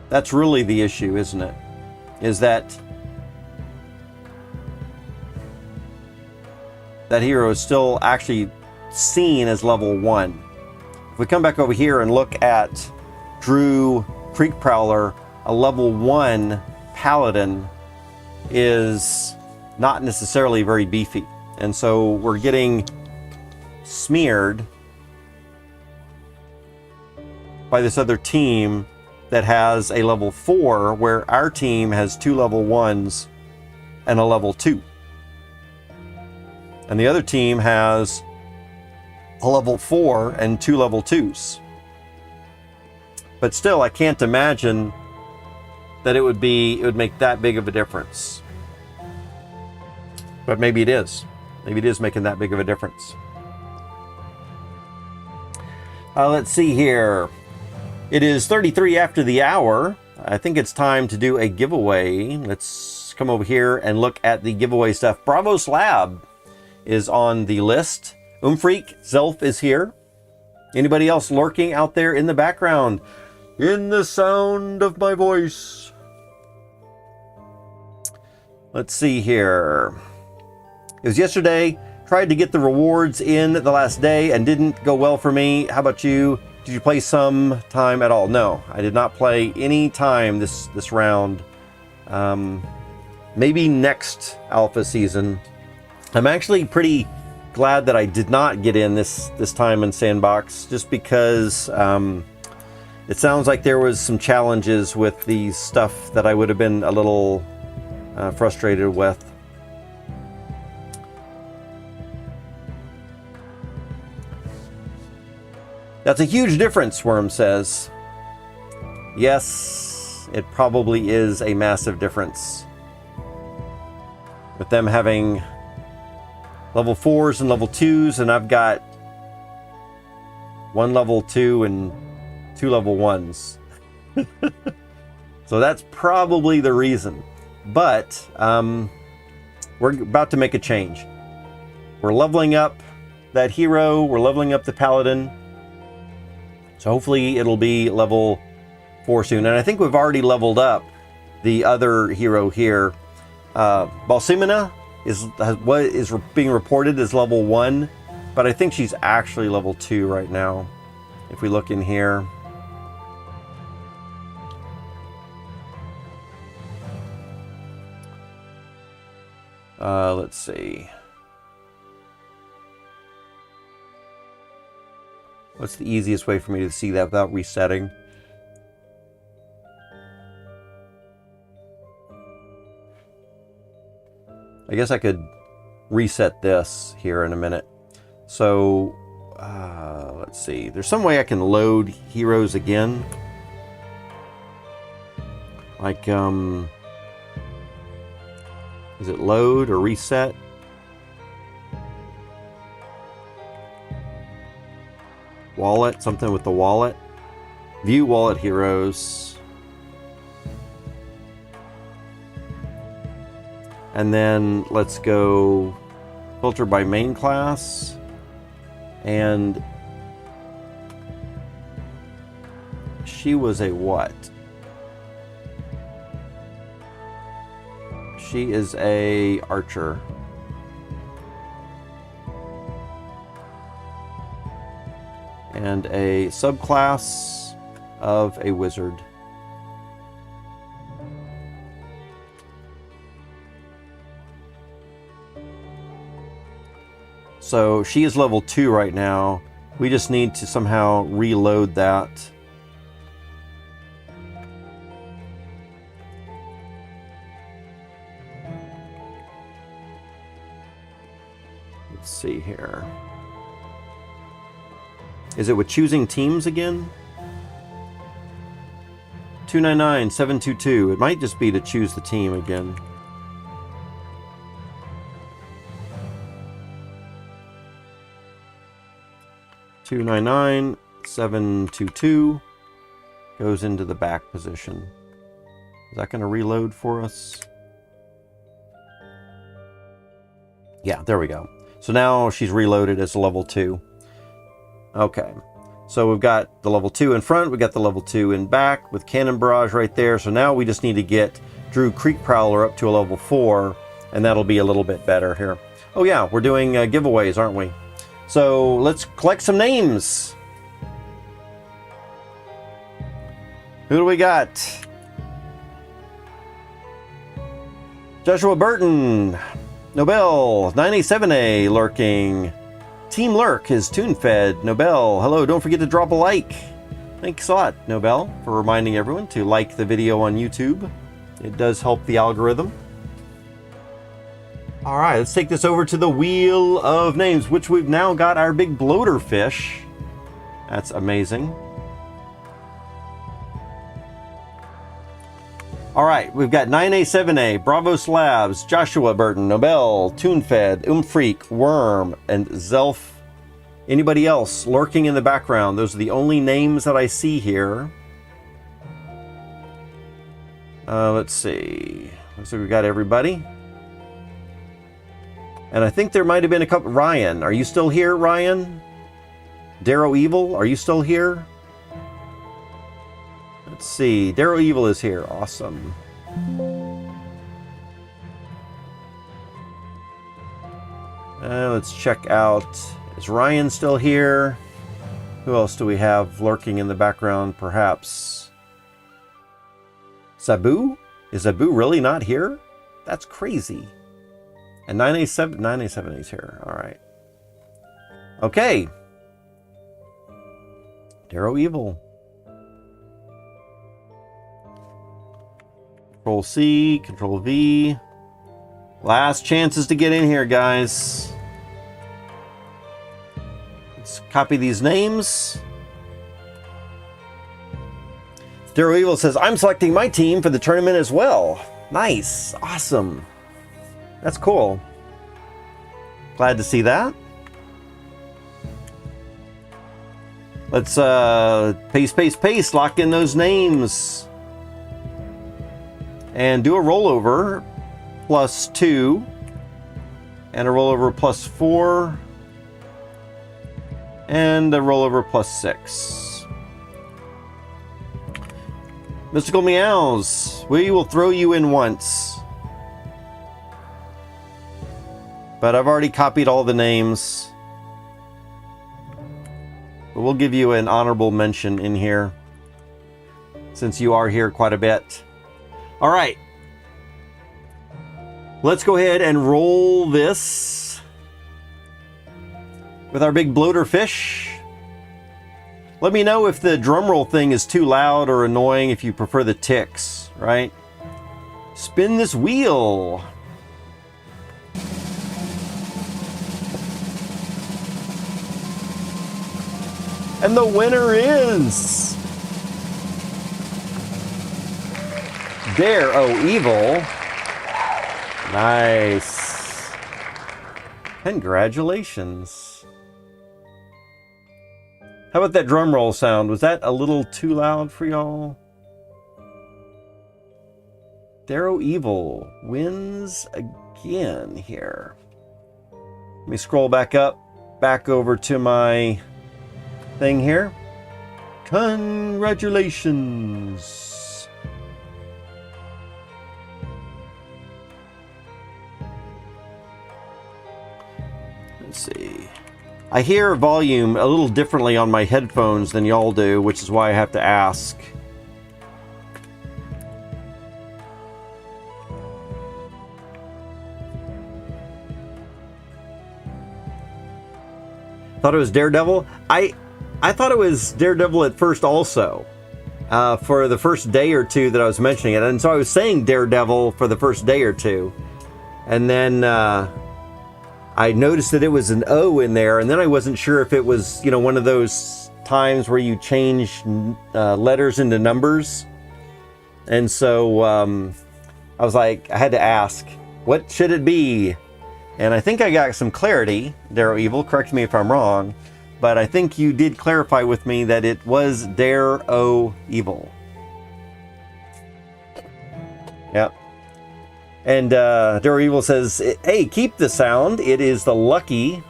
That's really the issue, isn't it? Is that that hero is still actually seen as level 1. If we come back over here and look at Drew Creek Prowler, a level 1 paladin is not necessarily very beefy. And so we're getting smeared by this other team that has a level 4, where our team has 2 level 1s and a level 2. And the other team has a level 4 and 2 level 2s. But still, I can't imagine that it would make that big of a difference. But maybe it is. Maybe it is making that big of a difference. Let's see here. It is 33 after the hour. I think it's time to do a giveaway. Let's come over here and look at the giveaway stuff. Bravos Lab is on the list. Umfreak, Zelf is here. Anybody else lurking out there in the background? In the sound of my voice. Let's see here. It was yesterday. Tried to get the rewards in the last day and didn't go well for me. How about you? Did you play some time at all? No, I did not play any time this round. maybe next alpha season. I'm actually pretty glad that I did not get in this time in Sandbox, just because it sounds like there was some challenges with the stuff that I would have been a little frustrated with. That's a huge difference, Worm says. Yes, it probably is a massive difference. With them having level 4s and level 2s, and I've got 1 level 2 and 2 level 1s. So that's probably the reason. But we're about to make a change. We're leveling up that hero, we're leveling up the paladin. So hopefully it'll be level 4 soon. And I think we've already leveled up the other hero here. Balsimina is being reported as level 1, but I think she's actually level 2 right now. If we look in here. Let's see. What's the easiest way for me to see that without resetting? I guess I could reset this here in a minute. So, let's see. There's some way I can load heroes again. Like, is it load or reset? Wallet, something with the wallet. View wallet heroes. And then let's go filter by main class. And she was a what? She is a archer. And a subclass of a wizard. So she is level 2 right now. We just need to somehow reload that. Let's see here. Is it with choosing teams again? 299-722. It might just be to choose the team again. $299-722 goes into the back position. Is that going to reload for us? Yeah, there we go. So now she's reloaded as a level 2. Okay, so we've got the level 2 in front, we got the level 2 in back with Cannon Barrage right there. So now we just need to get Drew Creek Prowler up to a level 4, and that'll be a little bit better here. Oh yeah, we're doing giveaways, aren't we? So let's collect some names. Who do we got? Joshua Burton, Nobel, 97A lurking. Team Lurk is tune-fed. Nobel, hello, don't forget to drop a like. Thanks a lot, Nobel, for reminding everyone to like the video on YouTube. It does help the algorithm. All right, let's take this over to the Wheel of Names, which we've now got our big bloater fish. That's amazing. All right, we've got 9A7A, Bravos Labs, Joshua Burton, Nobel, Toonfed, Freak, Worm, and Zelf. Anybody else lurking in the background? Those are the only names that I see here. Let's see. Looks like we got everybody. And I think there might have been a couple. Ryan, are you still here, Ryan? Darrow Evil, are you still here? Let's see. Darrow Evil is here. Awesome. Let's check out. Is Ryan still here? Who else do we have lurking in the background? Perhaps Zabu? Is Zabu really not here? That's crazy. And 9A7A's here. All right. Okay. Darrow Evil. Control C, Control V. Last chances to get in here, guys. Let's copy these names. Darrow Evil says, I'm selecting my team for the tournament as well. Nice. Awesome. That's cool. Glad to see that. Let's paste, lock in those names. And do a rollover +2. And a rollover +4. And a rollover +6. Mystical Meows, we will throw you in once. But I've already copied all the names. But we'll give you an honorable mention in here, since you are here quite a bit. All right. Let's go ahead and roll this with our big bloater fish. Let me know if the drumroll thing is too loud or annoying, if you prefer the ticks, right? Spin this wheel. And the winner is Darrow Evil. Nice. Congratulations. How about that drum roll sound? Was that a little too loud for y'all? Darrow Evil wins again here. Let me scroll back over to my thing here. Congratulations. Let's see. I hear volume a little differently on my headphones than y'all do, which is why I have to ask. Thought it was Daredevil? I thought it was Daredevil at first also, for the first day or two that I was mentioning it. And so I was saying Daredevil for the first day or two. And then I noticed that it was an O in there, and then I wasn't sure if it was, you know, one of those times where you change letters into numbers. And so I was like, I had to ask, what should it be? And I think I got some clarity, Darrow Evil, correct me if I'm wrong, but I think you did clarify with me that it was Darrow Evil. Yep. And Darrow Evil says, hey, keep the sound. It is the lucky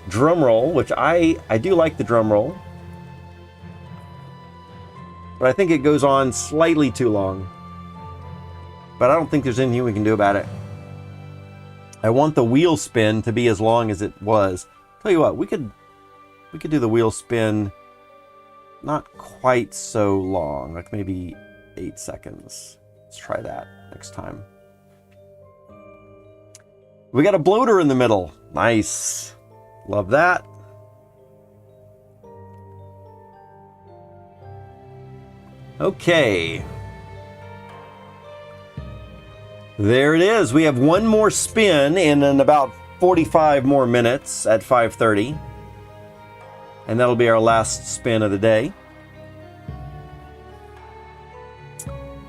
drum roll, which I do like the drum roll. But I think it goes on slightly too long. But I don't think there's anything we can do about it. I want the wheel spin to be as long as it was. Tell you what, we could do the wheel spin not quite so long, like maybe 8 seconds. Let's try that next time. We got a bloater in the middle. Nice. Love that. Okay. There it is. We have one more spin in about 45 more minutes at 5:30. And that'll be our last spin of the day.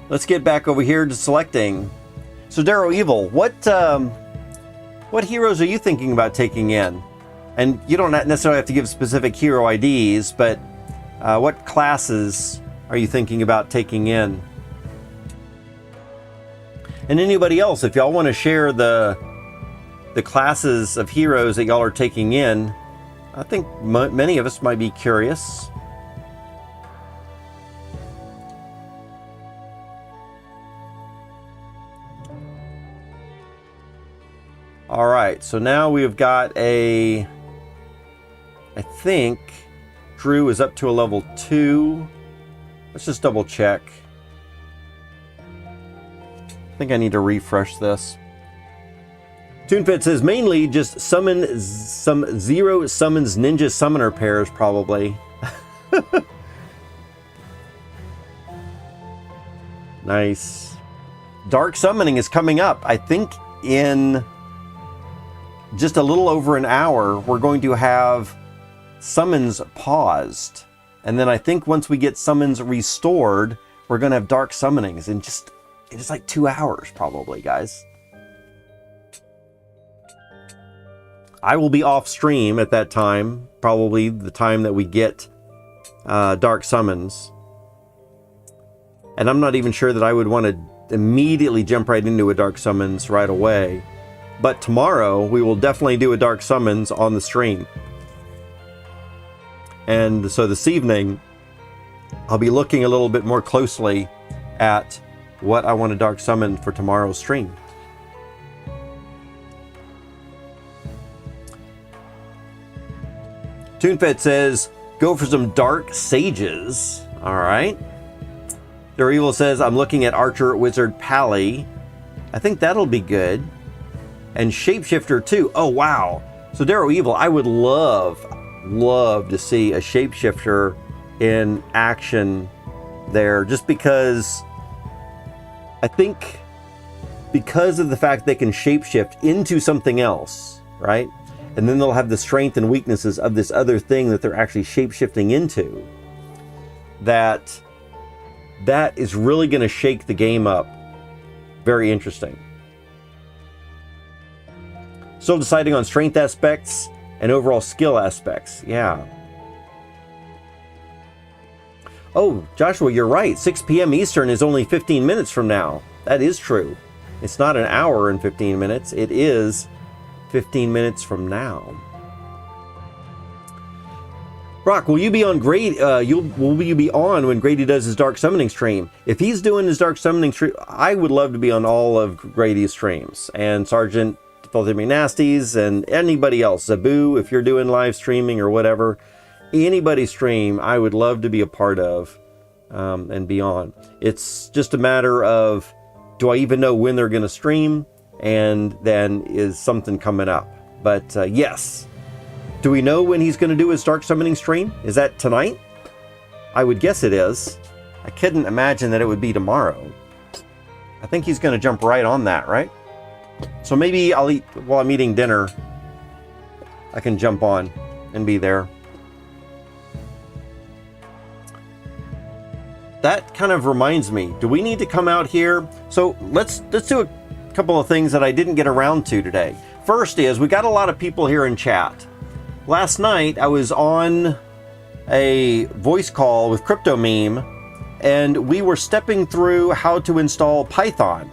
Let's get back over here to selecting. So Darrow Evil, what heroes are you thinking about taking in? And you don't necessarily have to give specific hero IDs, but what classes are you thinking about taking in? And anybody else, if y'all want to share the classes of heroes that y'all are taking in, I think many of us might be curious. All right, so now we've got I think Drew is up to a level 2. Let's just double check. think I need to refresh this. TuneFit says mainly just summon some 0 Summons Ninja Summoner pairs, probably. Nice. Dark Summoning is coming up. I think in just a little over an hour, we're going to have Summons paused. And then I think once we get Summons restored, we're going to have Dark Summonings in just like 2 hours, probably, guys. I will be off stream at that time, probably the time that we get Dark Summons. And I'm not even sure that I would want to immediately jump right into a Dark Summons right away. But tomorrow, we will definitely do a Dark Summons on the stream. And so this evening, I'll be looking a little bit more closely at what I want to Dark Summon for tomorrow's stream. TuneFed says, go for some Dark Sages. All right. Their Evil says, I'm looking at Archer Wizard Pally. I think that'll be good. And Shapeshifter too. Oh, wow. So Darrow Evil, I would love to see a Shapeshifter in action there, just because I think because of the fact they can shapeshift into something else, right? And then they'll have the strength and weaknesses of this other thing that they're actually shapeshifting into. That is really going to shake the game up. Very interesting. Still deciding on strength aspects and overall skill aspects. Yeah. Oh, Joshua, you're right. 6 p.m. Eastern is only 15 minutes from now. That is true. It's not an hour and 15 minutes. It is 15 minutes from now. Brock, will you be on Grady? Will you be on when Grady does his Dark Summoning stream? If he's doing his Dark Summoning stream, I would love to be on all of Grady's streams. And Sergeant Filthy McNasties and anybody else. Zabu, if you're doing live streaming or whatever. Anybody's stream, I would love to be a part of and be on. It's just a matter of, do I even know when they're going to stream? And then is something coming up? But yes. Do we know when he's going to do his Dark Summoning stream? Is that tonight? I would guess it is. I couldn't imagine that it would be tomorrow. I think he's going to jump right on that, right? So maybe I'll eat while I'm eating dinner. I can jump on and be there. That kind of reminds me, do we need to come out here? So let's do a couple of things that I didn't get around to today. First is, we got a lot of people here in chat. Last night, I was on a voice call with Crypto Meme, and we were stepping through how to install Python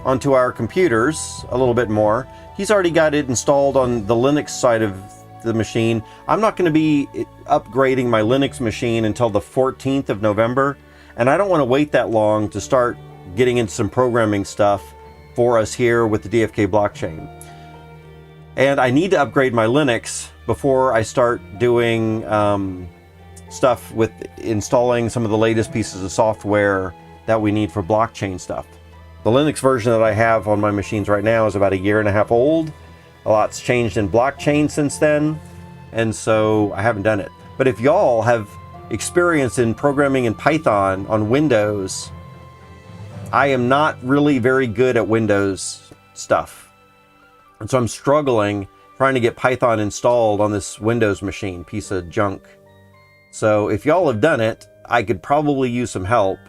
onto our computers a little bit more. He's already got it installed on the Linux side of the machine. I'm not going to be upgrading my Linux machine until the 14th of November, and I don't want to wait that long to start getting into some programming stuff for us here with the DFK blockchain. And I need to upgrade my Linux before I start doing stuff with installing some of the latest pieces of software that we need for blockchain stuff. The Linux version that I have on my machines right now is about 1.5 years old. A lot's changed in blockchain since then, and so I haven't done it. But if y'all have experience in programming in Python on Windows, I am not really very good at Windows stuff. And so I'm struggling trying to get Python installed on this Windows machine, piece of junk. So if y'all have done it, I could probably use some help.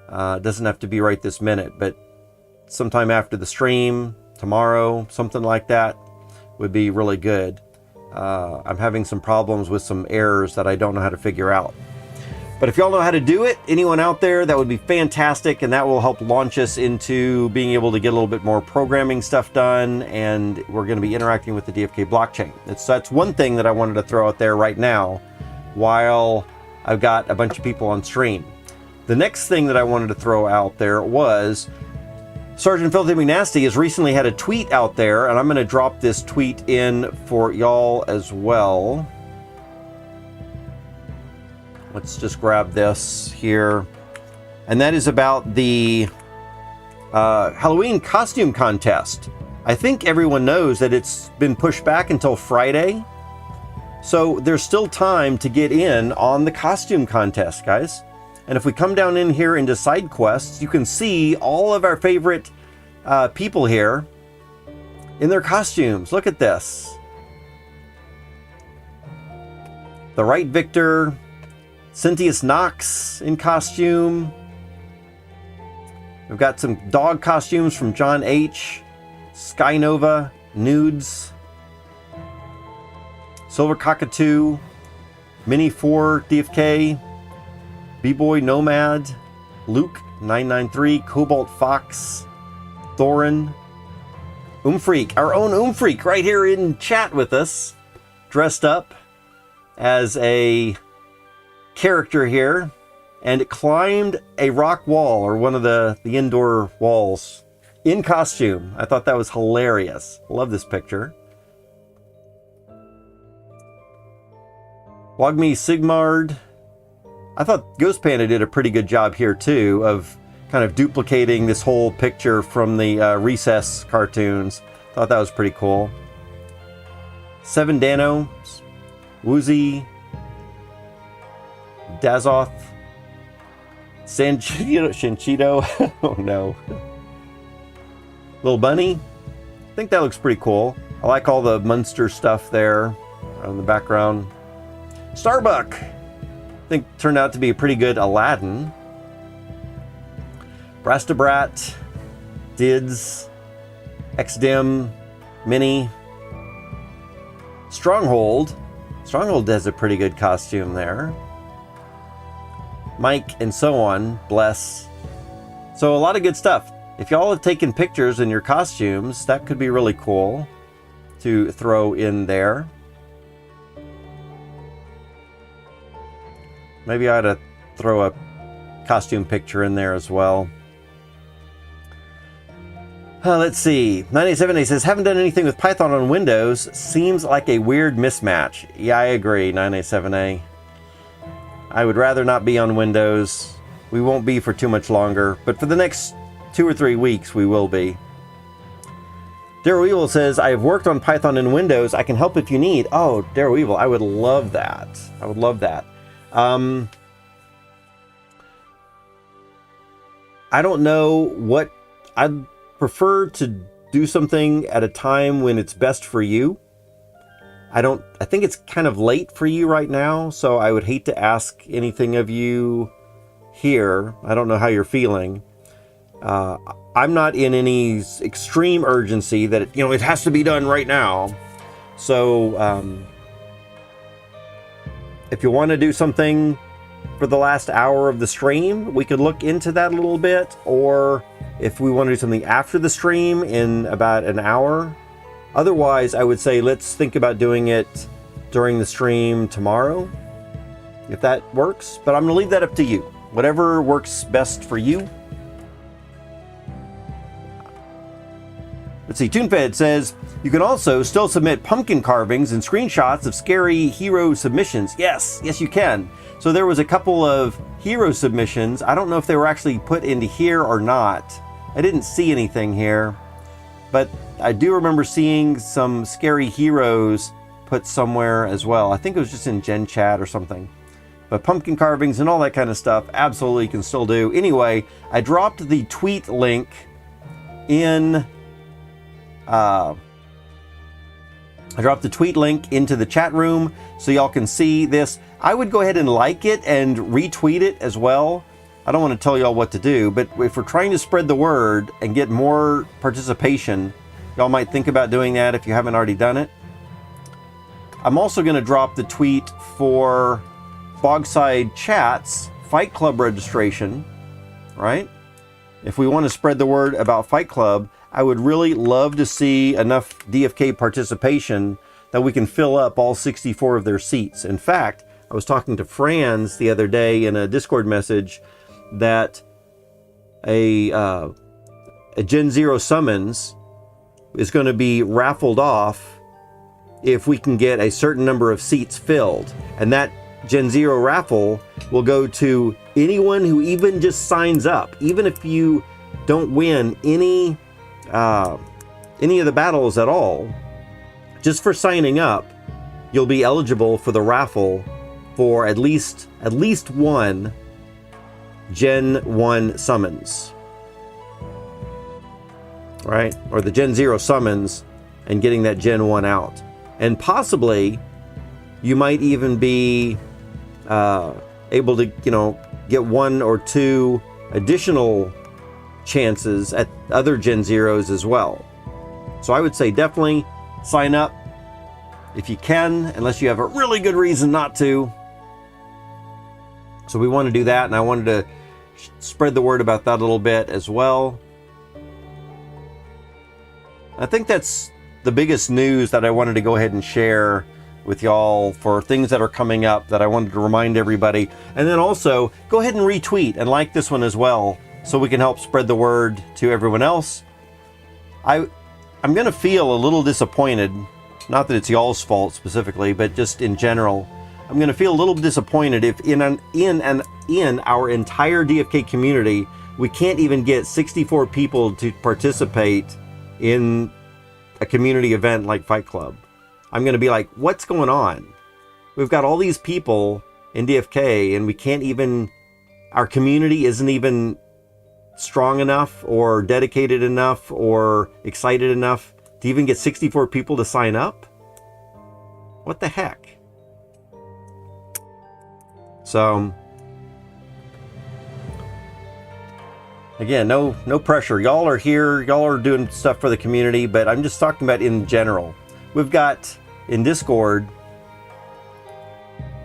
It doesn't have to be right this minute, but sometime after the stream, tomorrow, something like that would be really good. I'm having some problems with some errors that I don't know how to figure out. But if y'all know how to do it, anyone out there, that would be fantastic, and that will help launch us into being able to get a little bit more programming stuff done, and we're going to be interacting with the DFK blockchain. That's one thing that I wanted to throw out there right now while I've got a bunch of people on stream. The next thing that I wanted to throw out there was Sergeant Filthy McNasty has recently had a tweet out there, and I'm going to drop this tweet in for y'all as well. Let's just grab this here. And that is about the Halloween costume contest. I think everyone knows that it's been pushed back until Friday. So there's still time to get in on the costume contest, guys. And if we come down in here into side quests, you can see all of our favorite people here in their costumes. Look at this. The Right Victor, Cynthius Knox in costume. We've got some dog costumes from John H. Skynova, Nudes, Silver Cockatoo, Mini 4 DFK, B-Boy Nomad, Luke 993, Cobalt Fox, Thorin, Freak, our own Freak right here in chat with us, dressed up as a character here, and climbed a rock wall, or one of the indoor walls, in costume. I thought that was hilarious. Love this picture. Wogme Sigmard. I thought Ghost Panda did a pretty good job here too, of kind of duplicating this whole picture from the Recess cartoons. Thought that was pretty cool. Seven Dano, Woozy, Dazoth, Shinchido. Oh no. Little Bunny. I think that looks pretty cool. I like all the Munster stuff there in the background. Starbuck. I think turned out to be a pretty good Aladdin. Brastabrat, Dids, XDim, Mini, Stronghold. Stronghold has a pretty good costume there. Mike, and so on. Bless. So a lot of good stuff. If y'all have taken pictures in your costumes, that could be really cool to throw in there. Maybe I ought to throw a costume picture in there as well. Let's see. 987A says, haven't done anything with Python on Windows. Seems like a weird mismatch. Yeah, I agree, 987A. I would rather not be on Windows. We won't be for too much longer, but for the next 2 or 3 weeks, we will be. Darrow Evil says, I have worked on Python in Windows. I can help if you need. Oh, Darrow Evil, I would love that. I would love that. I don't know what... I'd prefer to do something at a time when it's best for you. I think it's kind of late for you right now, so I would hate to ask anything of you here. I don't know how you're feeling. I'm not in any extreme urgency that it has to be done right now. So if you want to do something for the last hour of the stream, we could look into that a little bit. Or if we want to do something after the stream in about an hour. Otherwise, I would say let's think about doing it during the stream tomorrow, if that works. But I'm going to leave that up to you. Whatever works best for you. Let's see, TuneFed says, you can also still submit pumpkin carvings and screenshots of scary hero submissions. Yes, you can. So there was a couple of hero submissions. I don't know if they were actually put into here or not. I didn't see anything here. But I do remember seeing some scary heroes put somewhere as well. I think it was just in Gen Chat or something. But pumpkin carvings and all that kind of stuff, absolutely can still do. Anyway, I dropped the tweet link in... I dropped the tweet link into the chat room so y'all can see this. I would go ahead and like it and retweet it as well. I don't want to tell y'all what to do, but if we're trying to spread the word and get more participation, y'all might think about doing that if you haven't already done it. I'm also going to drop the tweet for Bogside Chat's Fight Club registration, right? If we want to spread the word about Fight Club, I would really love to see enough DFK participation that we can fill up all 64 of their seats. In fact, I was talking to Franz the other day in a Discord message that a Gen0 Summons is going to be raffled off if we can get a certain number of seats filled. And that Gen0 raffle will go to anyone who even just signs up. Even if you don't win any of the battles at all, just for signing up, you'll be eligible for the raffle for at least one Gen 1 Summons. Right? Or the Gen0 Summons, and getting that Gen 1 out. And possibly you might even be able to, get 1 or 2 additional chances at other Gen 0s as well. So I would say definitely sign up if you can, unless you have a really good reason not to. So we want to do that, and I wanted to spread the word about that a little bit as well. I think that's the biggest news that I wanted to go ahead and share with y'all for things that are coming up that I wanted to remind everybody. And then also go ahead and retweet and like this one as well, so we can help spread the word to everyone else. I'm going to feel a little disappointed, not that it's y'all's fault specifically, but just in general. I'm going to feel a little disappointed if in our entire DFK community, we can't even get 64 people to participate in a community event like Fight Club. I'm going to be like, what's going on? We've got all these people in DFK, and we can't even, our community isn't even strong enough or dedicated enough or excited enough to even get 64 people to sign up? What the heck? So, again, no pressure. Y'all are here, y'all are doing stuff for the community, but I'm just talking about in general. We've got, in Discord,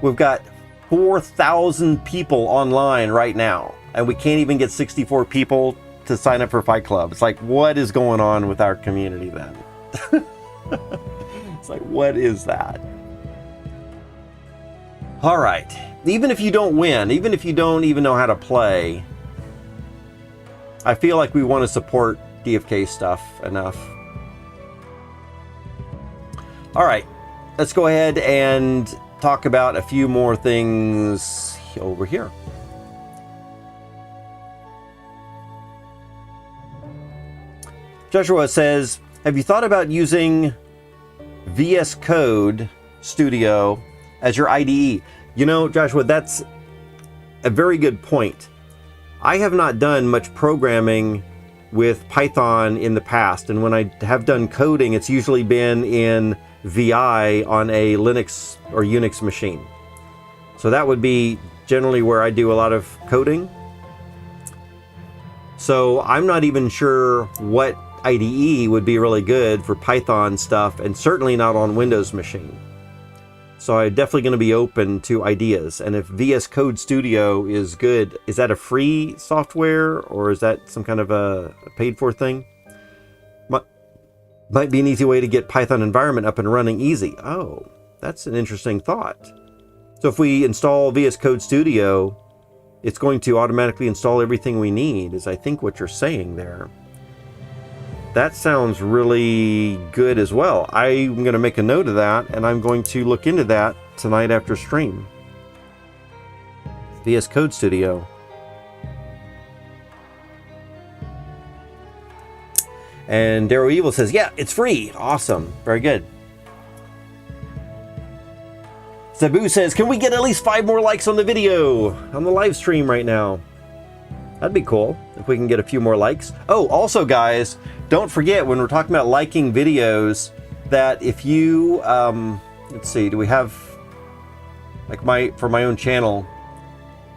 we've got 4,000 people online right now, and we can't even get 64 people to sign up for Fight Club. It's like, what is going on with our community then? It's like, what is that? All right. Even if you don't win, even if you don't even know how to play, I feel like we want to support DFK stuff enough. All right, let's go ahead and talk about a few more things over here. Joshua says, have you thought about using VS Code Studio as your IDE? You know, Joshua, that's a very good point. I have not done much programming with Python in the past, and when I have done coding, it's usually been in VI on a Linux or Unix machine. So that would be generally where I do a lot of coding. So I'm not even sure what IDE would be really good for Python stuff, and certainly not on Windows machine. So I'm definitely going to be open to ideas. And if VS Code Studio is good, is that a free software or is that some kind of a paid for thing? Might be an easy way to get Python environment up and running easy. Oh, that's an interesting thought. So if we install VS Code Studio, it's going to automatically install everything we need, is I think what you're saying there. That sounds really good as well. I'm going to make a note of that, and I'm going to look into that tonight after stream. VS Code Studio. And Darrow Evil says, yeah, it's free. Awesome. Very good. Sabu says, can we get at least 5 more likes on the video, on the live stream right now? That'd be cool if we can get a few more likes. Oh, also guys, don't forget when we're talking about liking videos that if you, let's see, do we have, like for my own channel,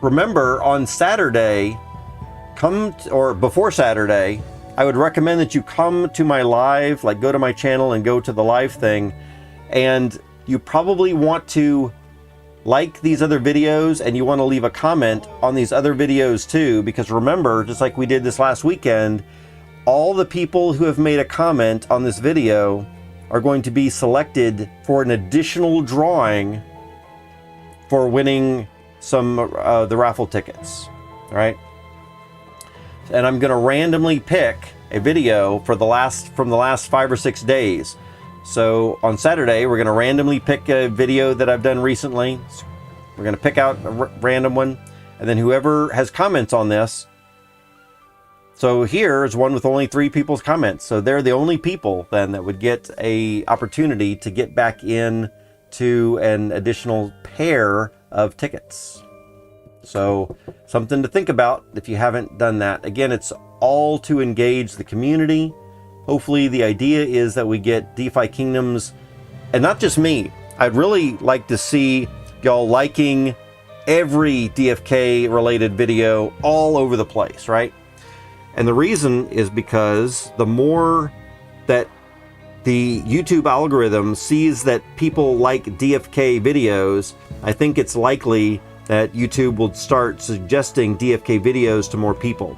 remember on Saturday, or before Saturday, I would recommend that you come to my live, like go to my channel and go to the live thing, and you probably want to like these other videos and you want to leave a comment on these other videos too, because remember, just like we did this last weekend, all the people who have made a comment on this video are going to be selected for an additional drawing for winning some the raffle tickets. All right, and I'm going to randomly pick a video for from the last 5 or 6 days. So on Saturday, we're going to randomly pick a video that I've done recently. We're going to pick out a random one, and then whoever has comments on this So here is one with only 3 people's comments. So they're the only people then that would get a opportunity to get back in to an additional pair of tickets. So something to think about if you haven't done that. Again, it's all to engage the community. Hopefully the idea is that we get DeFi Kingdoms, and not just me. I'd really like to see y'all liking every DFK related video all over the place, right? And the reason is because the more that the YouTube algorithm sees that people like DFK videos, I think it's likely that YouTube will start suggesting DFK videos to more people.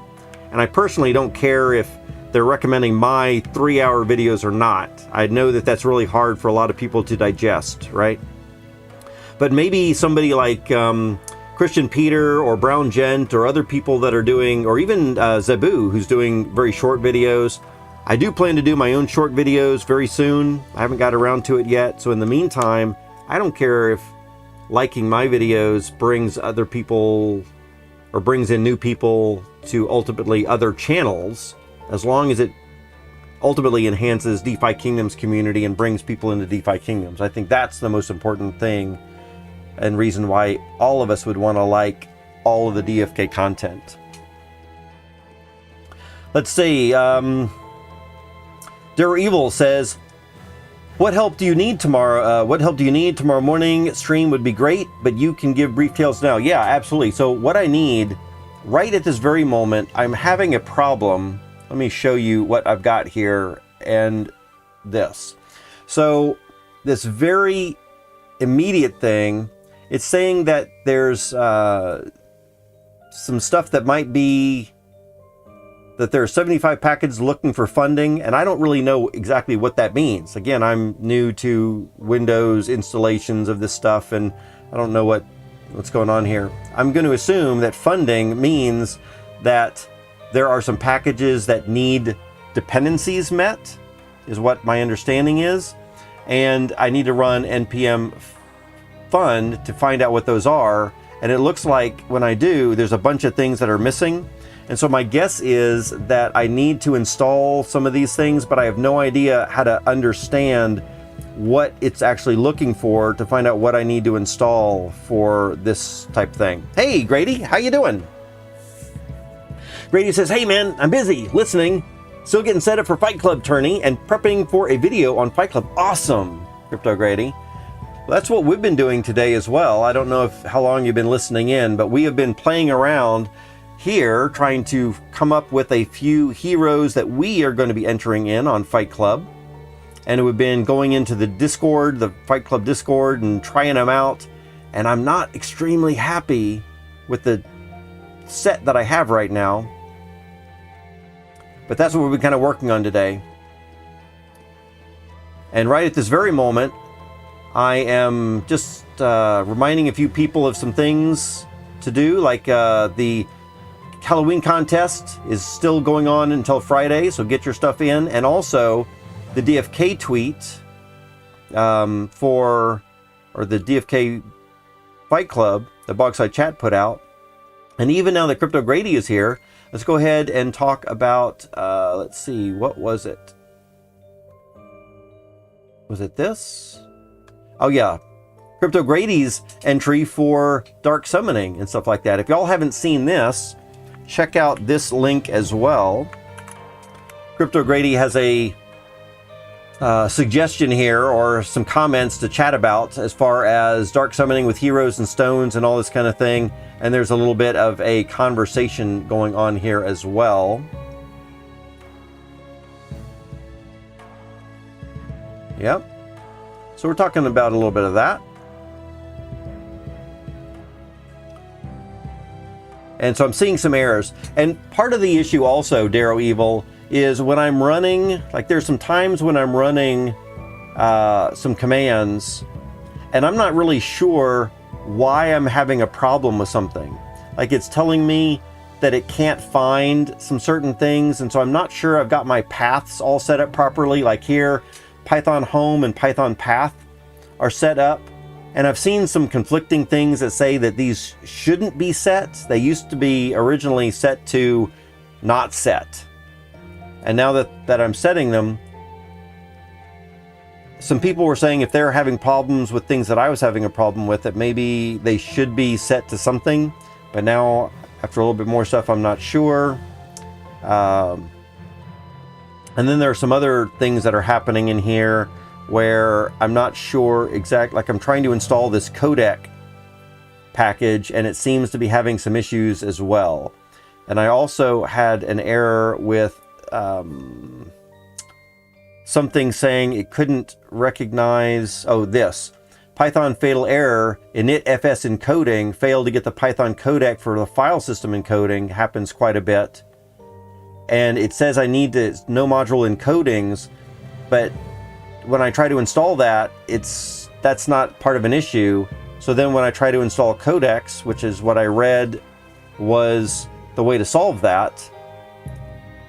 And I personally don't care if they're recommending my 3-hour videos or not. I know that that's really hard for a lot of people to digest, right? But maybe somebody like Christian Peter or Brown Gent or other people that are doing, or even Zebu, who's doing very short videos. I do plan to do my own short videos very soon. I haven't got around to it yet. So in the meantime, I don't care if liking my videos brings other people or brings in new people to ultimately other channels, as long as it ultimately enhances DeFi Kingdoms community and brings people into DeFi Kingdoms. I think that's the most important thing and reason why all of us would want to like all of the DFK content. Let's see. Dare Evil says, what help do you need tomorrow? What help do you need tomorrow morning? Stream would be great, but you can give brief tales now. Yeah, absolutely. So what I need right at this very moment, I'm having a problem. Let me show you what I've got here and this. So this very immediate thing, it's saying that there's some stuff that might be that there are 75 packages looking for funding, and I don't really know exactly what that means. Again, I'm new to Windows installations of this stuff, and I don't know what's going on here. I'm going to assume that funding means that there are some packages that need dependencies met, is what my understanding is, and I need to run npm fund to find out what those are. And it looks like when I do, there's a bunch of things that are missing. And so my guess is that I need to install some of these things, but I have no idea how to understand what it's actually looking for to find out what I need to install for this type thing. Hey, Grady, how you doing? Grady says, hey man, I'm busy listening, still getting set up for Fight Club tourney and prepping for a video on Fight Club. Awesome, Crypto Grady. Well, that's what we've been doing today as well. I don't know how long you've been listening in, but we have been playing around here trying to come up with a few heroes that we are going to be entering in on Fight Club. And we've been going into the Discord, the Fight Club Discord, and trying them out. And I'm not extremely happy with the set that I have right now. But that's what we've been kind of working on today. And right at this very moment, I am just reminding a few people of some things to do, like the Halloween contest is still going on until Friday, so get your stuff in. And also the DFK tweet or the DFK Fight Club that Bogside Chat put out. And even now that Crypto Grady is here, let's go ahead and talk about, let's see, what was it? Was it this? Oh yeah, Crypto Grady's entry for dark summoning and stuff like that. If y'all haven't seen this, check out this link as well. Crypto Grady has a suggestion here, or some comments to chat about as far as dark summoning with heroes and stones and all this kind of thing. And there's a little bit of a conversation going on here as well. Yep. So we're talking about a little bit of that. And so I'm seeing some errors. And part of the issue also, Darrow Evil, is when I'm running, like there's some times when I'm running some commands and I'm not really sure why I'm having a problem with something. Like it's telling me that it can't find some certain things, and so I'm not sure I've got my paths all set up properly. Like here, Python home and Python path are set up, and I've seen some conflicting things that say that these shouldn't be set. They used to be originally set to not set. And now that I'm setting them, some people were saying if they're having problems with things that I was having a problem with, that maybe they should be set to something. But now, after a little bit more stuff, I'm not sure. And then there are some other things that are happening in here where I'm not sure exactly. Like I'm trying to install this codec package, and it seems to be having some issues as well. And I also had an error with something saying it couldn't recognize, this Python fatal error, initfs encoding failed to get the Python codec for the file system encoding. Happens quite a bit. And it says I need to no module encodings, but when I try to install that, that's not part of an issue. So then when I try to install codecs, which is what I read was the way to solve that,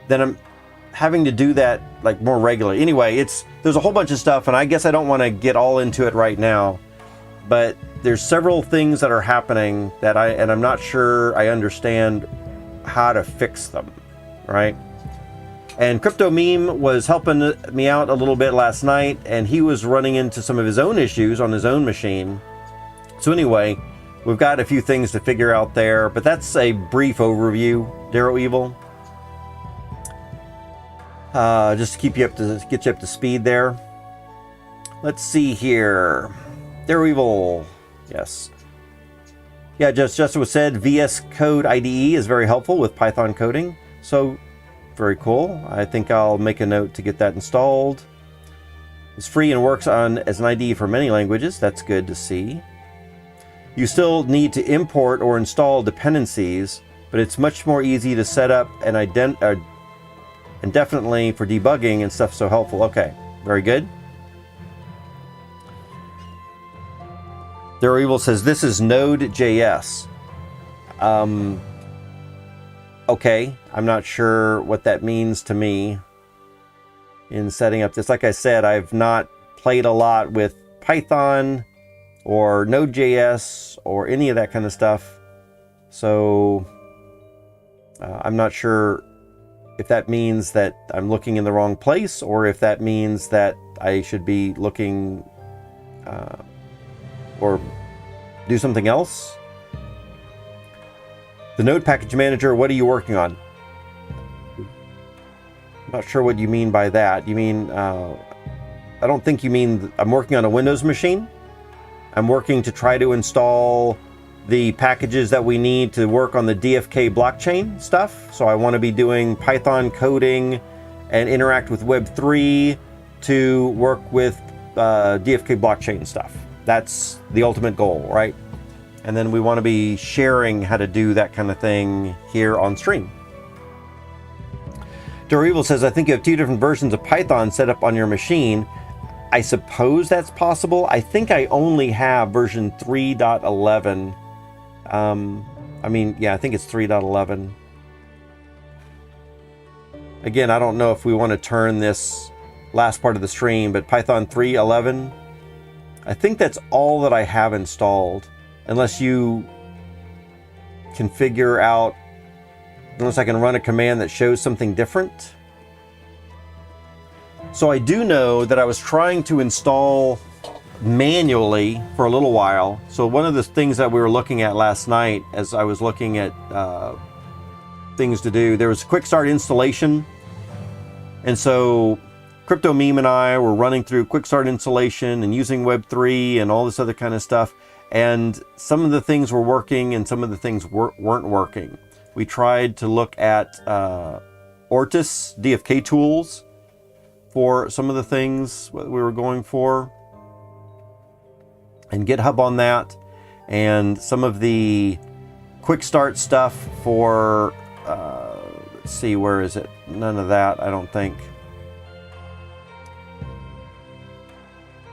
then I'm having to do that like more regularly. Anyway, there's a whole bunch of stuff, and I guess I don't want to get all into it right now, but there's several things that are happening that I'm not sure I understand how to fix them, right? And Crypto Meme was helping me out a little bit last night, and he was running into some of his own issues on his own machine. So anyway, we've got a few things to figure out there, but that's a brief overview, Darrow Evil. Just to keep you get you up to speed there. Let's see here. Darrow Evil, yes. Yeah, just what said, VS Code IDE is very helpful with Python coding. So, very cool. I think I'll make a note to get that installed. It's free and works as an IDE for many languages. That's good to see. You still need to import or install dependencies, but it's much more easy to set up and definitely for debugging and stuff, so helpful. Okay, very good. Darrow Evil says this is Node.js. Okay, I'm not sure what that means to me in setting up this. Like I said, I've not played a lot with Python or Node.js or any of that kind of stuff. So I'm not sure if that means that I'm looking in the wrong place, or if that means that I should be looking or do something else. The Node Package Manager, what are you working on? I'm not sure what you mean by that. You mean, I don't think you mean I'm working on a Windows machine. I'm working to try to install the packages that we need to work on the DFK blockchain stuff. So I want to be doing Python coding and interact with Web3 to work with DFK blockchain stuff. That's the ultimate goal, right? And then we want to be sharing how to do that kind of thing here on stream. Darrow Evil says, I think you have 2 different versions of Python set up on your machine. I suppose that's possible. I think I only have version 3.11. I mean, yeah, I think it's 3.11. Again, I don't know if we want to turn this last part of the stream, but Python 3.11, I think that's all that I have installed. Unless you can figure out, unless I can run a command that shows something different. So I do know that I was trying to install manually for a little while. So one of the things that we were looking at last night, as I was looking at things to do, there was a quick start installation. And so Crypto Meme and I were running through quick start installation and using Web3 and all this other kind of stuff. And some of the things were working and some of the things weren't working. We tried to look at Ortus DFK tools for some of the things we were going for, and GitHub on that, and some of the quick start stuff for, let's see, where is it? None of that, I don't think.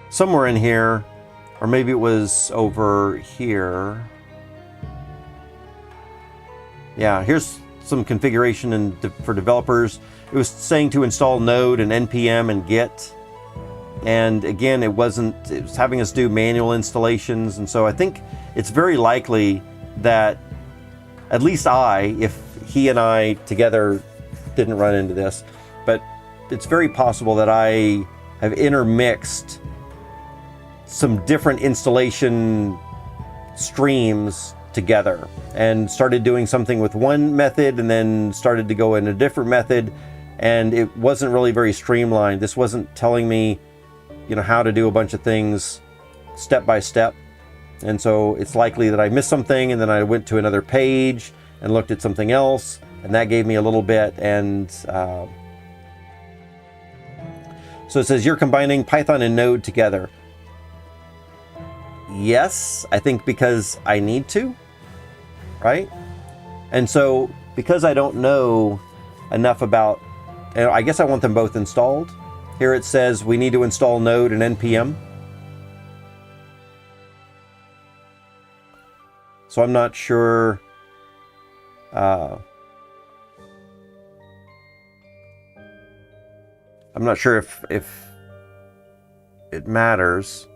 Somewhere in here. Or maybe it was over here. Yeah, here's some configuration for developers. It was saying to install Node and NPM and Git. And again, it was having us do manual installations. And so I think it's very likely that at least if he and I together didn't run into this, but it's very possible that I have intermixed some different installation streams together and started doing something with one method and then started to go in a different method, and it wasn't really very streamlined. This wasn't telling me, you know, how to do a bunch of things step by step. And so it's likely that I missed something, and then I went to another page and looked at something else, and that gave me a little bit. And so it says you're combining Python and Node together. Yes, I think because I need to, right? And so because I don't know enough about, I guess I want them both installed. Here it says we need to install Node and NPM. So I'm not sure. I'm not sure if it matters.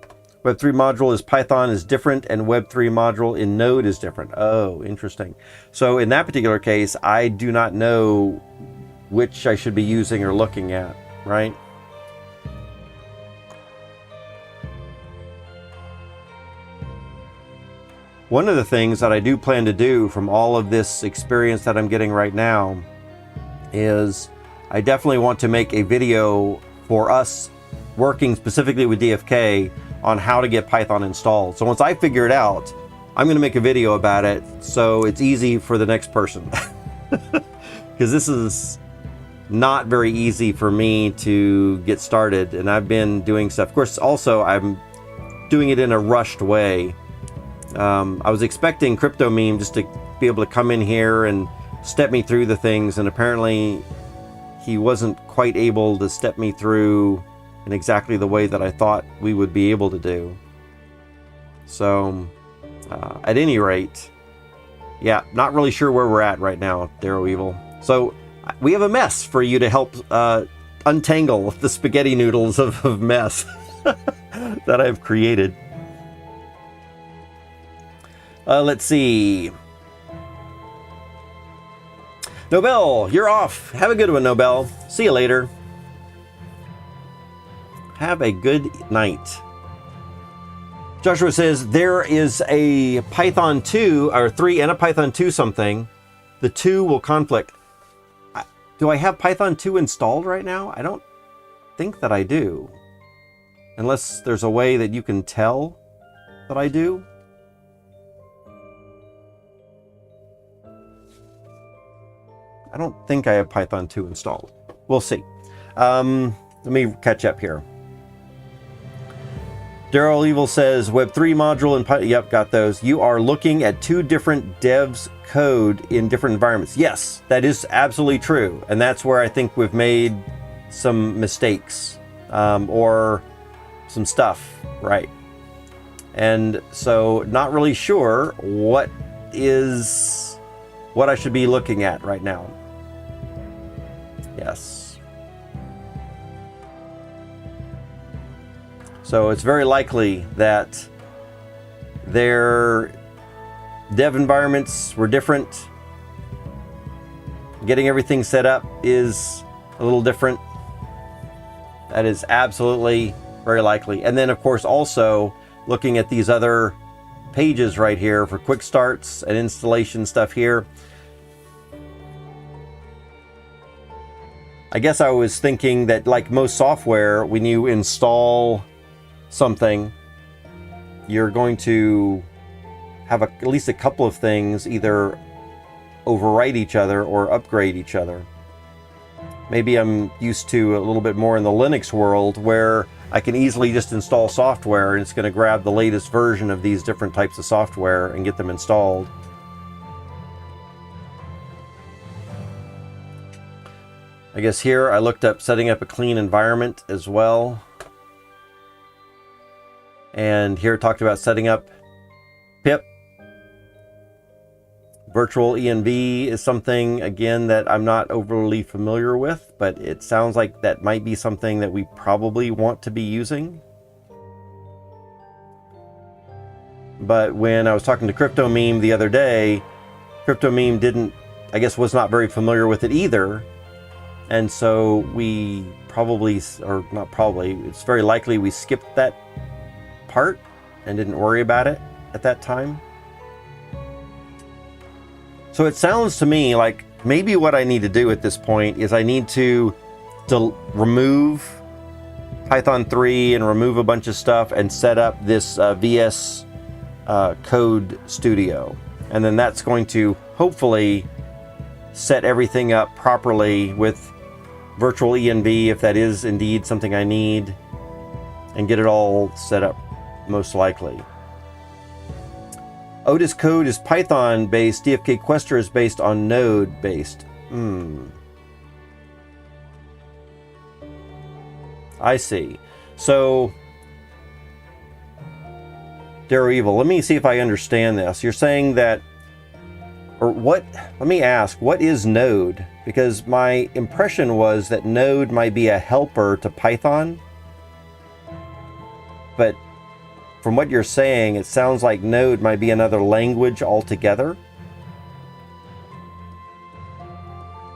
Web3 module is Python is different, and Web3 module in Node is different. Oh, interesting. So in that particular case, I do not know which I should be using or looking at, right? One of the things that I do plan to do from all of this experience that I'm getting right now is I definitely want to make a video for us working specifically with DFK on how to get Python installed. So once I figure it out, I'm going to make a video about it so it's easy for the next person. Because this is not very easy for me to get started, and I've been doing stuff. Of course, also I'm doing it in a rushed way. I was expecting Crypto Meme just to be able to come in here and step me through the things, and apparently he wasn't quite able to step me through in exactly the way that I thought we would be able to do. So at any rate, yeah, not really sure where we're at right now, Darrow Evil. So we have a mess for you to help untangle the spaghetti noodles of mess that I've created. Let's see. Nobel, you're off. Have a good one, Nobel. See you later. Have a good night. Joshua says there is a Python 2 or 3 and a Python 2 something. The 2 will conflict. Do I have Python 2 installed right now? I don't think that I do. Unless there's a way that you can tell that I do. I don't think I have Python 2 installed. We'll see. Let me catch up here. Daryl Evil says Web3 module and Python. Yep, got those. You are looking at 2 different devs code in different environments. Yes, that is absolutely true. And that's where I think we've made some mistakes or some stuff, right? And so not really sure what I should be looking at right now. Yes. So it's very likely that their dev environments were different. Getting everything set up is a little different. That is absolutely very likely. And then of course also looking at these other pages right here for quick starts and installation stuff here. I guess I was thinking that like most software, when you install something, you're going to have at least a couple of things either overwrite each other or upgrade each other. Maybe I'm used to a little bit more in the Linux world where I can easily just install software and it's going to grab the latest version of these different types of software and get them installed. I guess here I looked up setting up a clean environment as well. And here it talked about setting up pip. Virtual env is something, again, that I'm not overly familiar with, but it sounds like that might be something that we probably want to be using. But when I was talking to Crypto Meme the other day, Crypto Meme was not very familiar with it either. And so we probably, or not probably, it's very likely we skipped that part and didn't worry about it at that time. So it sounds to me like maybe what I need to do at this point is I need to remove Python 3 and remove a bunch of stuff and set up this VS Code Studio. And then that's going to hopefully set everything up properly with virtual env, if that is indeed something I need, and get it all set up most likely. Otis Code is Python based, DFK Quester is based on Node based. I see. So, Darrow Evil, let me see if I understand this. You're saying that, or what, let me ask, what is Node? Because my impression was that Node might be a helper to Python. But from what you're saying, it sounds like Node might be another language altogether,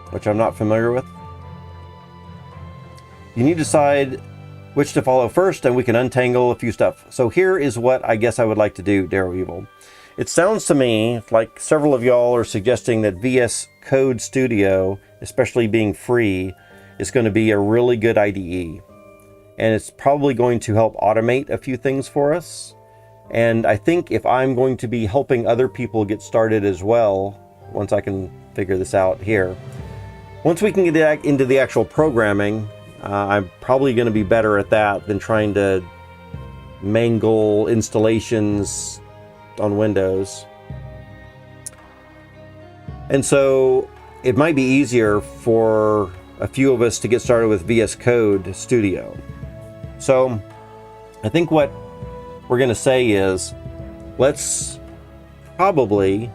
which I'm not familiar with. You need to decide which to follow first, and we can untangle a few stuff. So here is what I guess I would like to do, Darrow Evil. It sounds to me like several of y'all are suggesting that VS Code Studio, especially being free, is going to be a really good IDE. And it's probably going to help automate a few things for us. And I think if I'm going to be helping other people get started as well, once I can figure this out here, once we can get into the actual programming, I'm probably going to be better at that than trying to mangle installations on Windows. And so it might be easier for a few of us to get started with VS Code Studio. So I think what we're going to say is, let's probably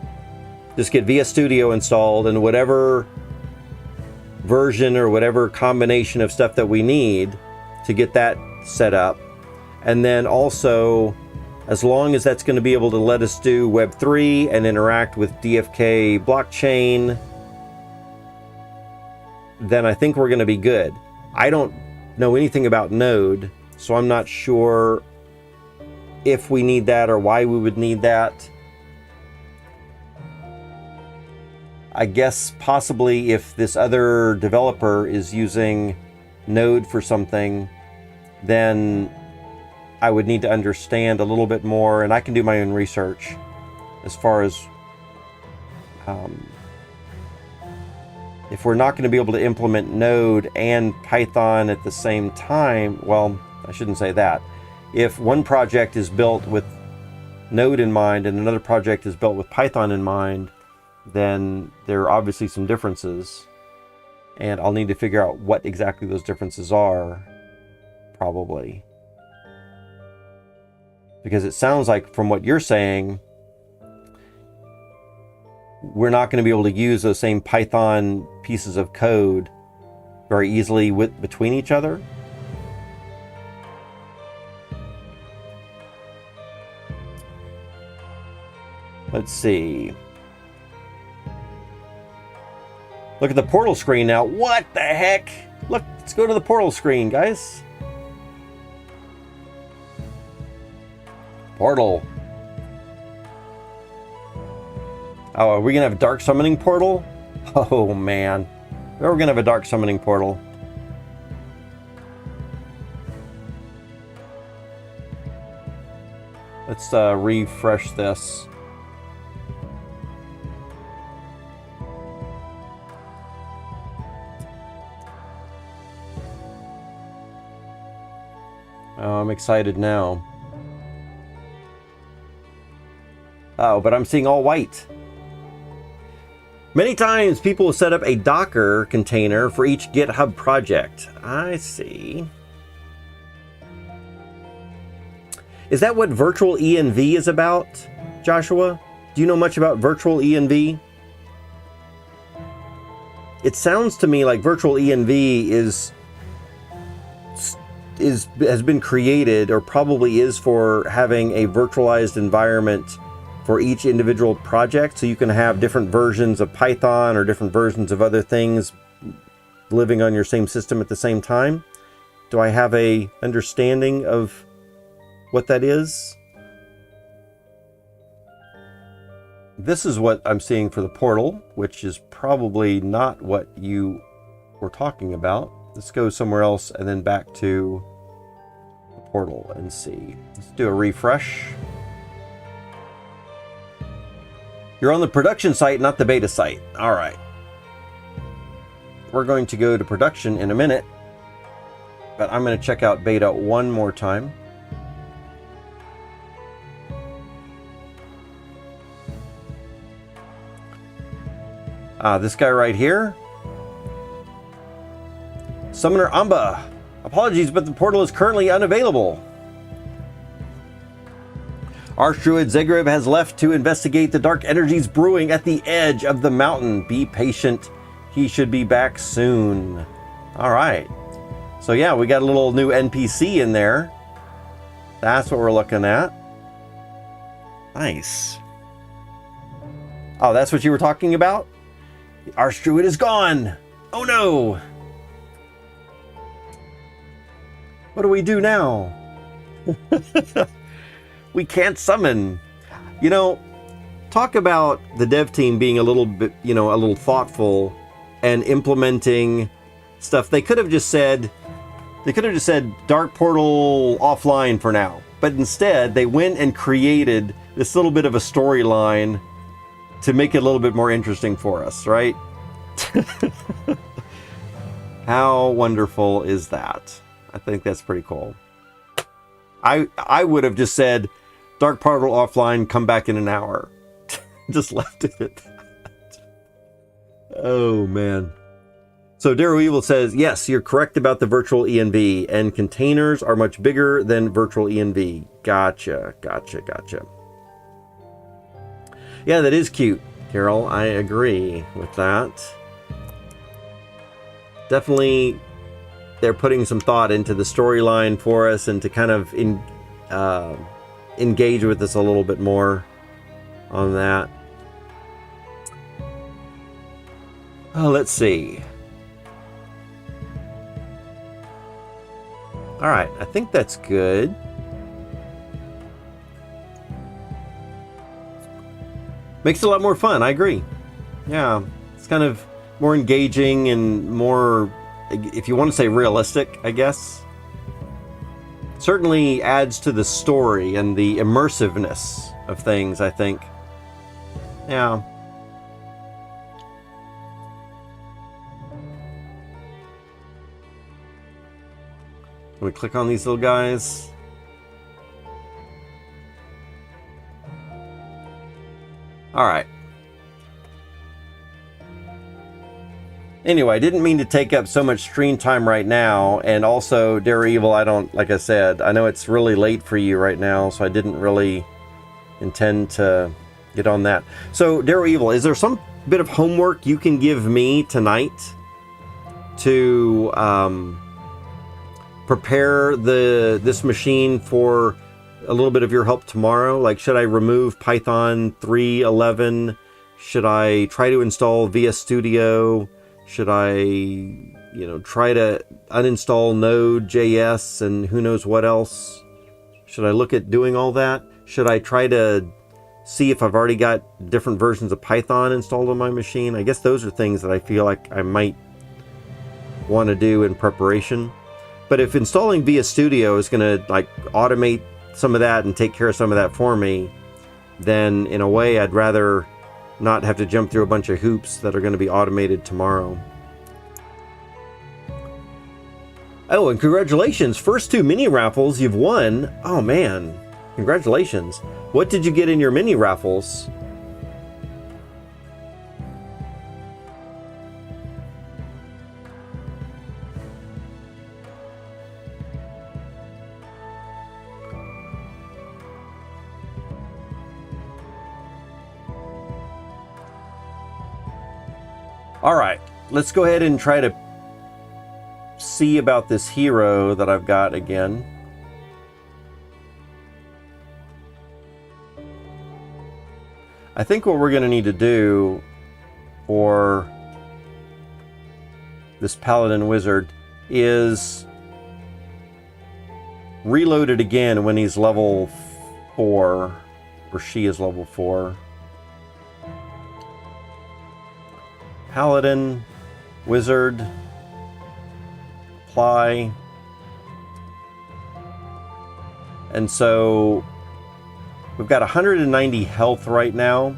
just get VS Studio installed and whatever version or whatever combination of stuff that we need to get that set up. And then also, as long as that's going to be able to let us do Web3 and interact with DFK blockchain, then I think we're going to be good. I don't know anything about Node, so I'm not sure if we need that or why we would need that. I guess possibly if this other developer is using Node for something, then I would need to understand a little bit more, and I can do my own research as far as if we're not going to be able to implement Node and Python at the same time. Well, I shouldn't say that. If one project is built with Node in mind and another project is built with Python in mind, then there are obviously some differences, and I'll need to figure out what exactly those differences are, probably. Because it sounds like, from what you're saying, we're not going to be able to use those same Python pieces of code very easily between each other. Let's see. Look at the portal screen now. What the heck? Look, let's go to the portal screen, guys. Portal. Oh, are we going to have a dark summoning portal? Oh, man. We're going to have a dark summoning portal. Let's refresh this. Oh, I'm excited now. Oh, but I'm seeing all white. Many times people will set up a Docker container for each GitHub project. I see. Is that what virtual env is about, Joshua? Do you know much about virtual env? It sounds to me like virtual env has been created, or probably is, for having a virtualized environment for each individual project, so you can have different versions of Python or different versions of other things living on your same system at the same time. Do I have a understanding of what that is? This is what I'm seeing for the portal, which is probably not what you were talking about. Let's go somewhere else and then back to the portal and see. Let's do a refresh. You're on the production site, not the beta site. All right. We're going to go to production in a minute, but I'm going to check out beta one more time. This guy right here. Summoner Amba. Apologies, but the portal is currently unavailable. Archdruid Zegrev has left to investigate the dark energies brewing at the edge of the mountain. Be patient. He should be back soon. All right. So yeah, we got a little new NPC in there. That's what we're looking at. Nice. Oh, that's what you were talking about? The Archdruid is gone. Oh no. What do we do now? We can't summon. You know, talk about the dev team being a little bit, a little thoughtful and implementing stuff. They could have just said Dark Portal offline for now. But instead, they went and created this little bit of a storyline to make it a little bit more interesting for us, right? How wonderful is that? I think that's pretty cool. I would have just said, Dark Portal offline, come back in an hour. Just left it at that. Oh, man. So Darrow Evil says, yes, you're correct about the virtual ENV, and containers are much bigger than virtual ENV. Gotcha. Yeah, that is cute, Carol. I agree with that. Definitely, they're putting some thought into the storyline for us and to kind of engage with us a little bit more on that. Let's see. All right, I think that's good. Makes it a lot more fun, I agree. Yeah, it's kind of more engaging and more, if you want to say realistic, I guess. Certainly adds to the story and the immersiveness of things, I think. Yeah. Can we click on these little guys? All right. Anyway, I didn't mean to take up so much screen time right now, and also, Darrow Evil, like I said, I know it's really late for you right now, so I didn't really intend to get on that. So, Darrow Evil, is there some bit of homework you can give me tonight to prepare this machine for a little bit of your help tomorrow? Like, should I remove Python 3.11? Should I try to install VS Studio? Should I, try to uninstall Node.js and who knows what else? Should I look at doing all that? Should I try to see if I've already got different versions of Python installed on my machine? I guess those are things that I feel like I might want to do in preparation. But if installing VS Studio is going to automate some of that and take care of some of that for me, then in a way I'd rather not have to jump through a bunch of hoops that are going to be automated tomorrow. Oh, and congratulations. First 2 mini raffles you've won. Oh man, congratulations. What did you get in your mini raffles? All right, let's go ahead and try to see about this hero that I've got again. I think what we're going to need to do for this Paladin Wizard, is reloaded again when he's level 4, or she is level 4. Paladin, Wizard, apply. And so we've got 190 health right now.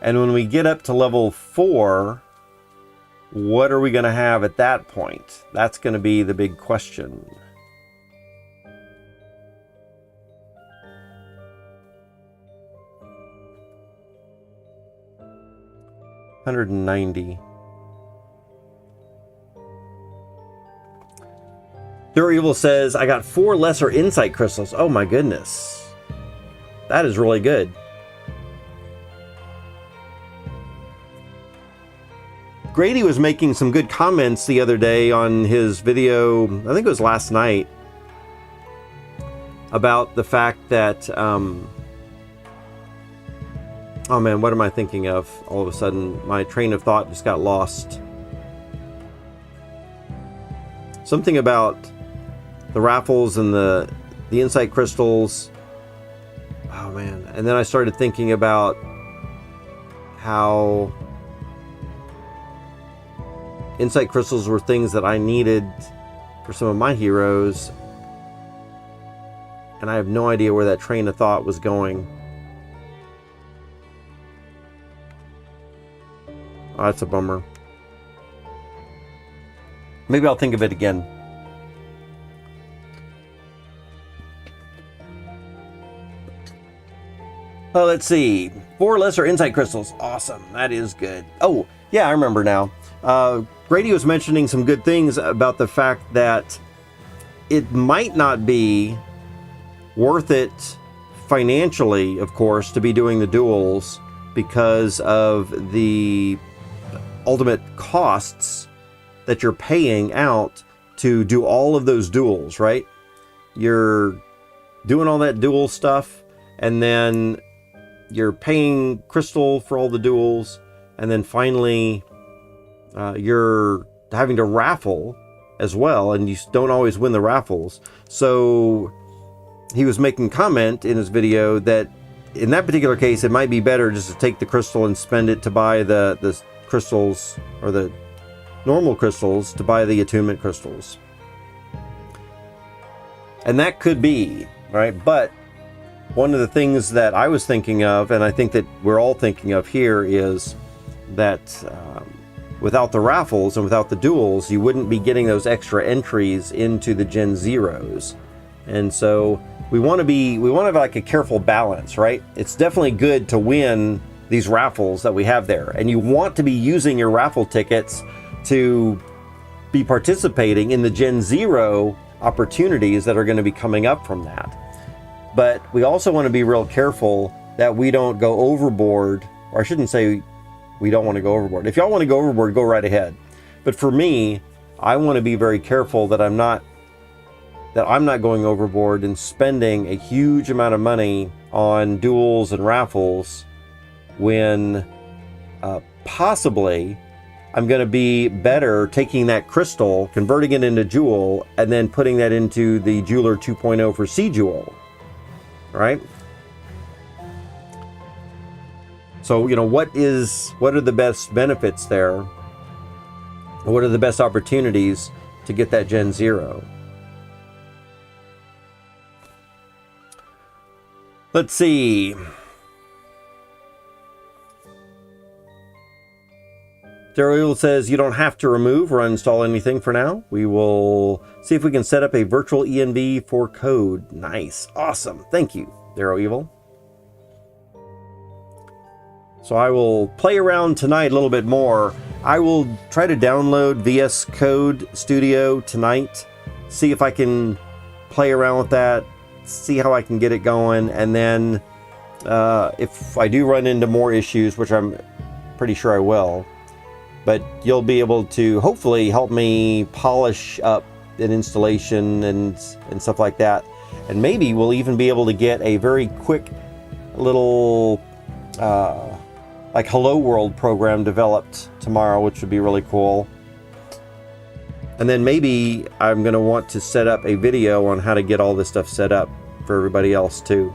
And when we get up to level 4, what are we going to have at that point? That's going to be the big question. $190. Evil says, I got 4 lesser insight crystals. Oh my goodness. That is really good. Grady was making some good comments the other day on his video, I think it was last night, about the fact that, oh man, what am I thinking of? All of a sudden, my train of thought just got lost. Something about the raffles and the insight crystals. Oh man, and then I started thinking about how insight crystals were things that I needed for some of my heroes, and I have no idea where that train of thought was going. Oh, that's a bummer. Maybe I'll think of it again. Oh, let's see. 4 lesser insight crystals. Awesome. That is good. Oh, yeah, I remember now. Grady was mentioning some good things about the fact that it might not be worth it financially, of course, to be doing the duels because of the ultimate costs that you're paying out to do all of those duels, right? You're doing all that duel stuff, and then you're paying crystal for all the duels, and then finally you're having to raffle as well, and you don't always win the raffles. So he was making comment in his video that in that particular case, it might be better just to take the crystal and spend it to buy the crystals, or the normal crystals, to buy the attunement crystals. And that could be, right? But one of the things that I was thinking of, and I think that we're all thinking of here, is that without the raffles and without the duels, you wouldn't be getting those extra entries into the Gen 0s. And so we want to have like a careful balance, right? It's definitely good to win these raffles that we have there, and you want to be using your raffle tickets to be participating in the Gen 0 opportunities that are going to be coming up from that. But we also want to be real careful that we don't go overboard, or I shouldn't say we don't want to go overboard. If y'all want to go overboard, go right ahead. But for me, I want to be very careful that I'm not going overboard and spending a huge amount of money on duels and raffles when possibly I'm going to be better taking that crystal, converting it into jewel, and then putting that into the Jeweler 2.0 for Sea Jewel, right? So, you know, what are the best benefits there? What are the best opportunities to get that Gen 0? Let's see. Daryl says you don't have to remove or uninstall anything for now. We will see if we can set up a virtual ENV for code. Nice. Awesome. Thank you, Daryl Evil. So I will play around tonight a little bit more. I will try to download VS Code Studio tonight, see if I can play around with that, see how I can get it going, and then if I do run into more issues, which I'm pretty sure I will, but you'll be able to hopefully help me polish up an installation and stuff like that. And maybe we'll even be able to get a very quick little like Hello World program developed tomorrow, which would be really cool. And then maybe I'm going to want to set up a video on how to get all this stuff set up for everybody else too.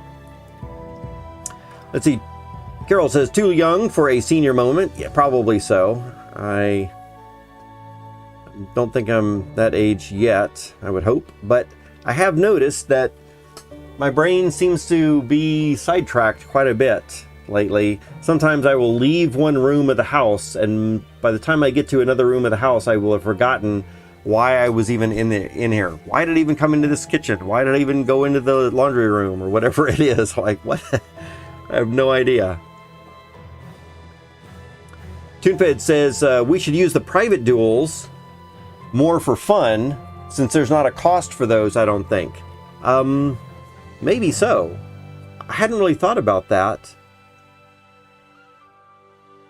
Let's see. Carol says, too young for a senior moment. Yeah, probably so. I don't think I'm that age yet, I would hope. But I have noticed that my brain seems to be sidetracked quite a bit lately. Sometimes I will leave one room of the house, and by the time I get to another room of the house, I will have forgotten why I was even in here. Why did I even come into this kitchen? Why did I even go into the laundry room or whatever it is? Like, what? I have no idea. TuneFed says we should use the private duels more for fun, since there's not a cost for those, I don't think. Maybe so. I hadn't really thought about that.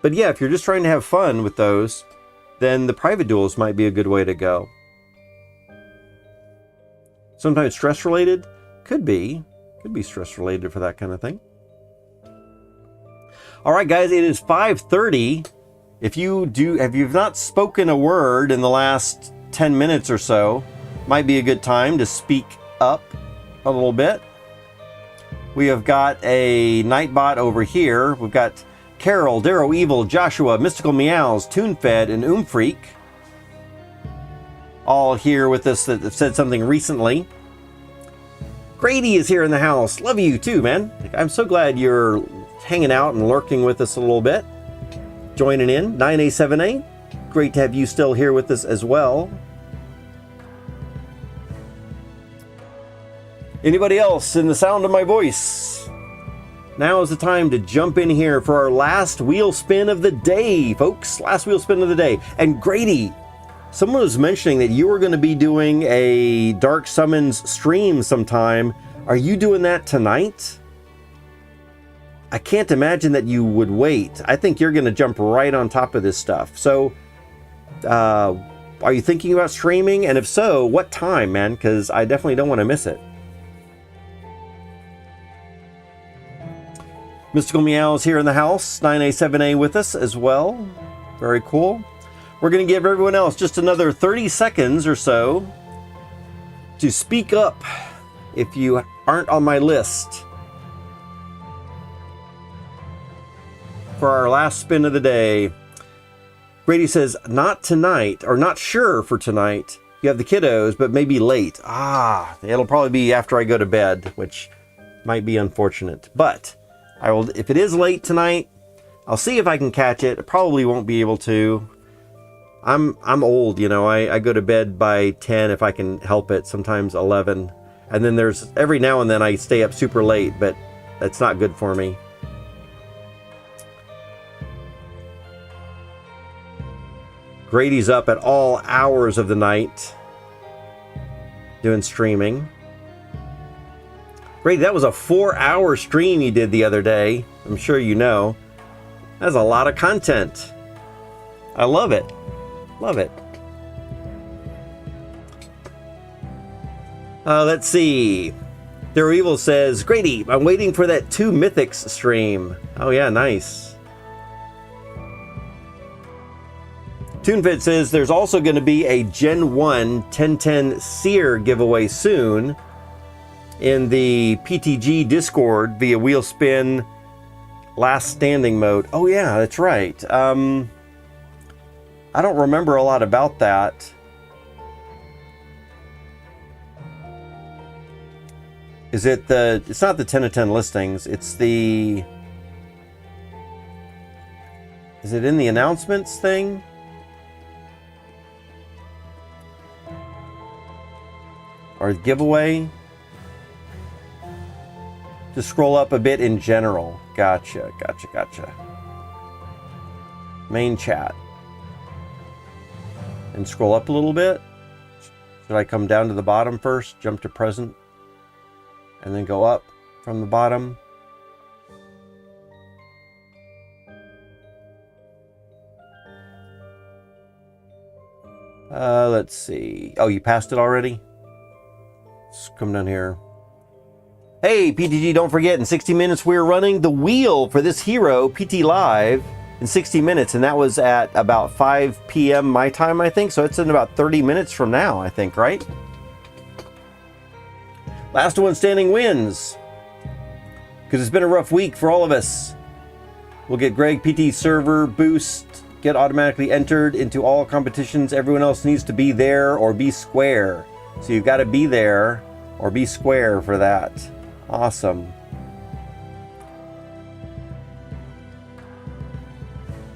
But yeah, if you're just trying to have fun with those, then the private duels might be a good way to go. Sometimes stress related? Could be stress related for that kind of thing. All right, guys, it is 5:30. If you've not spoken a word in the last 10 minutes or so, might be a good time to speak up a little bit. We have got a Nightbot over here. We've got Carol, Darrow Evil, Joshua, Mystical Meows, TuneFed, and Oomfreak, all here with us that have said something recently. Grady is here in the house. Love you too, man. I'm so glad you're hanging out and lurking with us a little bit. Joining in. 9A7A. Great to have you still here with us as well. Anybody else in the sound of my voice? Now is the time to jump in here for our last wheel spin of the day, folks. Last wheel spin of the day. And Grady, someone was mentioning that you were going to be doing a Dark Summons stream sometime. Are you doing that tonight? I can't imagine that you would wait. I think you're going to jump right on top of this stuff. So, are you thinking about streaming? And if so, what time, man? Because I definitely don't want to miss it. Mystical Meows here in the house. 9A7A with us as well. Very cool. We're going to give everyone else just another 30 seconds or so to speak up if you aren't on my list for our last spin of the day. Grady says, not tonight, or not sure for tonight. You have the kiddos, but maybe late. It'll probably be after I go to bed, which might be unfortunate. But I will, if it is late tonight, I'll see if I can catch it. I probably won't be able to. I'm old, you know. I go to bed by 10 if I can help it, sometimes 11. And then there's every now and then I stay up super late, but that's not good for me. Grady's up at all hours of the night doing streaming. Grady, that was a 4-hour stream you did the other day. I'm sure you know. That's a lot of content. I love it. Love it. Let's see. Darrow Evil says, Grady, I'm waiting for that 2 Mythics stream. Oh yeah, nice. TuneFed says there's also going to be a Gen 1 1010 Seer giveaway soon in the PTG Discord via Wheel Spin Last Standing mode. Oh yeah, that's right. I don't remember a lot about that. Is it the... It's not the 10 of 10 listings. It's the... Is it in the announcements thing? Or giveaway? Just scroll up a bit in general. Gotcha. Main chat. And scroll up a little bit. Should I come down to the bottom first? Jump to present? And then go up from the bottom? Let's see. Oh, you passed it already? Let's come down here. Hey, PTG, don't forget, in 60 minutes we're running the wheel for this hero, PT Live. in 60 minutes, and that was at about 5 p.m. my time, I think. So it's in about 30 minutes from now, I think, right? Last one standing wins. Because it's been a rough week for all of us. We'll get Greg PT server boost, get automatically entered into all competitions. Everyone else needs to be there or be square. So you've got to be there or be square for that. Awesome.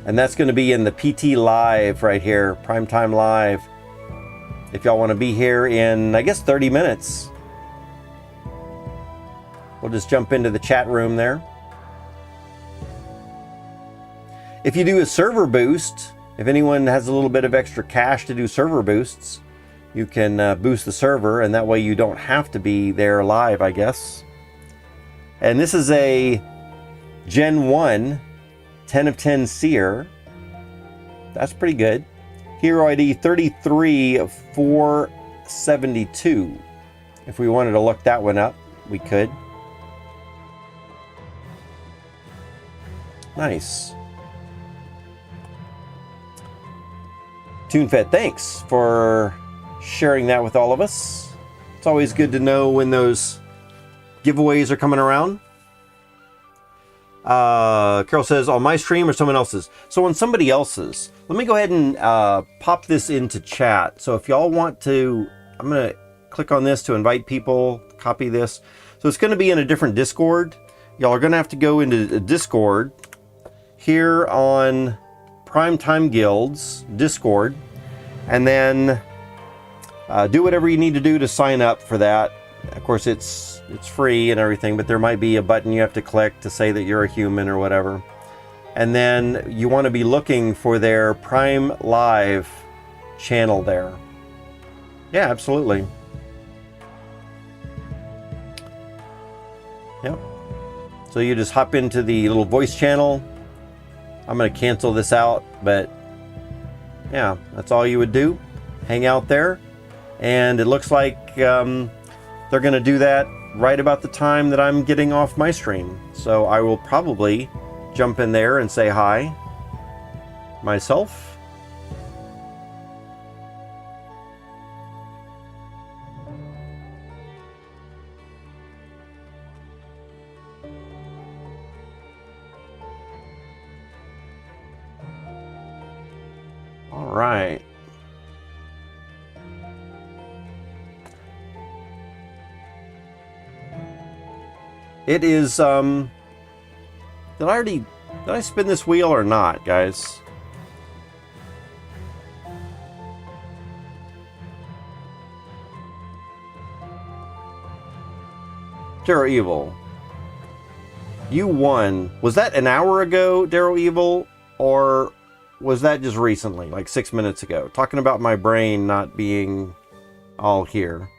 And that's going to be in the PT Live right here, Primetime Live. If y'all want to be here in, I guess, 30 minutes. We'll just jump into the chat room there. If you do a server boost, if anyone has a little bit of extra cash to do server boosts, you can boost the server, and that way you don't have to be there live, I guess. And this is a Gen 1 10 of 10 seer. That's pretty good. Hero ID 33 of 472. If we wanted to look that one up, we could. Nice. TuneFed, thanks for sharing that with all of us. It's always good to know when those giveaways are coming around. Carol says, on my stream or someone else's? So on somebody else's. Let me go ahead and pop this into chat. So if y'all want to, I'm going to click on this to invite people, copy this. So it's going to be in a different Discord. Y'all are going to have to go into the Discord here on Primetime Guilds Discord, and then do whatever you need to do to sign up for that. Of course, it's free and everything, but there might be a button you have to click to say that you're a human or whatever. And then you want to be looking for their Prime Live channel there. Yeah, absolutely. Yep. So you just hop into the little voice channel. I'm going to cancel this out, but yeah, that's all you would do. Hang out there. And it looks like they're going to do that right about the time that I'm getting off my stream. So I will probably jump in there and say hi myself. All right. It is, did I spin this wheel or not, guys? Darrow Evil. You won. Was that an hour ago, Darrow Evil? Or was that just recently, like 6 minutes ago? Talking about my brain not being all here.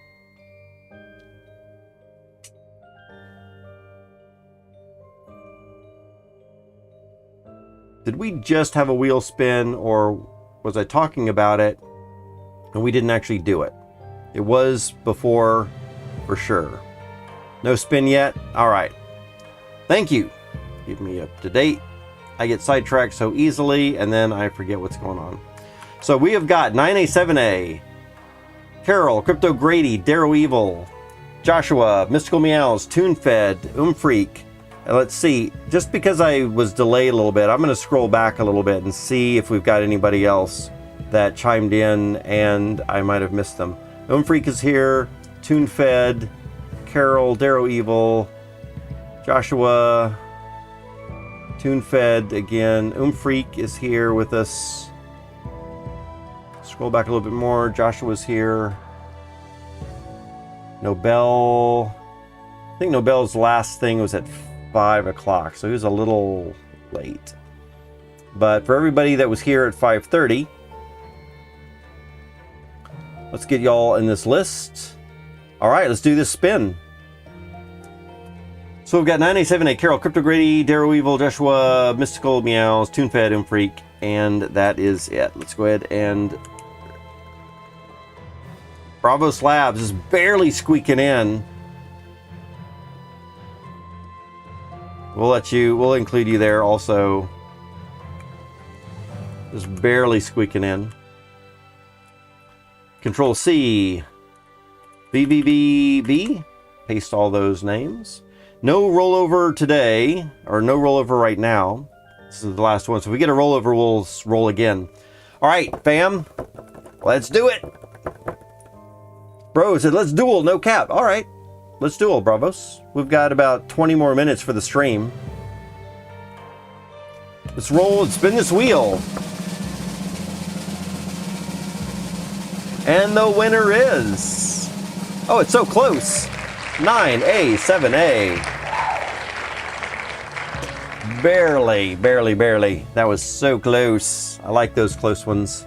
Did we just have a wheel spin, or was I talking about it and we didn't actually do it? It was before, for sure. No spin yet? All right. Thank you. Keep me up to date. I get sidetracked so easily, and then I forget what's going on. So we have got 9A7A, Carol, Crypto Grady, Darrow Evil, Joshua, Mystical Meows, TuneFed, Freak. And let's see, just because I was delayed a little bit, I'm going to scroll back a little bit and see if we've got anybody else that chimed in and I might have missed them. Freak is here, TuneFed, Carol, Darrow Evil, Joshua, TuneFed again, Freak is here with us. Scroll back a little bit more, Joshua's here. Nobel, I think Nobel's last thing was at 5 o'clock, so he was a little late. But for everybody that was here at 5:30, let's get y'all in this list. All right, let's do this spin. So we've got 9A7A, Carol, Crypto Grady, Darrow Evil, Joshua, Mystical Meows, TuneFed, Freak, and that is it. Let's go ahead and Bravo Slabs is barely squeaking in. We'll include you there also. Just barely squeaking in. Control C. VVVV. Paste all those names. No rollover today, or no rollover right now. This is the last one. So if we get a rollover, we'll roll again. All right, fam. Let's do it. Bro said, let's duel, no cap. All right, let's duel, bravos. We've got about 20 more minutes for the stream. Let's roll and spin this wheel. And the winner is... Oh, it's so close. 9A, 7A. Barely, barely, barely. That was so close. I like those close ones.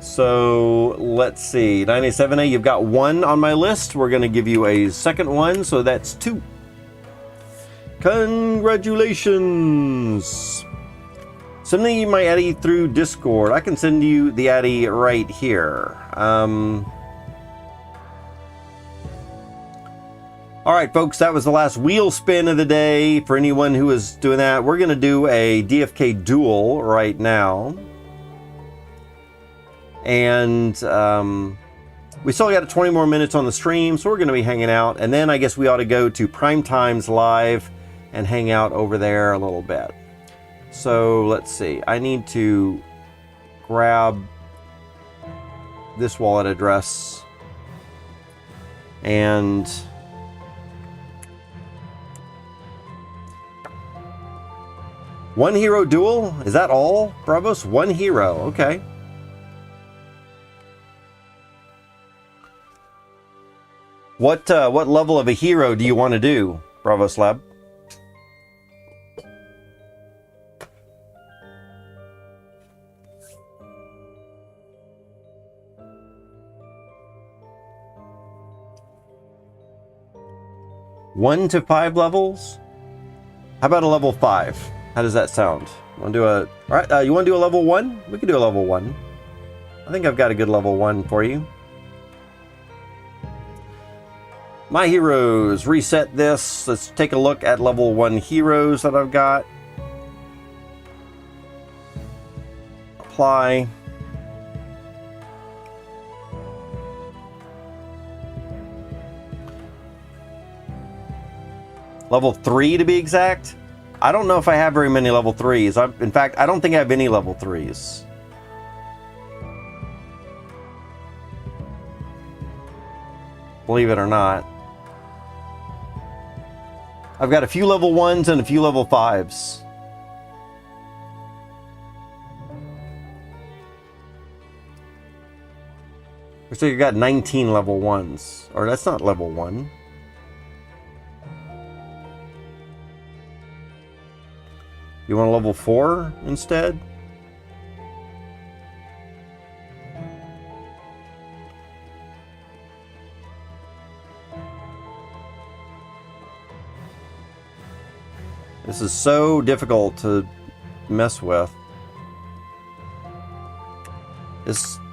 So let's see. 9A, you've got 1 on my list. We're going to give you a second one, so that's 2. Congratulations. Send me my Addy through Discord. I can send you the Addy right here. All right, folks, that was the last wheel spin of the day. For anyone who is doing that, we're going to do a DFK duel right now. And we still got 20 more minutes on the stream, so we're going to be hanging out. And then I guess we ought to go to Prime Times Live and hang out over there a little bit. So let's see. I need to grab this wallet address and one hero duel. Is that all, Bravos? One hero. Okay. What level of a hero do you want to do, Bravos Lab? One to 5 levels? How about a level 5? How does that sound? Want to do a... All right, you want to do a level 1? We can do a level 1. I think I've got a good level 1 for you. My heroes. Reset this. Let's take a look at level 1 heroes that I've got. Apply. Level 3 to be exact. I don't know if I have very many level 3s. In fact, I don't think I have any level 3s. Believe it or not. I've got a few level 1s and a few level 5s. Looks like you got 19 level 1s. Or that's not level 1. You want a level 4 instead? This is so difficult to mess with.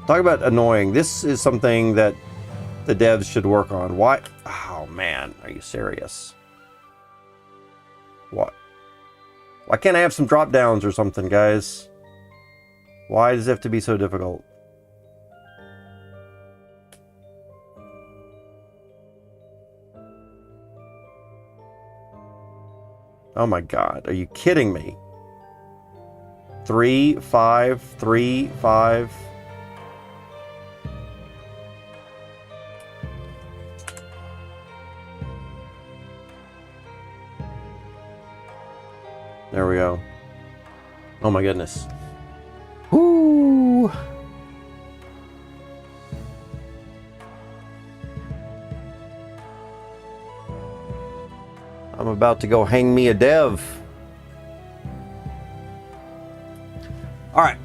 Talk about annoying. This is something that the devs should work on. Why? Oh man, are you serious? What? Why can't I have some drop downs or something, guys? Why does it have to be so difficult? Oh my god, are you kidding me? 3, 5, 3, 5. There we go. Oh my goodness. Woo! I'm about to go hang me a dev. All right,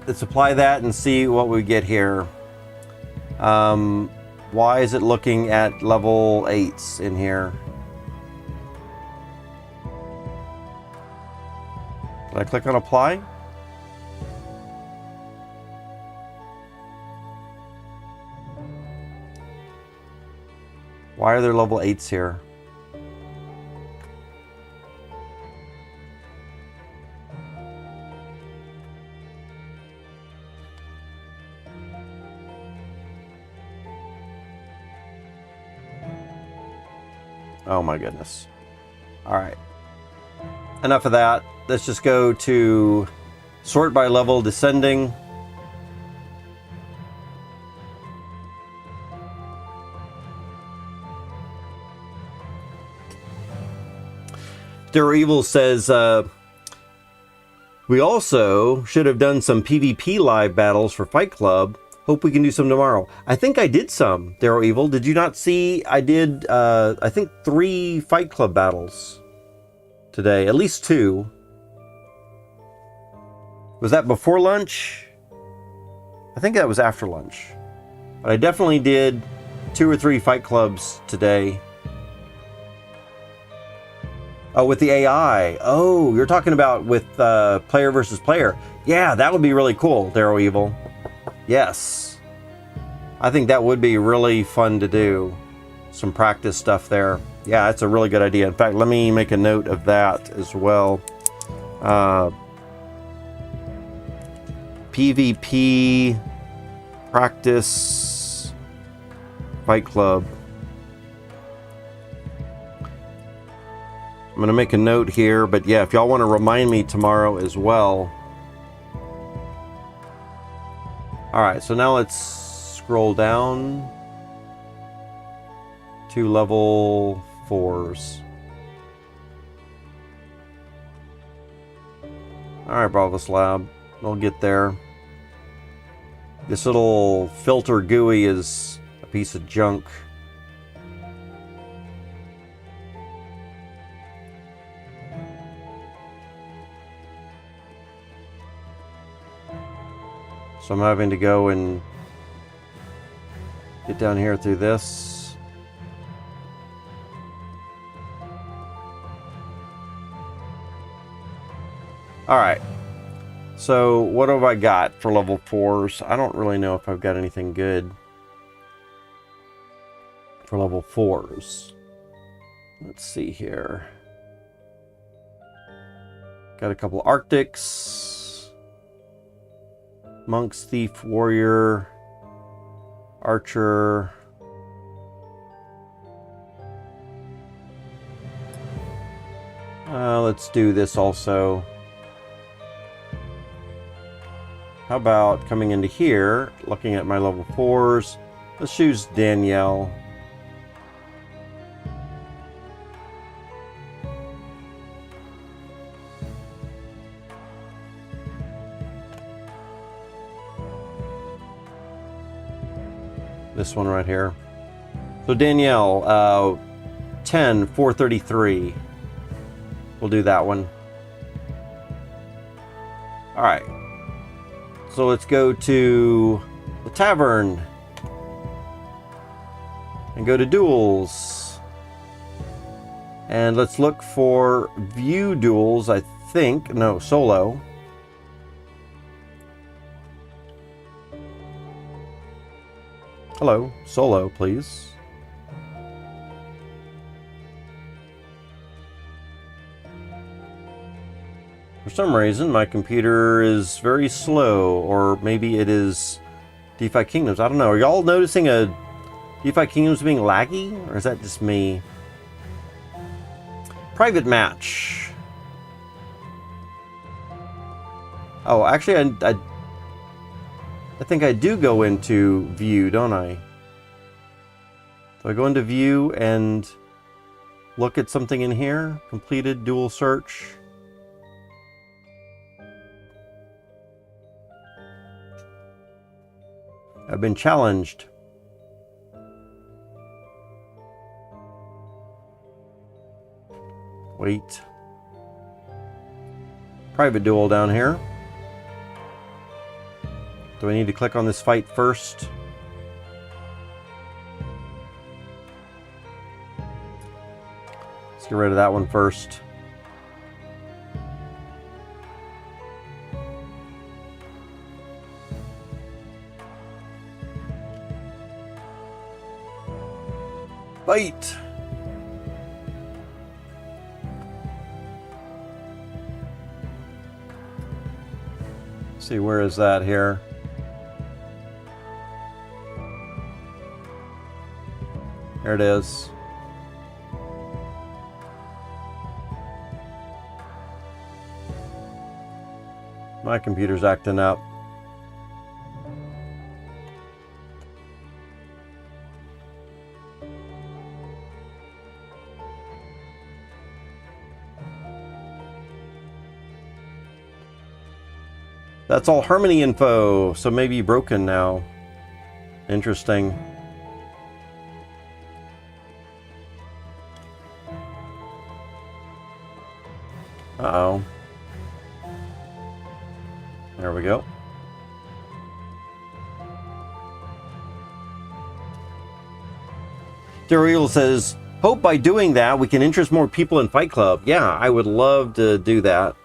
let's apply that and see what we get here. Why is it looking at level 8s in here? Did I click on apply? Why are there level 8s here? Oh my goodness. All right. Enough of that. Let's just go to sort by level descending. Evil says, we also should have done some PvP live battles for Fight Club. Hope we can do some tomorrow. I think I did some, Darrow Evil. Did you not see? I did, I think 3 Fight Club battles today. At least 2. Was that before lunch? I think that was after lunch. But I definitely did 2 or 3 Fight Clubs today. Oh, with the AI. Oh, you're talking about with player versus player. Yeah, that would be really cool, Darrow Evil. Yes. I think that would be really fun to do. Some practice stuff there. Yeah, that's a really good idea. In fact, let me make a note of that as well. PvP practice Fight Club. I'm going to make a note here, but yeah, if y'all want to remind me tomorrow as well. All right, so now let's scroll down to level 4s. All right, Bravos Lab, we'll get there. This little filter GUI is a piece of junk. So I'm having to go and get down here through this. All right. So what have I got for level 4s? I don't really know if I've got anything good for level 4s. Let's see here. Got a couple Arctics. Monks, Thief, Warrior, Archer. Let's do this also. How about coming into here, looking at my level 4s. Let's choose Danielle. This one right here. So Danielle, 10, 433. We'll do that one. All right. So let's go to the tavern and go to duels. And let's look for view duels, I think. No, solo. Hello, solo, please. For some reason, my computer is very slow, or maybe it is DeFi Kingdoms. I don't know. Are y'all noticing a DeFi Kingdoms being laggy, or is that just me? Private match. Oh, actually, I think I do go into view, don't I? So I go into view and look at something in here. Completed dual search. I've been challenged. Wait. Private duel down here. Do I need to click on this fight first? Let's get rid of that one first. Fight! Let's see, where is that here? There it is. My computer's acting up. That's all Harmony info, so maybe broken now. Interesting. Uh-oh. There we go. Daryl says, hope by doing that we can interest more people in Fight Club. Yeah, I would love to do that.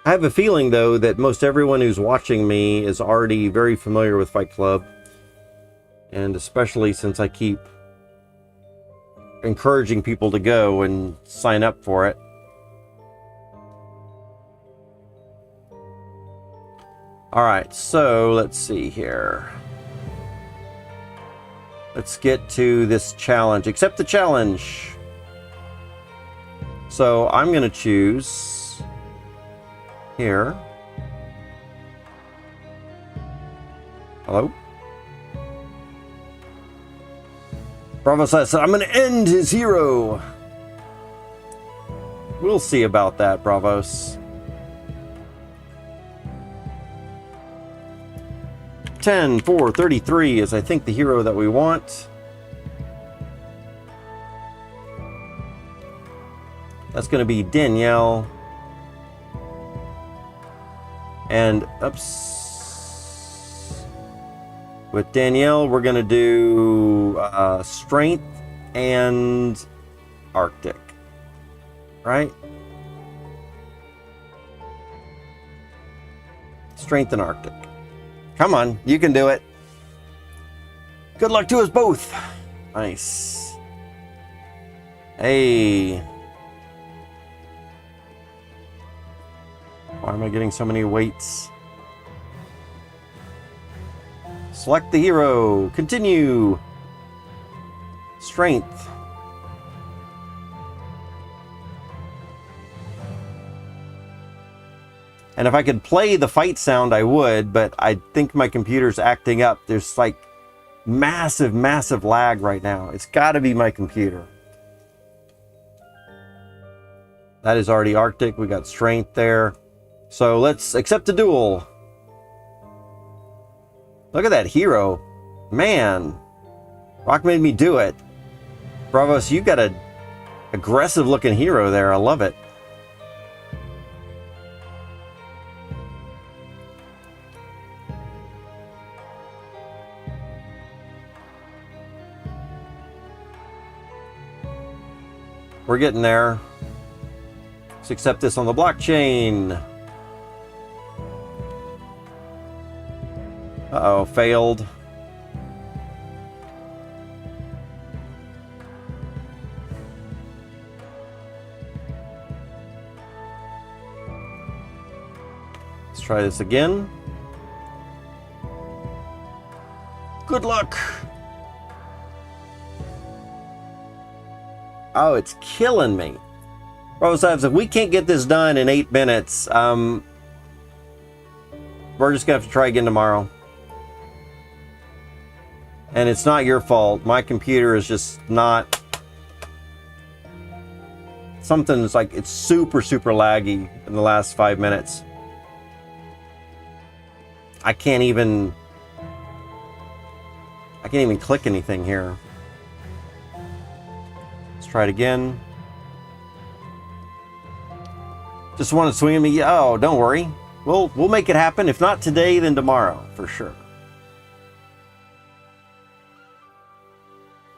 I have a feeling, though, that most everyone who's watching me is already very familiar with Fight Club. And especially since I keep encouraging people to go and sign up for it. Alright, so let's see here. Let's get to this challenge. Accept the challenge. So I'm going to choose here. Hello? Bravo says, I'm going to end his hero. We'll see about that, Bravos. 10, 4, 33 is, I think, the hero that we want. That's going to be Danielle. And, oops. With Danielle, we're going to do Strength and Arctic. Right? Strength and Arctic. Come on, you can do it. Good luck to us both. Nice. Hey. Why am I getting so many weights? Select the hero. Continue. Strength. And if I could play the fight sound, I would, but I think my computer's acting up. There's like massive, massive lag right now. It's got to be my computer. That is already Arctic. We got Strength there. So let's accept the duel. Look at that hero. Man. Rock made me do it. Bravos, you got a aggressive looking hero there. I love it. We're getting there. Let's accept this on the blockchain. Uh-oh, failed. Let's try this again. Good luck. Oh, it's killing me. Rosavs, if we can't get this done in 8 minutes, we're just gonna have to try again tomorrow. And it's not your fault. My computer is just not... Something's like, it's super, super laggy in the last 5 minutes. I can't even click anything here. Let's try it again. Just want to swing at me? Oh, don't worry. We'll make it happen. If not today, then tomorrow, for sure.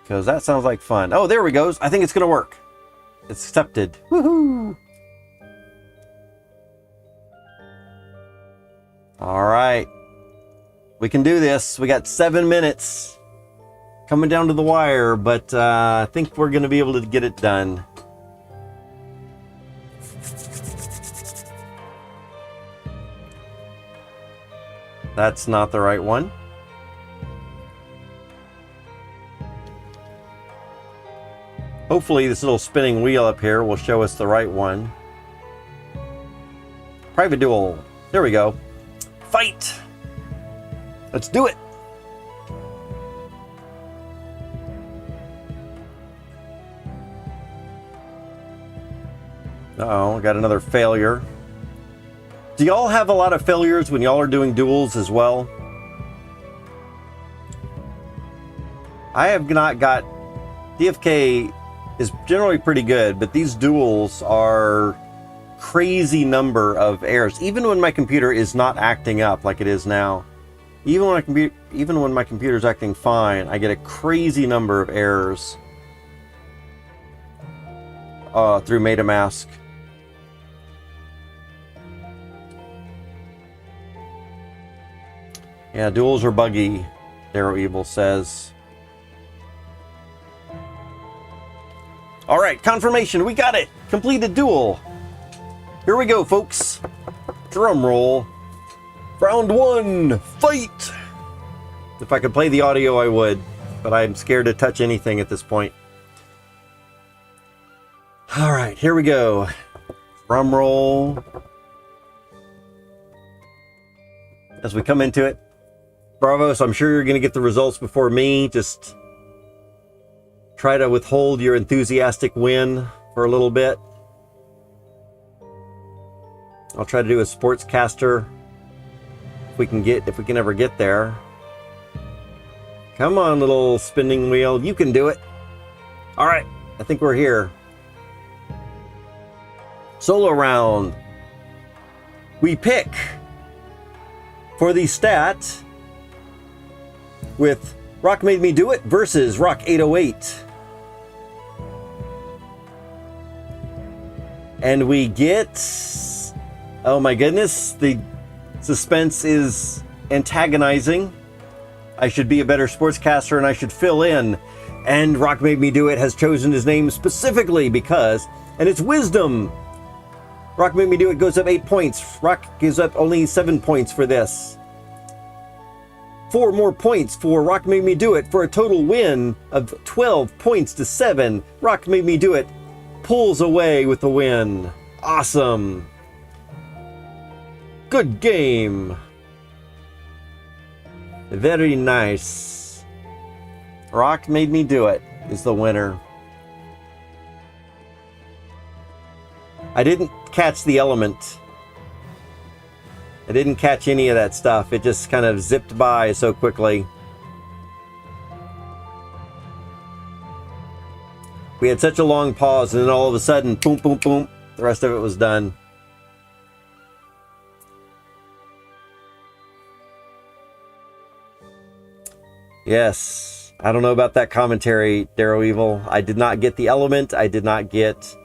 Because that sounds like fun. Oh, there we go. I think it's going to work. It's accepted. Woohoo! All right. We can do this. We got 7 minutes. Coming down to the wire, but I think we're going to be able to get it done. That's not the right one. Hopefully this little spinning wheel up here will show us the right one. Private duel. There we go. Fight! Let's do it! Uh-oh, I got another failure. Do y'all have a lot of failures when y'all are doing duels as well? I have not got... DFK is generally pretty good, but these duels are crazy number of errors. Even when my computer is not acting up like it is now. Even when my computer's acting fine, I get a crazy number of errors through MetaMask. Yeah, duels are buggy, Darrow Evil says. Alright, confirmation, we got it! Completed duel! Here we go, folks. Drum roll. Round 1, fight! If I could play the audio, I would, but I'm scared to touch anything at this point. Alright, here we go. Drum roll. As we come into it. Bravos, I'm sure you're going to get the results before me. Just try to withhold your enthusiastic win for a little bit. I'll try to do a sportscaster if we can ever get there. Come on, little spinning wheel. You can do it. All right, I think we're here. Solo round. We pick for the stat with Rock Made Me Do It versus Rock 808. And we get... Oh my goodness, the suspense is antagonizing. I should be a better sportscaster and I should fill in. And Rock Made Me Do It has chosen his name specifically because... And it's Wisdom! Rock Made Me Do It goes up 8 points. Rock gives up only 7 points for this. 4 more points for Rock Made Me Do It for a total win of 12 points to 7. Rock Made Me Do It pulls away with the win. Awesome. Good game. Very nice. Rock Made Me Do It is the winner. I didn't catch the element. I didn't catch any of that stuff. It just kind of zipped by so quickly. We had such a long pause, and then all of a sudden, boom, boom, boom, the rest of it was done. Yes, I don't know about that commentary, Darrow Evil. I did not get the element. I did not get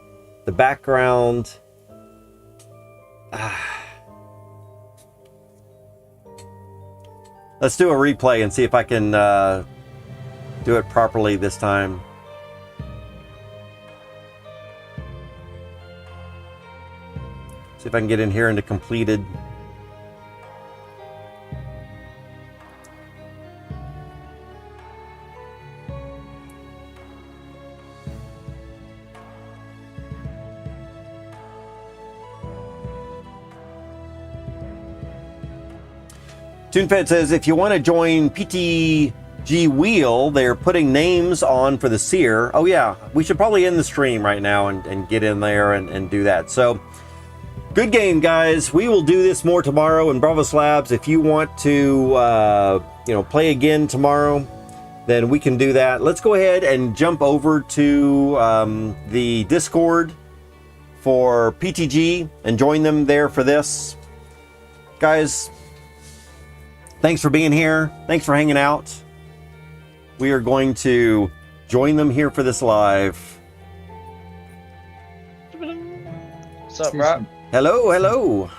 the background. Let's do a replay and see if I can do it properly this time. See if I can get in here into completed. TuneFed says, if you want to join PTG Wheel, they're putting names on for the Seer. Oh yeah, we should probably end the stream right now and get in there and do that. So, good game, guys. We will do this more tomorrow in Bravos Labs. If you want to, play again tomorrow, then we can do that. Let's go ahead and jump over to the Discord for PTG and join them there for this. Guys, thanks for being here. Thanks for hanging out. We are going to join them here for this live. What's up, Rob? Hello, hello.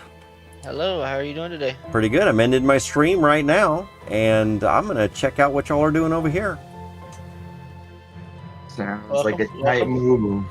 Hello, how are you doing today? Pretty good. I'm ending my stream right now, and I'm going to check out what y'all are doing over here. Sounds like a tight move.